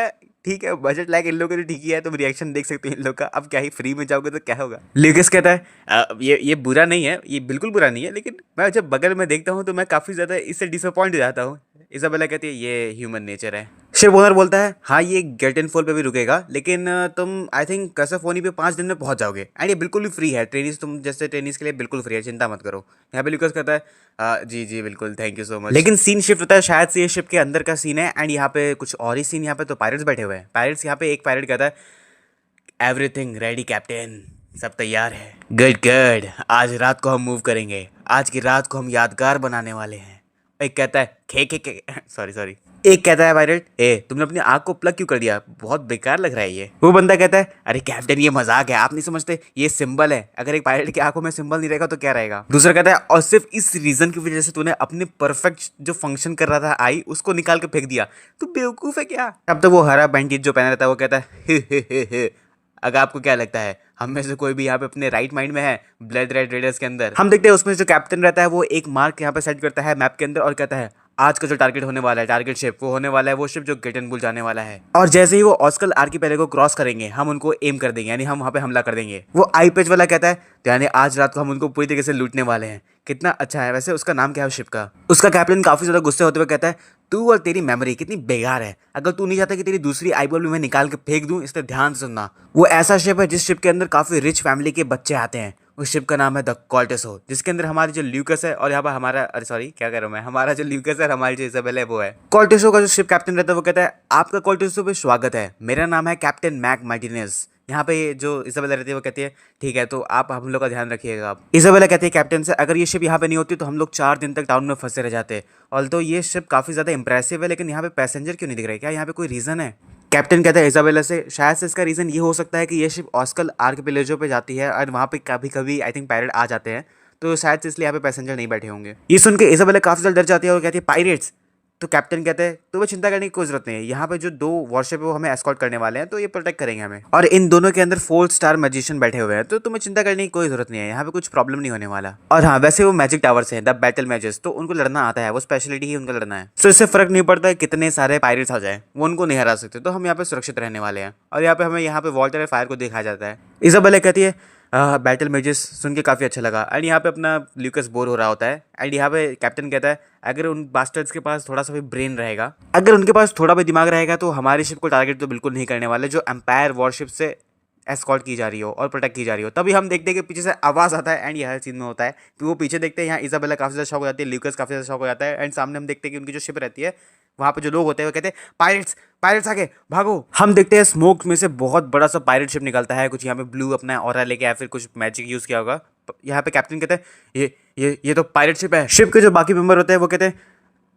है बजट लाइक इन लोगों के लिए ठीक ही है। तुम रिएक्शन देख सकते हो इन लोग का। अब क्या ही फ्री में जाओगे तो क्या होगा। ल्यूकस कहता है ये बुरा नहीं है, ये बिल्कुल बुरा नहीं है, लेकिन मैं जब बगल में देखता हूँ तो मैं काफ़ी ज़्यादा इससे डिसअपॉइंट हो जाता हूँ। इसाबेला कहती है ये ह्यूमन नेचर है। शिप ओनर बोलता है हाँ ये गेटन फॉल पे भी रुकेगा, लेकिन तुम आई थिंक कसफोनी पे 5 दिन में पहुंच जाओगे, एंड ये बिल्कुल भी फ्री है। ट्रेनिस तुम जैसे ट्रेनिस के लिए बिल्कुल फ्री है, चिंता मत करो। यहाँ पे ल्यूकस कहता है जी जी बिल्कुल, थैंक यू सो मच। लेकिन सीन शिफ्ट होता है, शायद से ये शिप के अंदर का सीन है, एंड यहाँ पे कुछ और ही सीन। यहाँ पे तो पायरेट्स बैठे हुए हैं। पायरेट्स यहाँ पे एक पायरेट कहता है एवरीथिंग रेडी कैप्टन, सब तैयार है। गुड गुड, आज रात को हम मूव करेंगे, आज की रात को हम यादगार बनाने वाले हैं। एक कहता है खे सॉरी एक कहता है पायरेट तुमने अपनी आँख को प्लग क्यों कर दिया, बहुत बेकार लग रहा है ये। वो बंदा कहता है अरे कैप्टन ये मजाक है, आप नहीं समझते, ये सिंबल है, अगर एक पायरेट की आंखों में सिंबल नहीं रहेगा तो क्या रहेगा। दूसरा कहता है और सिर्फ इस रीजन की वजह से तूने अपने परफेक्ट जो फंक्शन कर रहा था आई उसको निकाल के फेंक दिया, तू बेवकूफ है क्या। अब तो वो हरा बैंडेज जो पहना रहता है वो कहता है अगर आपको क्या लगता है हम में से कोई भी यहाँ पे अपने राइट माइंड में है ब्लड रेड रेडर्स के अंदर। हम देखते हैं उसमें जो कैप्टन रहता है वो एक मार्क यहाँ पे सेट करता है मैप के अंदर और कहता है आज का जो टारगेट होने वाला है, टारगेट शिप वो होने वाला है वो शिप जो गेटन बुल जाने वाला है। और जैसे ही वो ऑस्कल आर्कीपेलागो को क्रॉस करेंगे हम उनको एम कर देंगे, यानी हम वहाँ पे हमला कर देंगे। वो आई पेज वाला कहता है यानी आज रात को हम उनको पूरी तरीके से लूटने वाले हैं। कितना अच्छा है वैसे, उसका नाम क्या है शिप का। उसका कैप्टन काफी ज्यादा गुस्से होते हुए कहता है तू और तेरी मेमोरी कितनी बेकार है, अगर तू नहीं चाहता कि तेरी दूसरी आईबॉल भी मैं निकाल के फेंक दूं, इसलिए ध्यान से सुनना। वो ऐसा शिप है जिस शिप के अंदर काफी रिच फैमिली के बच्चे आते हैं। उस शिप का नाम है द कॉल्टेसो, जिसके अंदर हमारी जो ल्यूकस है और यहाँ पर हमारा, अरे सॉरी क्या कह रहा हूँ मैं, हमारा जो ल्यूकस है और हमारी जो इसाबेला है वो है। कॉल्टेसो का जो शिप कैप्टन रहता है वो कहता है आपका कॉल्टेसो पे स्वागत है, मेरा नाम है कैप्टन मैक मार्टिनेज। यहाँ पे जो इसाबेला रहती है वो कहती है ठीक है तो आप हम लोग का ध्यान रखिएगा आप। इसाबेला कहती है कैप्टन से अगर ये शिप यहाँ पे नहीं होती तो हम लोग 4 दिन तक टाउन में फंसे रह जाते। ऑल तो ये शिप काफी ज्यादा इंप्रेसिव है, लेकिन यहाँ पे पैसेंजर क्यों नहीं दिख रहे, क्या यहाँ पे कोई रीजन है। कैप्टन कहता है इसाबेला से शायद से इसका रीजन ये हो सकता है कि ये शिप ऑस्कल आर्कीपेलागो पे जाती है और वहाँ पे कभी कभी आई थिंक पायरेट आ जाते हैं, तो शायद से इसलिए यहाँ पे पैसेंजर नहीं बैठे होंगे। ये सुन के इसाबेला काफी ज्यादा डर जाती है और कहती है पायरेट्स। तो कैप्टन कहते हैं तुम्हें चिंता करने की कोई जरूरत नहीं है, यहाँ पे जो 2 वॉरशिप है वो हमें एस्कॉर्ट करने वाले हैं, तो ये प्रोटेक्ट करेंगे हमें, और इन दोनों के अंदर 4 स्टार मैजिशियन बैठे हुए हैं, तो तुम्हें चिंता करने की कोई जरूरत नहीं है, यहाँ पे कुछ प्रॉब्लम नहीं होने वाला। और हाँ वैसे वो मैजिक टावर्स हैं द बैटल मैजेस, तो उनको लड़ना आता है, वो स्पेशलिटी ही उनका लड़ना है। तो इससे फर्क नहीं पड़ता है कितने सारे पायरेट्स आ जाए, वो उनको नहीं हरा सकते, तो हम यहाँ पे सुरक्षित रहने वाले हैं। और यहाँ पे हमें यहाँ पे वॉल्टर फायर को दिखाया जाता है। इसाबेला कहती है बैटल मैजेस सुन के काफ़ी अच्छा लगा। एंड यहाँ पे अपना ल्यूकस बोर हो रहा होता है, एंड यहाँ पे कैप्टन कहता है अगर उन बास्टर्ड्स के पास थोड़ा सा भी ब्रेन रहेगा, अगर उनके पास थोड़ा भी दिमाग रहेगा तो हमारी शिप को टारगेट तो बिल्कुल नहीं करने वाले जो एम्पायर वॉरशिप से एस्कॉर्ट की जा रही हो और प्रोटेक्ट की जा रही हो। तभी हम देखते हैं कि पीछे से आवाज़ आता है, एंड यह सीन में होता है कि वो पीछे देखते हैं, यहाँ इसाबेला काफ़ी ज़्यादा शॉक हो जाती है, ल्यूकस काफ़ी ज़्यादा शॉक हो जाता है, एंड सामने हम देखते हैं कि उनकी जो शिप रहती है वहाँ पे जो लोग होते हैं वो कहते हैं पायरेट्स पायरेट्स आगे भागो। हम देखते हैं स्मोक में से बहुत बड़ा सा पायरेट शिप निकलता है, कुछ यहाँ पे ब्लू अपना ऑरा लेके या फिर कुछ मैजिक यूज़ किया होगा। यहाँ पे कैप्टन कहते हैं ये तो पायरेट शिप है। शिप के जो बाकी मेंबर होते हैं वो कहते हैं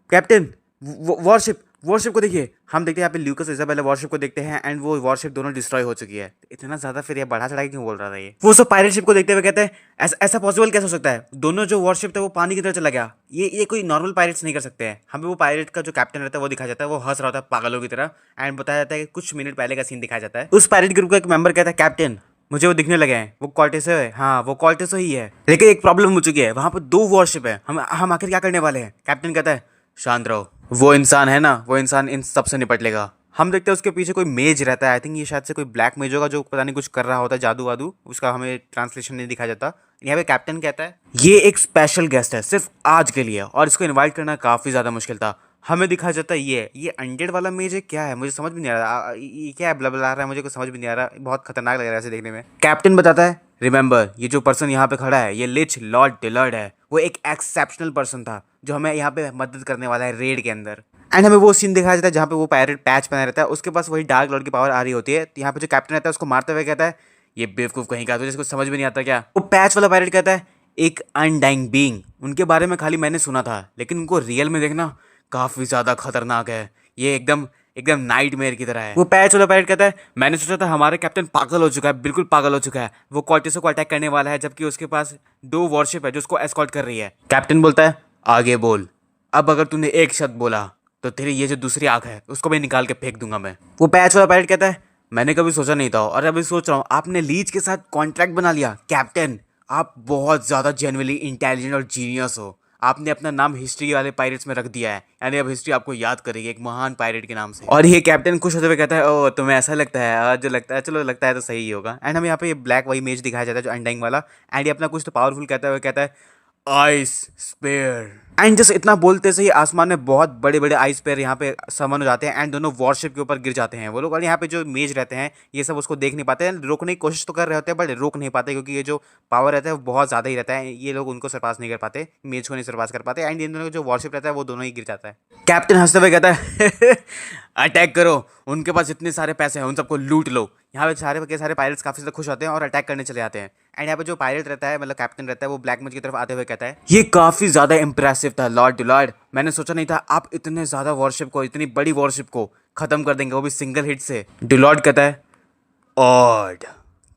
कैप्टन वॉरशिप को देखिए। हम देखते हैं यहाँ पे ल्यूकस इसाबेला वॉरशिप को देखते हैं, एंड वो वॉरशिप दोनों डिस्ट्रॉय हो चुकी है। इतना ज्यादा फिर ये बढ़ा चढ़ा के क्यों बोल रहा था ये। वो सब पायरेट शिप को देखते हुए कहते हैं ऐसा पॉसिबल कैसे हो सकता है, दोनों जो वॉरशिप थे वो पानी की तरह चला गया, ये कोई नॉर्मल पायरेट्स नहीं कर सकते हैं। हमें वो पायरेट का जो कैप्टन रहता है वो दिखाया जाता है, वो हंस रहा होता है पागलों की तरह, एंड बताया जाता है कि कुछ मिनट पहले का सीन दिखाया जाता है। उस पायरेट ग्रुप का एक मेंबर कहता है कैप्टन मुझे वो दिखने लगे हैं, वो कॉल्टेसो है। हाँ वो कॉल्टेसो ही है, लेकिन एक प्रॉब्लम हो चुकी है, वहां पर 2 वॉरशिप है, हम आखिर क्या करने वाले हैं। कैप्टन कहता है शांत रहो, वो इंसान है ना, वो इंसान इन सब से निपट लेगा। हम देखते हैं उसके पीछे कोई मेज रहता है, आई थिंक ये शायद से कोई ब्लैक मेज होगा जो पता नहीं कुछ कर रहा होता है, जादू वादू, उसका हमें ट्रांसलेशन नहीं दिखाया जाता। यहाँ पे कैप्टन कहता है ये एक स्पेशल गेस्ट है सिर्फ आज के लिए, और इसको इन्वाइट करना काफ़ी ज़्यादा मुश्किल था। हमें दिखाया जाता है ये अनडेड वाला मेज है, क्या है मुझे समझ भी नहीं आ रहा, ये क्या है ब्ला आ रहा है, मुझे कुछ समझ भी नहीं आ रहा, बहुत खतरनाक लग रहा है ऐसे देखने में। कैप्टन बताता है रिमेंबर ये जो पर्सन यहाँ पे खड़ा है ये लिच लॉर्ड डिलर्ड है, वो एक एक्सेप्शनल पर्सन था जो हमें यहाँ पे मदद करने वाला है रेड के अंदर। एंड हमें वो सीन दिखाया जाता है जहाँ पे वो पायरेट पैच पहना रहता है, उसके पास वही डार्क लॉर्ड की पावर आ रही होती है। यहाँ पे जो कैप्टन रहता है उसको मारते हुए कहता है ये बेवकूफ़ कहीं का, तुझे इसको समझ में नहीं आता क्या। वो पैच वाला पायरेट कहता है एक अनडाइंग बीइंग, उनके बारे में खाली मैंने सुना था लेकिन उनको रियल में देखना काफ़ी ज़्यादा खतरनाक है, ये एकदम नाइटमेयर की तरह है। वो पैच वाला पायरेट कहता है मैंने सोचा था हमारा कैप्टन पागल हो चुका है, बिल्कुल पागल हो चुका है, वो कॉल्टेसो को अटैक करने वाला है जबकि उसके पास 2 वॉरशिप है जो उसको एस्कॉर्ट कर रही है। कैप्टन बोलता है आगे बोल, अब अगर तूने एक शब्द बोला तो तेरी ये जो दूसरी आंख है उसको मैं निकाल के फेंक दूंगा मैं। वो पैच वाला पायरेट कहता है मैंने कभी सोचा नहीं था और अभी सोच रहा हूँ आपने लीच के साथ कॉन्ट्रैक्ट बना लिया। कैप्टन, आप बहुत ज़्यादा जेन्युइनली इंटेलिजेंट और जीनियस हो। आपने अपना नाम हिस्ट्री वाले पायरेट्स में रख दिया है, यानी अब हिस्ट्री आपको याद करेगी एक महान पायरेट के नाम से। और ये कैप्टन खुश होते हुए कहता है, ओ तुम्हें ऐसा लगता है? जो लगता है, चलो लगता है तो सही ही होगा। एंड हमें यहाँ पे ये ब्लैक वही मेज दिखाया जाता है जो अनडाइंग वाला। एंड ये अपना कुछ तो पावरफुल कहता है आइस स्पेयर। एंड जस्ट इतना बोलते से ही आसमान में बहुत बड़े बड़े आइस पेयर यहाँ पे समन हो जाते हैं एंड दोनों वॉरशिप के ऊपर गिर जाते हैं वो लोग। और यहाँ पे जो मेज रहते हैं ये सब उसको देख नहीं पाते हैं, रोकने की कोशिश तो कर रहे होते हैं बट रोक नहीं पाते, क्योंकि ये जो पावर रहता है वो बहुत ज़्यादा ही रहता है। ये लोग उनको सरपास नहीं कर पाते, मेज को नहीं सरपास कर पाते। एंड इन दोनों का जो वॉरशिप रहता है वो दोनों ही गिर जाता है। कैप्टन हंसते हुए कहता है अटैक करो, उनके पास इतने सारे पैसे हैं, उन सबको लूट लो। यहाँ पे सारे के सारे पायरेट्स काफ़ी ज़्यादा खुश होते हैं और अटैक करने चले जाते हैं। एंड यहाँ पे जो पायलट रहता है, मतलब कैप्टन रहता है, वो ब्लैक मेज की तरफ आते हुए कहता है ये काफ़ी ज़्यादा इंप्रेसिव था लॉर्ड डुलार्ड। मैंने सोचा नहीं था आप इतने ज़्यादा वॉरशिप को, इतनी बड़ी वॉरशिप को ख़त्म कर देंगे, वो भी सिंगल हिट से। डुलार्ड कहता है ऑड।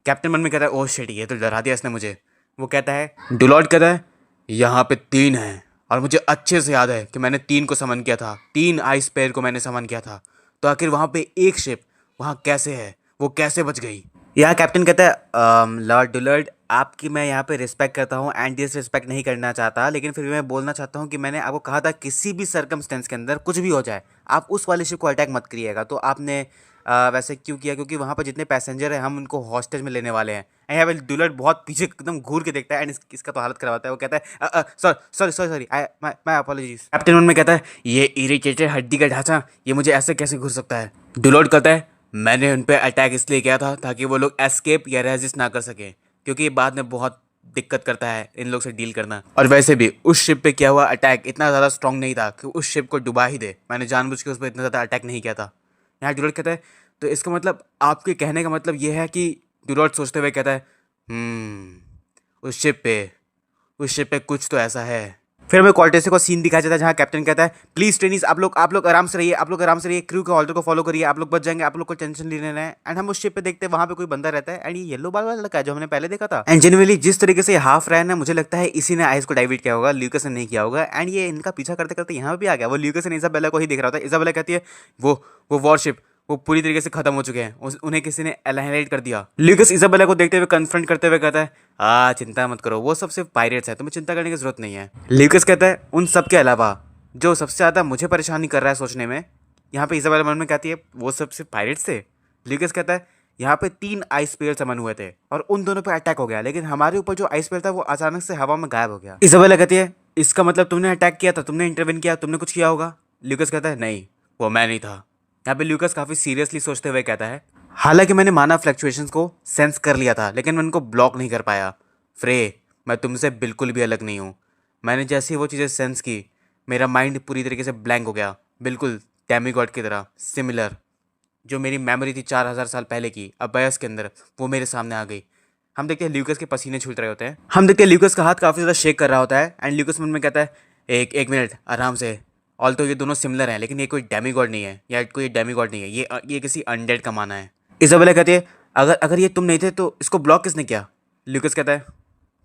कैप्टन मन में कहता है ओह शिट, ये तो डरा दिया इसने मुझे। वो कहता है, डुलार्ड कहता है यहाँ पे 3 हैं और मुझे अच्छे से याद है कि मैंने 3 को समन किया था, 3 आइस पेयर को मैंने समन किया था। तो आखिर वहाँ पे एक शिप वहाँ कैसे है, वो कैसे बच गई? यहाँ कैप्टन कहता है लॉर्ड डुलार्ड, आपकी मैं यहाँ पे रिस्पेक्ट करता हूँ एंड डिसरिस्पेक्ट नहीं करना चाहता, लेकिन फिर भी मैं बोलना चाहता हूँ कि मैंने आपको कहा था किसी भी सर्कमस्टेंस के अंदर कुछ भी हो जाए आप उस वाले शिप को अटैक मत करिएगा। तो आपने वैसे क्यों किया? क्योंकि वहाँ पर जितने पैसेंजर हैं हम उनको हॉस्टेज में लेने वाले हैं। एंड यहाँ पे डुलार्ड बहुत पीछे एकदम घूर के देखता है एंड इसका तो हालत करवाता है। वो कहता है सॉरी माय अपॉलॉजीज। कैप्टन मन में कहता है ये इरिटेटेड हड्डी का ढांचा, ये मुझे ऐसे कैसे घुर सकता है? डुलार्ड कहता है मैंने उन पर अटैक इसलिए किया था ताकि वो लोग एस्केप या रेजिस्ट ना कर सकें, क्योंकि ये बाद में बहुत दिक्कत करता है इन लोग से डील करना। और वैसे भी उस शिप पे किया हुआ अटैक इतना ज़्यादा स्ट्रांग नहीं था कि उस शिप को डुबा ही दे। मैंने जानबूझ के उस पर इतना ज़्यादा अटैक नहीं किया था। यहाँ डुलार्ड कहता है तो इसका मतलब, आपके कहने का मतलब ये है कि, डुलार्ड सोचते हुए कहता है उस शिप पे कुछ तो ऐसा है। फिर हमें क्वार्टेसे को सीन दिखाया जाता है जहाँ कैप्टन कहता है प्लीज ट्रेनीज आप लोग आराम से रहिए, आप लोग आराम से रहिए, क्रू के ऑर्डर को फॉलो करिए, आप लोग बच जाएंगे, आप लोग को टेंशन नहीं लेना है। एंड हम उस शिप पे देखते हैं वहाँ पे कोई बंदा रहता है एंड ये येलो बाल वाला लड़का है जो हमने पहले देखा था। एंड जेन्युइनली जिस तरीके से हाफ रैन है, मुझे लगता है इसी ने आइस को डाइवर्ट किया होगा, ल्यूकस ने नहीं किया होगा। एंड ये इनका पीछा करते करते यहाँ भी आ गया। वो ल्यूकस ने इजाबेला को ही देख रहा होता है। इजाबेला कहती है वो वॉरशिप वो पूरी तरीके से खत्म हो चुके हैं, उन्हें किसी ने एलिमिनेट कर दिया। ल्यूकस इजाबेला को देखते हुए कन्फ्रंट करते हुए कहता है चिंता मत करो, वो सब सिर्फ पायरेट्स हैं, तुम्हें चिंता करने की जरूरत नहीं है। ल्यूकस कहता है उन सब के अलावा जो सबसे ज़्यादा मुझे परेशानी कर रहा है सोचने में। यहाँ पे इजाबेला मन में कहती है वो सब सिर्फ पायरेट्स थे। ल्यूकस कहता है यहाँ पे 3 आइस पेयर समन हुए थे और उन दोनों पे अटैक हो गया, लेकिन हमारे ऊपर जो आइस पेयर था वो अचानक से हवा में गायब हो गया। इजाबेला कहती है इसका मतलब तुमने अटैक किया था, तुमने इंटरवेन किया, तुमने कुछ किया होगा। ल्यूकस कहता है नहीं, वो मैं नहीं था। यहाँ पे ल्यूकस काफ़ी सीरियसली सोचते हुए कहता है हालांकि मैंने माना फ्लक्चुएशंस को सेंस कर लिया था, लेकिन मैं उनको ब्लॉक नहीं कर पाया। फ्रे, मैं तुमसे बिल्कुल भी अलग नहीं हूँ। मैंने जैसे ही वो चीज़ें सेंस की, मेरा माइंड पूरी तरीके से ब्लैंक हो गया, बिल्कुल डेमीगॉड की तरह सिमिलर। जो मेरी मेमोरी थी 4000 साल पहले की अबयस के अंदर, वो मेरे सामने आ गई। हम देखते हैं ल्यूकस के पसीने छूट रहे होते हैं। हम देखते हैं ल्यूकस का हाथ काफ़ी ज़्यादा शेक कर रहा होता है एंड ल्यूकस मन में कहता है एक मिनट आराम से। ऑल तो ये दोनों सिमिलर हैं, लेकिन ये कोई डेमीगॉड नहीं है, या कोई डेमीगॉड नहीं है, ये किसी अनडेड का माना है। इजाबेला कहती है अगर ये तुम नहीं थे तो इसको ब्लॉक किसने किया? ल्यूकस कहता है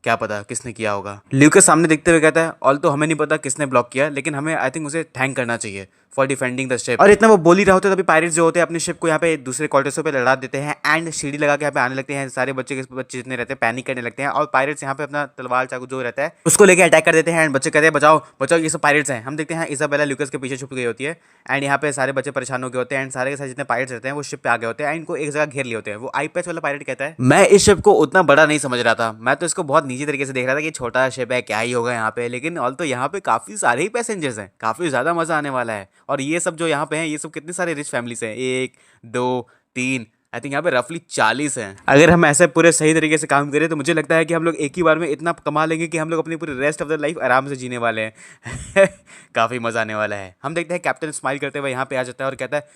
क्या पता किसने किया होगा। ल्यूकस सामने देखते हुए कहता है ऑल तो हमें नहीं पता किसने ब्लॉक किया, लेकिन हमें आई थिंक उसे थैंक करना चाहिए फॉर डिफेंडिंग द शिप। और इतना वो बोल ही रहा होता है तभी पायरेट्स जो होते हैं अपने शिप को यहाँ पे दूसरे क्वार्टर्सों पे लड़ा देते हैं एंड सीढ़ी लगा के यहाँ पे आने लगते हैं। सारे बच्चे जितने रहते हैं पैनिक करने लगते हैं और पायरेट्स यहाँ पे अपना तलवार चाकू जो रहता है उसको लेके अटैक कर देते हैं एंड बच्चे कहते हैं बचाओ बचाओ, ये सब पायरेट्स हैं। हम देखते हैं इजाबेला ल्यूकस के पीछे छुप गई होती है एंड यहाँ पे सारे बच्चे परेशान हो गए होते हैं एंड सारे के सारे जितने पायरेट्स रहते हैं वो शिप पे आ गए होते हैं एंड इनको एक जगह घेर लिए होते हैं। वो आई पैच वाला पायरेट कहता है मैं इस शिप को उतना बड़ा नहीं समझ रहा था, मैं तो इसको बहुत निजी तरीके से देख रहा था कि छोटा शिप है क्या ही होगा यहाँ पे, लेकिन ऑल तो यहाँ पे काफ़ी सारे ही पैसेंजर्स हैं, काफ़ी ज़्यादा मज़ा आने वाला है। और ये सब जो यहाँ पे हैं ये सब कितने सारे रिच फैमिलीज हैं, 1 2 3 आई थिंक यहाँ पे रफली 40 हैं। अगर हम ऐसे पूरे सही तरीके से काम करें तो मुझे लगता है कि हम लोग एक ही बार में इतना कमा लेंगे कि हम लोग अपनी पूरी रेस्ट ऑफ द लाइफ आराम से जीने वाले हैं। काफ़ी मज़ा आने वाला है। हम देखते हैं कैप्टन स्माइल करते हुए यहाँ पे आ जाता है और कहता है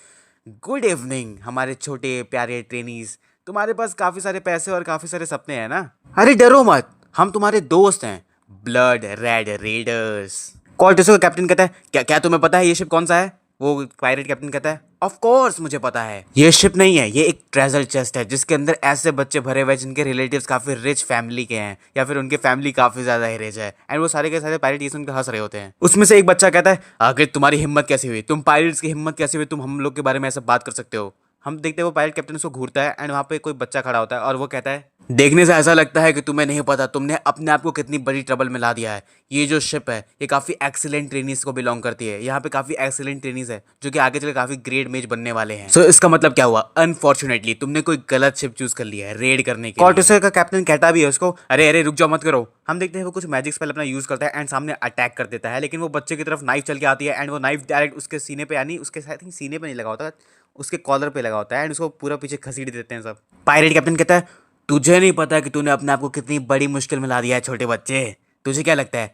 गुड इवनिंग हमारे छोटे प्यारे ट्रेनीज, तुम्हारे पास काफ़ी सारे पैसे और काफ़ी सारे सपने हैं ना? अरे डरो मत, हम तुम्हारे दोस्त हैं, ब्लड रेड रेडर्स। कॉर्टेसो का कैप्टन कहता है क्या तुम्हें पता है ये शिप कौन सा है? वो पायरेट कैप्टन कहता है ऑफ कोर्स मुझे पता है, ये शिप नहीं है, ये एक ट्रेजर चेस्ट है जिसके अंदर ऐसे बच्चे भरे हुए जिनके रिलेटिव्स काफ़ी रिच फैमिली के हैं या फिर उनके फैमिली काफ़ी ज़्यादा ही रिच है। एंड वो सारे के सारे पायरेट ये सुनकर हंस रहे होते हैं। उसमें से एक बच्चा कहता है आखिर तुम्हारी हिम्मत कैसी हुई, तुम पायरेट्स की हिम्मत कैसी हुई, तुम हम लोग के बारे में ऐसा बात कर सकते हो? हम देखते हैं वो पायलट कैप्टन उसको घूरता है एंड वहाँ पे कोई बच्चा खड़ा होता है और वो कहता है, देखने से ऐसा लगता है कि तुम्हें नहीं पता तुमने अपने आप को कितनी बड़ी ट्रबल में ला दिया है। ये जो शिप है ये काफ़ी एक्सीलेंट ट्रेनीज को बिलोंग करती है। यहाँ पे काफ़ी एक्सीलेंट ट्रेनीज है जो कि आगे चल काफ़ी ग्रेट मेज बनने वाले हैं। सो इसका मतलब क्या हुआ, अनफॉर्चुनेटली तुमने कोई गलत शिप चूज कर लिया है रेड करने के लिए। कॉर्टोसा का कैप्टन कहता भी है उसको, अरे अरे रुक जाओ मत करो। हम देखते हैं वो कुछ मैजिक स्पेल अपना यूज करता है एंड सामने अटैक कर देता है, लेकिन वो बच्चे की तरफ नाइफ चल के आती है एंड वो नाइफ डायरेक्ट उसके सीने पे, यानी उसके आई थिंक सीने पे नहीं लगा होता, उसके कॉलर पे लगा होता है एंड उसको पूरा पीछे घसीट देते हैं सब। पायरेट कैप्टन कहता है, तुझे नहीं पता कि तूने अपने आप को कितनी बड़ी मुश्किल में ला दिया है छोटे बच्चे। तुझे क्या लगता है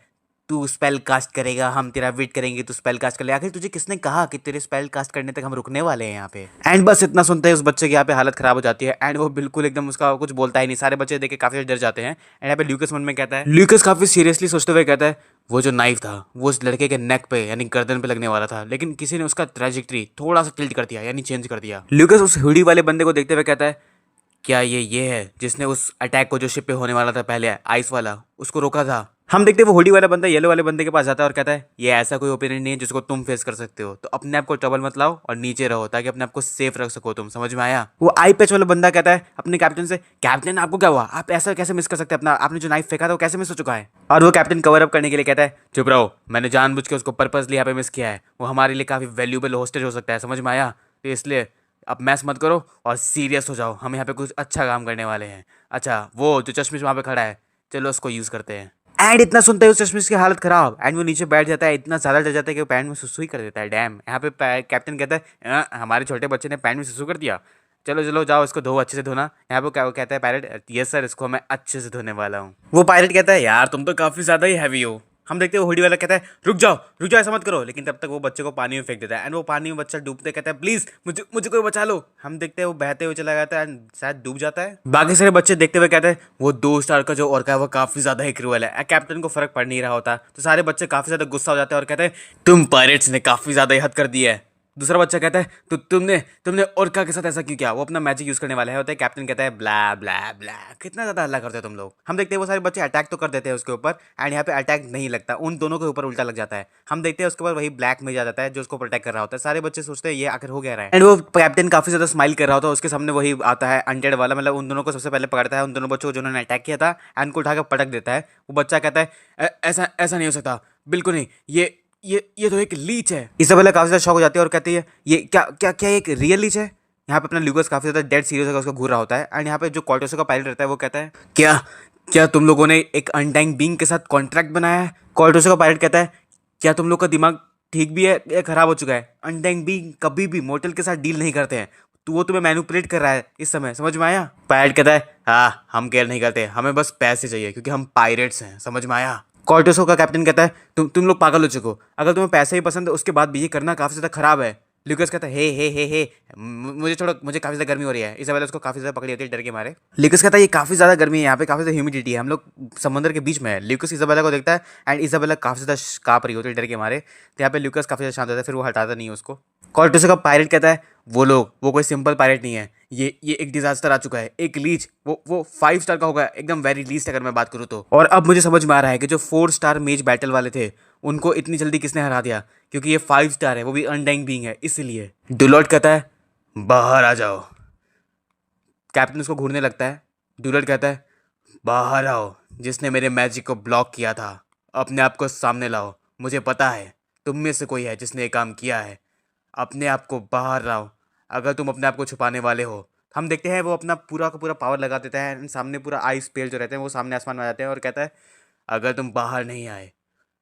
तू स्पेल कास्ट करेगा, हम तेरा वेट करेंगे, तू स्पेल कास्ट कर ले? आखिर तुझे किसने कहा कि तेरे स्पेल कास्ट करने तक हम रुकने वाले हैं यहाँ पे? एंड बस इतना सुनते हैं उस बच्चे की यहाँ पे हालत खराब हो जाती है एंड वो बिल्कुल एकदम उसका कुछ बोलता ही नहीं। सारे बच्चे देख के काफी डर जाते हैं एंड यहाँ पे ल्यूकस मन में कहता है, ल्यूकस काफी सीरियसली सोचते हुए कहता है, वो जो नाइफ था वो उस लड़के के नेक पे यानी गर्दन पे लगने वाला था, लेकिन किसी ने उसका ट्रेजेक्ट्री थोड़ा सा टिल्ट कर दिया यानी चेंज कर दिया। ल्यूकस उस हुडी वाले बंदे को देखते हुए कहता है, क्या ये है जिसने उस अटैक को जो शिप पे होने वाला था पहले आइस वाला उसको रोका था? हम देखते हैं वो हुडी वाला बंदा येलो वाले बंदे के पास जाता है और कहता है, ये ऐसा कोई ओपिनियन नहीं है जिसको तुम फेस कर सकते हो, तो अपने आप को ट्रबल मत लाओ और नीचे रहो ताकि अपने आप को सेफ रख सको तुम, समझ में आया? वो आई पैच वाला बंदा कहता है अपने कैप्टन से, कैप्टन आपको क्या हुआ, आप ऐसा कैसे मिस कर सकते हैं, अपना आपने जो नाइफ फेंका था वो कैसे मिस हो चुका है? और वो कैप्टन कवर अप करने के लिए कहता है, चुप रहो, मैंने जानबूझ के उसको पर्पसली यहाँ पे मिस किया है, वो हमारे लिए काफी वैल्यूएबल होस्टेज हो सकता है, समझ में आया? तो इसलिए अब मैस मत करो और सीरियस हो जाओ, हम यहाँ पे कुछ अच्छा काम करने वाले हैं। अच्छा वो जो चश्मिश वहाँ पे खड़ा है, चलो उसको यूज करते हैं। एंड इतना सुनते ही उस चश्मिश की हालत खराब एंड वो नीचे बैठ जाता है, इतना ज्यादा डर जाता है कि वो पैंट में सुसु ही कर देता है। डैम, यहाँ पे कैप्टन कहता है, हमारे छोटे बच्चे ने पैंट में सुसु कर दिया, चलो चलो जाओ इसको धो अच्छे से धोना। यहाँ पे क्या वो कहता है पायलट, यस सर इसको मैं अच्छे से धोने वाला हूँ। वो पायलट कहता है, यार तुम तो काफी ज्यादा ही हैवी हो। हम देखते हैं हुडी वाला कहता है, रुक जाओ ऐसा मत करो, लेकिन तब तक वो बच्चे को पानी में फेंक देता है एंड वो पानी में बच्चा डूबते कहता है, प्लीज मुझे मुझे कोई बचा लो। हम देखते हैं वो बहते हुए चला जाता है एंड शायद डूब जाता है। बाकी सारे बच्चे देखते हुए कहते हैं, वो 2 स्टार का जो ऑर्का है वो काफी ज्यादा ही क्रूअल है। कैप्टन को फर्क पड़ नहीं रहा होता तो सारे बच्चे काफी ज्यादा गुस्सा हो जाते हैं और कहते हैं, तुम पायरेट्स ने काफी ज्यादा ही हद कर दी है। दूसरा बच्चा कहता है, तो तुमने तुमने ओरका के साथ ऐसा क्यों किया? वो अपना मैजिक यूज करने वाला है होता है। कैप्टन कहता है, ब्ला ब्ला ब्ला, कितना ज्यादा हल्ला करते हो तुम लोग। हम देखते हैं वो सारे बच्चे अटैक तो कर देते हैं उसके ऊपर एंड यहाँ पे अटैक नहीं लगता, उन दोनों के ऊपर उल्टा लग जाता है। हम देखते हैं उसके ऊपर वही ब्लैक में जा जाता है जो उसको प्रोटेक्ट कर रहा होता है। सारे बच्चे सोचते हैं ये आखिर हो गया रहा है एंड वो कैप्टन काफी ज्यादा स्माइल कर रहा होता है। उसके सामने वही आता है अनडेड वाला, मतलब उन दोनों को सबसे पहले पकड़ता है, उन दोनों बच्चों को जिन्होंने अटैक किया था एंड उनको उठाकर पटक देता है। वो बच्चा कहता है, ऐसा ऐसा नहीं हो सकता, बिल्कुल नहीं, ये तो एक लीच है। इसाबेला काफी ज्यादा शॉक हो जाती है और कहती है, ये क्या क्या क्या एक रियल लीच है? यहाँ पे अपना ल्यूकस काफी ज्यादा डेड सीरियस होकर उसको घूर रहा होता है एंड यहाँ पे जो कॉर्टोसा का पायलट रहता है वो कहता है, क्या क्या तुम लोगों ने एक अनडाइंग बीइंग के साथ कॉन्ट्रैक्ट बनाया है? कॉर्टोसा का पायलट कहता है, क्या तुम लोग का दिमाग ठीक भी है या खराब हो चुका है? अनडाइंग बीइंग कभी भी मोर्टल के साथ डील नहीं करते हैं, तो वो तुम्हें मैनिपुलेट कर रहा है इस समय, समझ में आया? पायलट कहता है, हाँ हम केयर नहीं करते, हमें बस पैसे चाहिए क्योंकि हम पायरेट्स हैं, समझ में आया? कॉर्टोसो का कैप्टन कहता है, तुम लोग पागल हो चुके हो, अगर तुम्हें पैसे ही पसंद है उसके बाद भी ये करना काफी ज्यादा खराब है। ल्यूकस कहता है, हे मुझे छोड़ो, मुझे काफी ज्यादा गर्मी हो रही है। इस वजह उसको काफी ज्यादा पकड़ी होती है डर के मारे। ल्यूकस कहता है, ये काफी ज्यादा गर्मी है, यहाँ पे काफी ज्यादा ह्यूमिडिटी है, हम लोग समंदर के बीच में है। ल्यूकस इसाबेला को देखता है एंड इसाबेला काफी ज्यादा कांप रही होती है डर के मारे, तो यहाँ पे ल्यूकस काफी ज्यादा शांत होता है, फिर वो हटाता नहीं है उसको। कॉर्टोसो का पायलट कहता है, वो कोई सिंपल पायलट नहीं है, ये एक डिजास्टर आ चुका है, एक लीच, वो 5 स्टार का होगा, एकदम वेरी लीस्ट अगर मैं बात करूँ तो। और अब मुझे समझ में आ रहा है कि जो 4 स्टार मेज बैटल वाले थे उनको इतनी जल्दी किसने हरा दिया, क्योंकि ये 5 स्टार है, वो भी अनडाइंग बीइंग है, इसलिए। डुलॉट कहता है, बाहर आ जाओ। कैप्टन उसको घूरने लगता है। डुलॉट कहता है, बाहर आओ, जिसने मेरे मैजिक को ब्लॉक किया था अपने आप को सामने लाओ, मुझे पता है तुम में से कोई है जिसने ये काम किया है, अपने आप को बाहर लाओ अगर तुम अपने आप को छुपाने वाले हो। हम देखते हैं वो अपना पूरा का पूरा पावर लगा देता है, सामने पूरा आइस पेल जो रहते हैं वो सामने आसमान में आ जाते हैं और कहता है, अगर तुम बाहर नहीं आए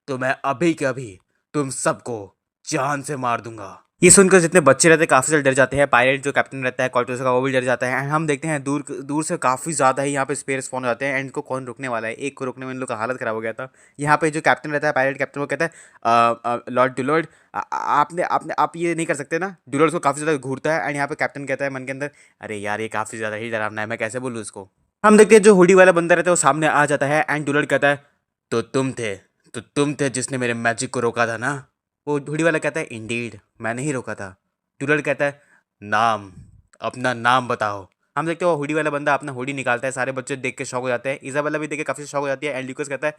तो मैं अभी के अभी तुम सबको जान से मार दूंगा। ये सुनकर जितने बच्चे रहते हैं काफी ज्यादा डर जाते हैं। पायलट जो कैप्टन रहता है कॉर्टोसा का वो भी डर जाता है एंड हम देखते हैं दूर दूर से काफी ज्यादा ही यहाँ पे स्पेयर स्पॉन हो जाते हैं एंड इनको कौन रोकने वाला है? एक को रोकने में इन लोग का हालत खराब हो गया था। यहाँ पे जो कैप्टन रहता है पायलट कैप्टन, वो कहता है, लॉर्ड डुलॉर्ड, आप ये नहीं कर सकते ना। डुलॉर्ड को काफी ज्यादा घूरता है एंड यहाँ पे कैप्टन कहता है मन के अंदर, अरे यार ये काफी ज्यादा ही डरावना है, मैं कैसे बोलूँ उसको। हम देखते हैं जो हुडी वाला बंदा रहता है वो सामने आ जाता है एंड डुलॉर्ड कहता है, तो तुम थे जिसने मेरे मैजिक को रोका था ना? वो हुडी वाला कहता है, इंडीड मैंने ही रोका था। डुलॉर्ड कहता है, नाम, अपना नाम बताओ। हम देखते हैं वो हुडी वाला बंदा अपना हुडी निकालता है, सारे बच्चे देख के शॉक हो जाते हैं, इसाबेला भी देख के काफी शॉक हो जाती है एंड ल्यूकस कहता है,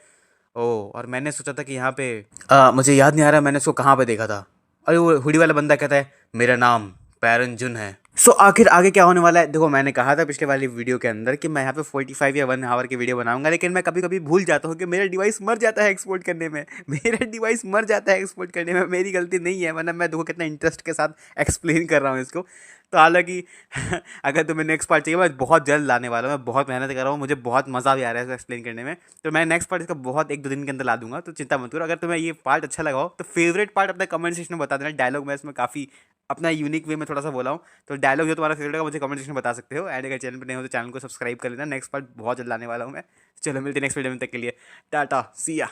ओ और मैंने सोचा था कि यहाँ पे मुझे याद नहीं आ रहा मैंने उसको कहाँ पे देखा था। और वो हुडी वाला बंदा कहता है, मेरा नाम पैरन जुन है। सो आखिर आगे क्या होने वाला है? देखो, मैंने कहा था पिछले वाली वीडियो के अंदर कि मैं यहाँ पे 45 या 1 आवर की वीडियो बनाऊंगा, लेकिन मैं कभी कभी भूल जाता हूँ कि मेरा डिवाइस मर जाता है एक्सपोर्ट करने में। मेरा डिवाइस मर जाता है एक्सपोर्ट करने में, मेरी गलती नहीं है, वरना मैं देखो कितना इंटरेस्ट के साथ एक्सप्लेन कर रहा हूँ इसको। तो हालांकि अगर तुम्हें नेक्स्ट पार्ट चाहिए, मैं बहुत जल्द लाने वाला हूँ, मैं बहुत मेहनत कर रहा हूँ, मुझे बहुत मज़ा भी आ रहा है इसको एक्सप्लेन करने में। तो मैं नेक्स्ट पार्ट इसका बहुत 1-2 दिन के अंदर ला दूंगा, तो चिंता मत करो। अगर तुम्हें ये पार्ट अच्छा लगा हो तो फेवरेट पार्ट अपना कमेंट सेक्शन में बता देना। डायलॉग मैं इसमें काफ़ी अपना यूनिक वे में थोड़ा सा बोला हूँ, तो डायलॉग जो तुम्हारा फेवरेट है मुझे कमेंट सेक्शन में बता सकते हो। एंड अगर चैनल पर नहीं हो तो चैनल को सब्सक्राइब कर लेना, नेक्स्ट पार्ट बहुत जल्द लाने वाला हूँ मैं। चलो मिलते हैं नेक्स्ट वीडियो में, तक के लिए टाटा, सी या।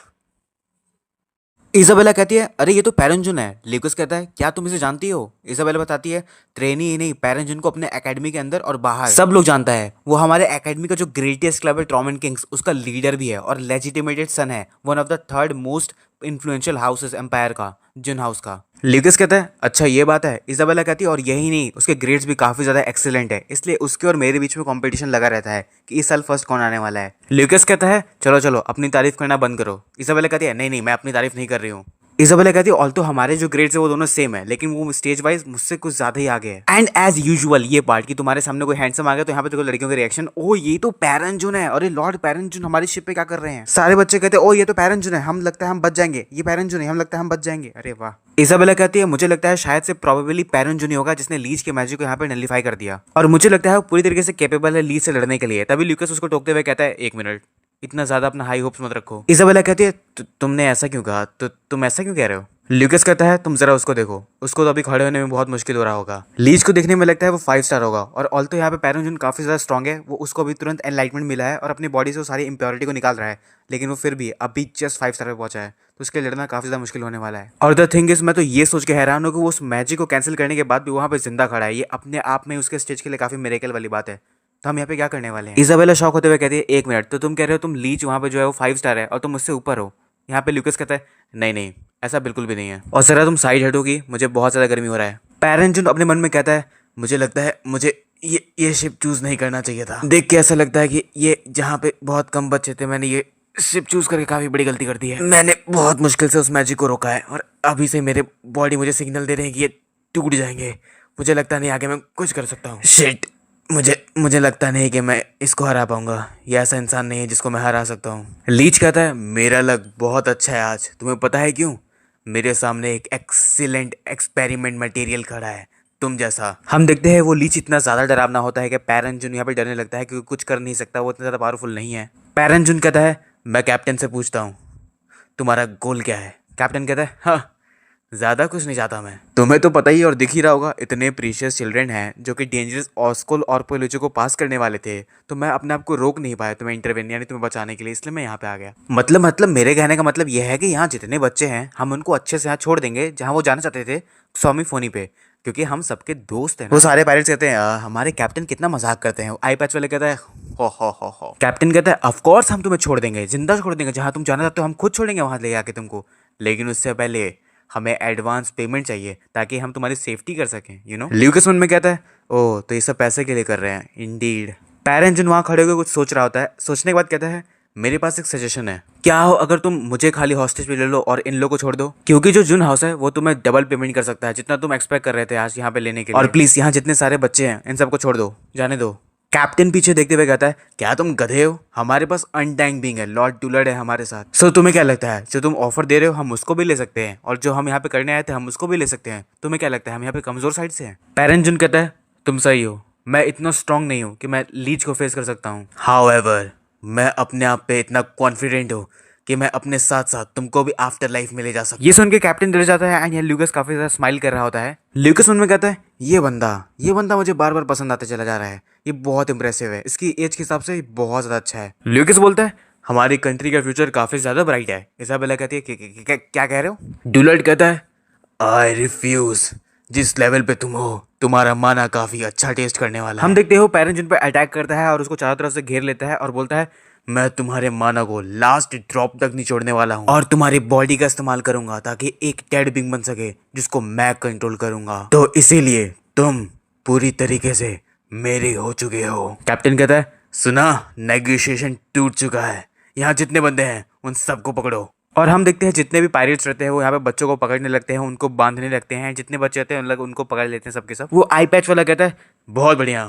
इजाबेला कहती है, अरे ये तो पैरेंजुन है। ल्यूकस कहता है, क्या तुम इसे जानती हो? इजाबेला बताती है, ट्रेनी ही नहीं, पैरेंजुन को अपने एकेडमी के अंदर और बाहर सब लोग जानता है। वो हमारे एकेडमी का जो ग्रेटेस्ट क्लब है ट्रॉमन किंग्स, उसका लीडर भी है और लेजिटिमेटेड सन है, one of the 3rd most influential houses empire का, जुन हाउस का। ल्यूकस कहता है, अच्छा ये बात है। इजाबेला कहती है, और यही नहीं, उसके ग्रेड्स भी काफी ज्यादा एक्सीलेंट है, इसलिए उसके और मेरे बीच में कंपटीशन लगा रहता है कि इस साल फर्स्ट कौन आने वाला है। ल्यूकस कहता है, चलो चलो अपनी तारीफ करना बंद करो। इजाबेला कहती है, नहीं नहीं, मैं अपनी तारीफ नहीं कर रही हूँ। इजाबेला कहती है, ऑल तो हमारे जो ग्रेड्स है वो दोनों सेम है, लेकिन वो स्टेज वाइज मुझसे कुछ ज्यादा ही आगे है। एंड एज यूजुअल ये पार्ट कि तुम्हारे सामने कोई हैंडसम आ गया तो यहाँ पे देखो लड़कियों के रिएक्शन, ओ ये तो पैरेंजुन है, अरे लॉर्ड पैरेंजुन हमारी शिप पे क्या कर रहे हैं। सारे बच्चे कहते हैं, ओ ये तो पैरेंजुन है, हम लगता है हम बच जाएंगे। ये पैरेंजुन है, हम लगता है हम बच जाएंगे। अरे वाह। इजाबेला कहती है, मुझे लगता है शायद से प्रोबेबली पैरेंजुन ही होगा जिसने लीच के मैजिक को यहाँ पे नलिफाई कर दिया, और मुझे लगता है वो पूरी तरीके से कैपेबल है लीच से लड़ने के लिए। तभी ल्यूकस उसको टोकते हुए कहता है, 1 मिनट, इतना ज्यादा अपना हाई होप्स मत रखो। इजाबेला कहती है, तुमने ऐसा क्यों कहा? तो तुम ऐसा क्यों कह रहे हो? ल्यूकस कहता है, तुम जरा उसको देखो, उसको तो अभी खड़े होने में बहुत मुश्किल हो रहा होगा। लीच को देखने में लगता है वो 5 स्टार होगा, और ऑल तो यहाँ पे पैरेंजुन काफी ज्यादा स्ट्रॉन्ग है, वो उसको अभी तुरंत एनलाइटमेंट मिला है और अपनी बॉडी से वो सारी इंप्योरिटी को निकाल रहा है, लेकिन वो फिर भी अभी जस्ट 5 स्टार पे पहुंचा है, तो उसके लड़ना काफी ज्यादा मुश्किल होने वाला है। और द थिंग इज, मैं तो ये सोच के हैरान हूँ कि वो उस मैजिक को कैंसिल करने के बाद भी वहाँ पे जिंदा खड़ा है। ये अपने आप में उसके स्टेज के लिए काफी मिरेकल वाली बात है। तो हम यहाँ पे क्या करने वाले हैं? इजाबेला शॉक होते हुए कहती है, 1 मिनट, तो तुम कह रहे हो तुम लीच वहाँ पे जो है वो 5 स्टार है और तुम मुझसे ऊपर हो? यहाँ पे ल्यूकस कहता है, नहीं नहीं, ऐसा बिल्कुल भी नहीं है, और जरा तुम साइड हटोगी, मुझे बहुत ज़्यादा गर्मी हो रहा है। पैरेंजुन अपने मन में कहता है, मुझे लगता है मुझे ये शिप चूज़ नहीं करना चाहिए था। देख के ऐसा लगता है कि ये जहाँ पे बहुत कम बच्चे थे, मैंने ये शिप चूज़ करके काफ़ी बड़ी गलती कर दी है। मैंने बहुत मुश्किल से उस मैजिक को रोका है, और अभी से मेरे बॉडी मुझे सिग्नल दे रहे हैं कि ये टूट जाएंगे। मुझे लगता नहीं आगे मैं कुछ कर सकता हूँ। शिट, मुझे लगता नहीं कि मैं इसको हरा पाऊंगा। ये ऐसा इंसान नहीं है जिसको मैं हरा सकता हूँ। लीच कहता है, मेरा लक बहुत अच्छा है आज। तुम्हें पता है क्यों? मेरे सामने एक एक्सीलेंट एक्सपेरिमेंट मटेरियल खड़ा है, तुम जैसा। हम देखते हैं वो लीच इतना ज़्यादा डरावना होता है कि पैरेंजुन यहाँ पे डरने लगता है, क्योंकि कुछ कर नहीं सकता, वो इतना ज़्यादा पावरफुल नहीं है। पैरेंजुन कहता है, मैं कैप्टन से पूछता हूँ, तुम्हारा गोल क्या है? कैप्टन कहता है, हाँ, ज़्यादा कुछ नहीं चाहता मैं। तुम्हें तो पता ही और दिख ही रहा होगा, इतने प्रीशियस चिल्ड्रन हैं जो कि डेंजरस ऑस्कुल और पोलोचो को पास करने वाले थे, तो मैं अपने आप को रोक नहीं पाया तुम्हें इंटरवेन, यानी तुम्हें बचाने के लिए, इसलिए मैं यहाँ पे आ गया। मतलब मेरे कहने का मतलब यह है कि यहाँ जितने बच्चे हैं हम उनको अच्छे से यहाँ छोड़ देंगे जहाँ वो जाना चाहते थे, स्वामी फोनी पे, क्योंकि हम सबके दोस्त हैं। वो सारे पेरेंट्स कहते हैं, हमारे कैप्टन कितना मजाक करते हैं। आई पैच वाले कहता है, हो। कैप्टन कहता है, ऑफ कोर्स हम तुम्हें छोड़ देंगे, जिंदा छोड़ देंगे, जहाँ तुम जाना चाहते हो हम खुद छोड़ेंगे वहाँ ले आके तुमको, लेकिन उससे पहले हमें एडवांस पेमेंट चाहिए ताकि हम तुम्हारी सेफ्टी कर सकें, यू नो। ल्यूकस मन में कहता है, ओह तो ये सब पैसे के लिए कर रहे हैं, इंडीड। पैरेंजुन वहाँ खड़े होकर कुछ सोच रहा होता है, सोचने के बाद कहता है, मेरे पास एक सजेशन है, क्या हो अगर तुम मुझे खाली हॉस्टेज पे ले लो और इन लोगों को छोड़ दो, क्योंकि जो जुन हाउस है वो तुम्हें डबल पेमेंट कर सकता है जितना तुम एक्सपेक्ट कर रहे थे आज यहाँ पे लेने के लिए, और प्लीज यहाँ जितने सारे बच्चे हैं इन सबको छोड़ दो, जाने दो। कैप्टन पीछे देखते हुए कहता है, क्या तुम गधे हो? हमारे पास अनटैंग बीइंग है, लॉर्ड डुलर्ड है हमारे साथ। सो तुम्हें क्या लगता है, जो तुम ऑफर दे रहे हो हम उसको भी ले सकते हैं, और जो हम यहाँ पे करने आए थे हम उसको भी ले सकते हैं? तुम्हें क्या लगता है हम यहाँ पे कमजोर साइड से हैं? पैरेंजुन कहता है, तुम सही हो, मैं इतना स्ट्रांग नहीं हूँ कि मैं लीच को फेस कर सकता हूँ। हाउएवर, मैं अपने आप पे इतना कॉन्फिडेंट हूँ कि मैं अपने साथ साथ तुमको भी आफ्टर लाइफ में ले जा सकता हूँ। ये सुन के कैप्टन डर जाता है, एंड ये ल्यूकस काफी ज्यादा स्माइल कर रहा होता है। ल्यूकस मन में कहता है, ये बंदा मुझे बार बार पसंद आता चला जा रहा है, ये बहुत इंप्रेसिव है, इसकी एज के हिसाब से बहुत ज्यादा अच्छा है। ल्यूकस बोलता है, हमारी कंट्री का फ्यूचर काफी ज्यादा ब्राइट है। इसाबेला कहती है, क्या कह रहे हो? डुलर्ड कहता है, आई रिफ्यूज, जिस लेवल पे तुम हो तुम्हारा माना काफी अच्छा टेस्ट करने वाला है। हम देखते हो पैरेंट जिन पे अटैक करता है और उसको चारों तरफ से घेर लेता है और बोलता है, मैं तुम्हारे माना को लास्ट ड्रॉप तक निचोड़ने वाला हूँ और तुम्हारी बॉडी का इस्तेमाल करूंगा ताकि एक डेड बिंग बन सके जिसको मैं कंट्रोल करूंगा, तो इसीलिए तुम पूरी तरीके से मेरे हो चुके हो। कैप्टन कहता है, सुना, नेगोशिएशन टूट चुका है, यहाँ जितने बंदे हैं उन सबको पकड़ो। और हम देखते हैं जितने भी पायरेट्स रहते हैं वो यहाँ पे बच्चों को पकड़ने लगते हैं, उनको बांधने लगते हैं, जितने बच्चे रहते हैं उनको पकड़ लेते हैं सबके सब। वो आई पैच वाला कहता है बहुत बढ़िया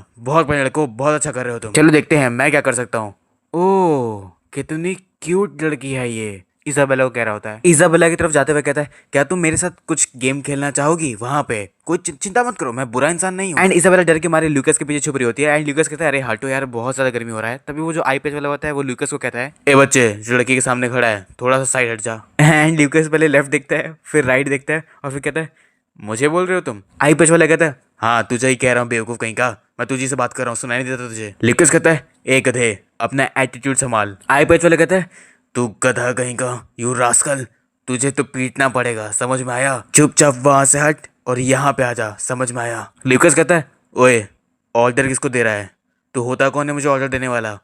लड़को, बहुत अच्छा कर रहे हो तुम, चलो देखते हैं मैं क्या कर सकता हूँ। ओह कितनी क्यूट लड़की है ये, इजाबेला को कह रहा होता है। इजाबेला की तरफ जाते हुए कहता है क्या तुम मेरे साथ कुछ गेम खेलना चाहोगी वहां पे, कोई चिंता मत करो, मैं बुरा इंसान नहीं हूँ। एंड इजाबेला डर के मारे ल्यूकस के पीछे छुप रही होती है। एंड ल्यूकस कहता है अरे हटो यार बहुत ज्यादा गर्मी हो रहा है। तभी वो जो आई पैच वाला होता है वो ल्यूकस को कहता है ए बच्चे जो लड़की के सामने खड़ा है थोड़ा सा साइड हट जा। एंड ल्यूकस पहले लेफ्ट देखता है, फिर राइट देखता है और फिर कहता है मुझे बोल रहे हो तुम। आई पैच वाला कहता है हाँ तुझे ही कह रहा हूँ बेवकूफ कहीं का, मैं तुझे से बात कर रहा हूँ, सुनाई नहीं देता तुझे। ल्यूकस कहता है ए गधे अपना एटीट्यूड संभाल। आई पैच वाला कहता है तू गधा कहीं का, यू रास्कल, तुझे तो पीटना पड़ेगा, समझ में आया, चुपचाप वहां से हट और यहाँ पे आ जा, समझ में आया। ल्यूकस कहता है ओए ऑर्डर किसको दे रहा है, तू होता कौन है मुझे ऑर्डर देने वाला,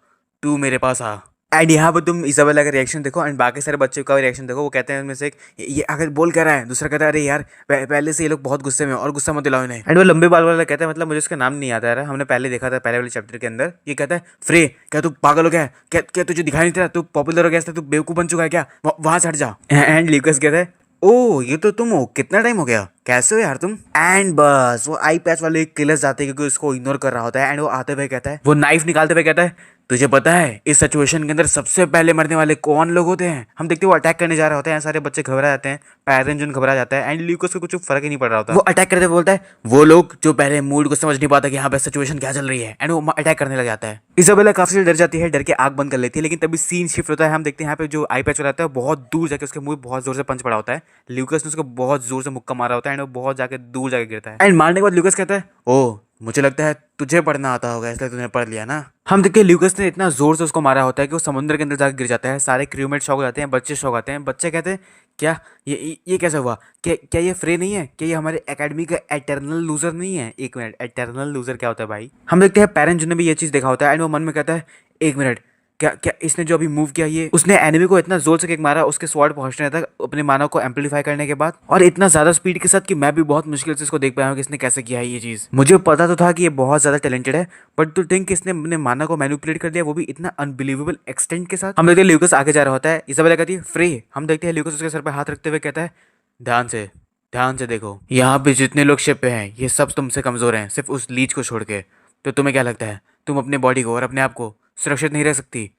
तू मेरे पास आ। एंड यहाँ पर तुम इजाबेला का रिएक्शन देखो एंड बाकी सारे बच्चों का रिएक्शन देखो। वो कहते हैं उनमें से एक ये अगर बोल कह रहा है, दूसरा कहता है अरे यार पहले से ये लोग बहुत गुस्से में और गुस्सा मत दिलाओ इन्हें। एंड वो लंबे बाल वाला कहता है मतलब मुझे उसका नाम नहीं याद आ रहा, हमने पहले देखा था पहले वाले चैप्टर के अंदर। ये कहता है फ्रे क्या तू पागल हो गया, क्या तुझे दिखाई नहीं दे, तू पॉपुलर हो गया, तू बेवकूफ बन चुका है क्या, वहां से हट जा। एंड ल्यूकस कहता है ओ ये तो तुम हो, कितना टाइम हो गया, कैसे हो यार तुम। एंड बस वो आई पैच वाले किलर्स जाते हैं क्योंकि उसको इग्नोर कर रहा होता है। एंड वो आते हुए कहता है, वो नाइफ निकालते हुए कहता है तुझे पता है इस सिचुएशन के अंदर सबसे पहले मरने वाले कौन लोग होते हैं। हम देखते हैं वो अटैक करने जा रहे होते हैं, सारे बच्चे घबरा जाते हैं, पेरेंट्स जो घबरा जाता है। एंड ल्यूकस को कुछ फर्क ही नहीं पड़ रहा होता। वो अटैक करते हुए बोलता है वो लोग जो पहले मूड को समझ नहीं पाता कि यहाँ पे सिचुएशन क्या चल रही है। एंड वो अटैक करने लग जाता है। इजाबेला काफी डर जाती है, डर के आग बंद कर लेती है। लेकिन तभी सीन शिफ्ट होता है, हम देखते हैं यहाँ पे जो आई पैच रहता है बहुत दूर जाके उसके मुंह बहुत जोर से पंच पड़ा होता है। ल्यूकस ने उसको बहुत जोर से मुक्का मारा होता है एंड वो बहुत जाके दूर जाके गिरता है। एंड मारने के बाद ल्यूकस कहता है ओ मुझे लगता है तुझे पढ़ना आता होगा इसलिए तूने पढ़ लिया ना। हम देखते हैं ल्यूकस ने इतना जोर से उसको मारा होता है कि वो समुद्र के अंदर जाकर गिर जाता है। सारे क्रूमेट शॉक हो जाते हैं, बच्चे शॉक आते हैं। बच्चे कहते हैं क्या ये कैसा हुआ, क्या ये फ्रे नहीं है, क्या ये हमारे एकेडमी का एटर्नल लूजर नहीं है। एक मिनट, एटर्नल लूजर क्या होता है भाई। हम देखते हैं पेरेंट्स जिन्होंने भी ये चीज़ देखा होता है एंड वो मन में कहता है एक मिनट क्या इसने जो अभी मूव किया, ये उसने एनिमी को इतना जोर से किक मारा उसके स्वॉर्ड पहुंचने तक अपने मानव को एम्पलीफाई करने के बाद, और इतना ज्यादा स्पीड के साथ कि मैं भी बहुत मुश्किल से इसको देख पाया हूँ कि इसने कैसे किया है ये चीज। मुझे पता तो था कि ये बहुत ज्यादा टैलेंटेड है, बट टू थिंक इसने अपने मानव को मैनिपुलेट कर दिया, वो भी इतना अनबिलीवेबल एक्सटेंट के साथ। हम देखते हैं ल्यूकस आगे जा रहा होता है, इजाबेला कहती है फ्री। हम देखते हैं ल्यूकस उसके सर पर हाथ रखते हुए कहता है ध्यान से देखो, यहाँ पे जितने लोग शिप पे हैं ये सब तुमसे कमजोर हैं, सिर्फ उस लीच को छोड़ के। तो तुम्हें क्या लगता है तुम अपने बॉडी को और अपने आप को सुरक्षित नहीं रह सकती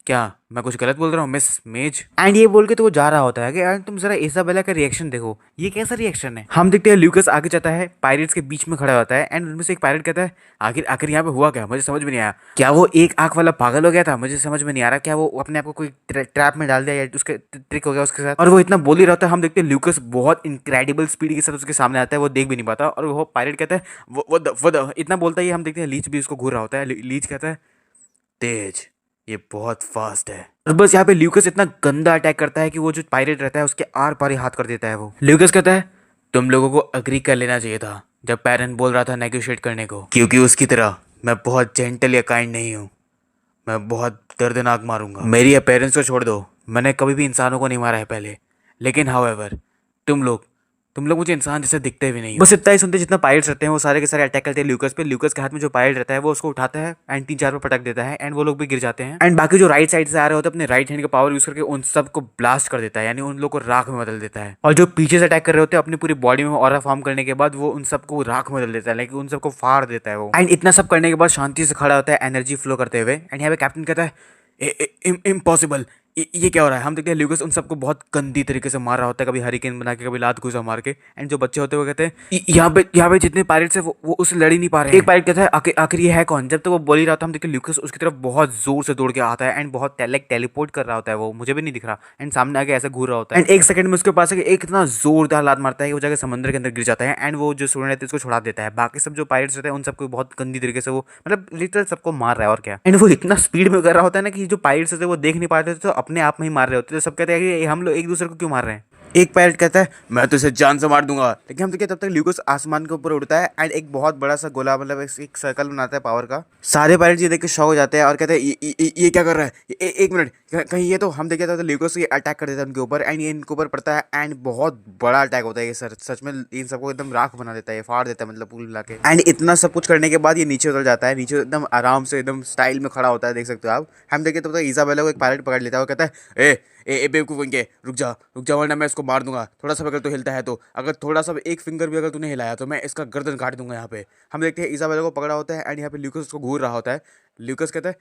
क्या? मैं कुछ गलत बोल रहा हूँ मिस मेज? एंड ये बोल के तो वो जा रहा होता है कि यार तुम जरा इसाबेला का रिएक्शन देखो, ये कैसा रिएक्शन है। हम देखते हैं ल्यूकस आगे जाता है, पायरेट्स के बीच में खड़ा होता है एंड उनमें से एक पायरेट कहता है आखिर यहाँ पे हुआ क्या, मुझे समझ में नहीं आया। क्या वो एक आंख वाला पागल हो गया था, मुझे समझ में नहीं आ रहा। क्या वो अपने आप को कोई ट्रैप में डाल दिया या उसके ट्रिक हो गया उसके साथ, और वो इतना बोल ही रहा था। हम देखते हैं ल्यूकस बहुत इनक्रेडिबल स्पीड के साथ उसके सामने आता है, वो देख भी नहीं पाता, और वो पायरेट कहता है वो इतना बोलता है। हम देखते हैं लीच भी उसको घूर रहा होता है। लीच कहता है तेज, ये बहुत फास्ट है। और बस यहाँ पे ल्यूकस इतना गंदा अटैक करता है कि वो जो पायरेट रहता है उसके आर पार ही हाथ कर देता है। वो ल्यूकस कहता है तुम लोगों को अग्री कर लेना चाहिए था जब पेरेंट बोल रहा था नेगोशिएट करने को, क्योंकि उसकी तरह मैं बहुत जेंटल या काइंड नहीं हूँ, मैं बहुत दर्दनाक मारूंगा। मेरी अपेरेंस को छोड़ दो, मैंने कभी भी इंसानों को नहीं मारा है पहले, लेकिन हाउएवर तुम लोग मुझे इंसान जैसे दिखते भी नहीं हो। बस इतना ही सुनते जितना पायरेट्स रहते हैं वो सारे के सारे अटैक करते हैं ल्यूकस पे। ल्यूकस के हाथ में जो पायरेट रहता है वो उसको उठाता है एंड 3-4 बार पटक देता है एंड वो लोग भी गिर जाते हैं। एंड बाकी जो राइट साइड से आ रहे होते हैं अपने राइट हैंड का पावर यूज करके उन सबको ब्लास्ट कर देता है, यानी उन लोग को राख में बदल देता है। और जो पीछे से अटैक कर रहे होते हैं अपनी पूरी बॉडी में ऑरा फॉर्म करने के बाद वो उन सबको राख में बदल देता है, लेकिन उन सबको फाड़ देता है वो। एंड इतना सब करने के बाद शांति से खड़ा होता है एनर्जी फ्लो करते हुए। एंड यहाँ पे कैप्टन कहता है इम्पॉसिबल, ये क्या हो रहा है। हम देखते हैं ल्यूकस उन सबको बहुत गंदी तरीके से मार रहा होता है, कभी हरिकेन बना के, कभी लात घुसा मार के। एंड जो बच्चे होते हैं वो कहते हैं यहाँ पे जितने पायरेट्स हैं वो उससे लड़ ही नहीं पा रहे हैं। एक पायरेट कहता है आखिर ये है कौन। जब तक वो बोल ही रहा था हम देखते हैं ल्यूकस उसकी तरफ बहुत जोर से दौड़ के आता है एंड बहुत टेलीपोर्ट कर रहा होता है, वो मुझे भी नहीं दिख रहा, एंड सामने आके ऐसे घूर रहा होता है। एंड एक सेकंड में उसके पास एक इतना जोरदार लात मारता है कि वो जाकर समंदर के अंदर गिर जाता है एंड वो जो स्टूडेंट रहते हैं उसको छुड़ा देता है। बाकी सब जो पायरेट्स रहते हैं उन सबको बहुत गंदी तरीके से वो मतलब लिटरल सबको मार रहा है और क्या। एंड वो इतना स्पीड में कर रहा होता है ना कि जो पायरेट्स रहते हैं वो देख नहीं पाते तो अपने आप में ही मार रहे होते। तो सब कहते हैं कि हम लोग एक दूसरे को क्यों मार रहे हैं। एक पायलट कहता है मैं तो इसे जान से मार दूंगा, लेकिन हम देखिए तब तक ल्यूकस आसमान के ऊपर उड़ता है एंड एक बहुत बड़ा सा गोला मतलब एक सर्कल बनाता है पावर का। सारे पायलट ये देख के शॉक हो जाते हैं और कहते हैं ये क्या कर रहा है, एक मिनट कहीं ये तो हम देखते हैं तो ल्यूकस ये अटैक कर देता है उनके ऊपर एंड ये इनके ऊपर पड़ता है एंड बहुत बड़ा अटैक होता है। ये सच में इन सबको एकदम राख बना देता है, फाड़ देता है मतलब पूल मिला के। एंड इतना सब कुछ करने के बाद ये नीचे उतर जाता है, नीचे एकदम आराम से एकदम स्टाइल में खड़ा होता है, देख सकते हो आप। हम देखिए तब तक इजाबेला को एक पायलट पकड़ लेता है और कहता है ए बेवकूफ बन के रुक जा वरना मैं इसको मार दूंगा, थोड़ा सा अगर तो हिलता है तो, अगर थोड़ा सा एक फिंगर भी अगर तूने हिलाया तो मैं इसका गर्दन काट दूंगा यहाँ पे। हम देखते हैं इजाबेला को पकड़ा होता है एंड यहाँ पे ल्यूकस उसको घूर रहा होता है। ल्यूकस कहता है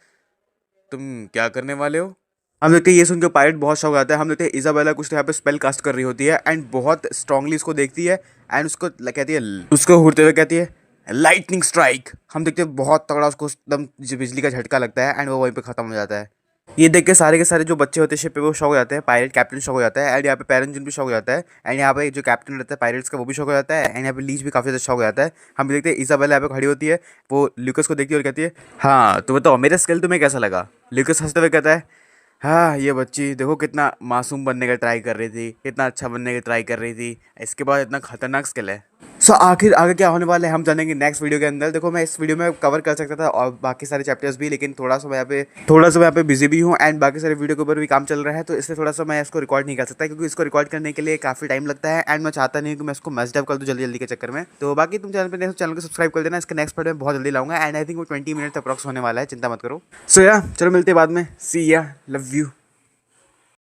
तुम क्या करने वाले हो। हम देखते हैं ये सुनकर पायलट बहुत शौक आता है। हम देखते हैं इजाबेला कुछ तो यहाँ पे स्पेल कास्ट कर रही होती है एंड बहुत स्ट्रांगली इसको देखती है एंड उसको कहती है, उसको घूरते हुए कहती है लाइटनिंग स्ट्राइक। हम देखते हैं बहुत तगड़ा उसको एकदम बिजली का झटका लगता है एंड वो वहीं पे खत्म हो जाता है। ये देख के सारे के सारे जो बच्चे होते हैं शिप पे वो शौक हो जाते हैं, पायलट कैप्टन शौक हो जाता है एंड यहाँ पे पैरेंजन भी शौक हो जाता है एंड यहाँ पे जो कैप्टन रहता है पायलट्स का वो भी शौक हो जाता है एंड यहाँ पे लीच भी काफी ज्यादा शौक हो जाता है। हम देखते हैं इजाबेला यहाँ पे खड़ी होती है, वो ल्यूकस को देखती है और कहती है हाँ तो बताओ मेरा स्किल तुम्हें कैसा लगा। ल्यूकस हंसते हुए कहता है हाँ ये बच्ची देखो कितना मासूम बनने का ट्राई कर रही थी, कितना अच्छा बनने का ट्राई कर रही थी, इसके बाद इतना खतरनाक स्किल है। सो आखिर आगे क्या होने वाला है हम जानेंगे नेक्स्ट वीडियो के अंदर। देखो मैं इस वीडियो में कवर कर सकता था और बाकी सारे चैप्टर्स भी, लेकिन थोड़ा सा मैं यहाँ पे बिजी भी हूँ एंड बाकी सारे वीडियो के ऊपर भी काम चल रहा है, तो इसलिए थोड़ा सा मैं इसको रिकॉर्ड नहीं कर सकता क्योंकि इसको रिकॉर्ड करने के लिए काफी टाइम लगता है एंड मैं चाहता नहीं कि मैं इसको मैच कर दूँ जल्दी जल्दी के चक्कर में। तो बाकी तुम चैनल को सब्सक्राइब कर देना, इसका नेक्स्ट पार्ट में बहुत जल्दी लाऊंगा एंड आई थिंक वो 20 मिनट अप्रॉक्स होने वाला है, चिंता मत करो। सो या चलो मिलते हैं बाद में, सी या, लव यू।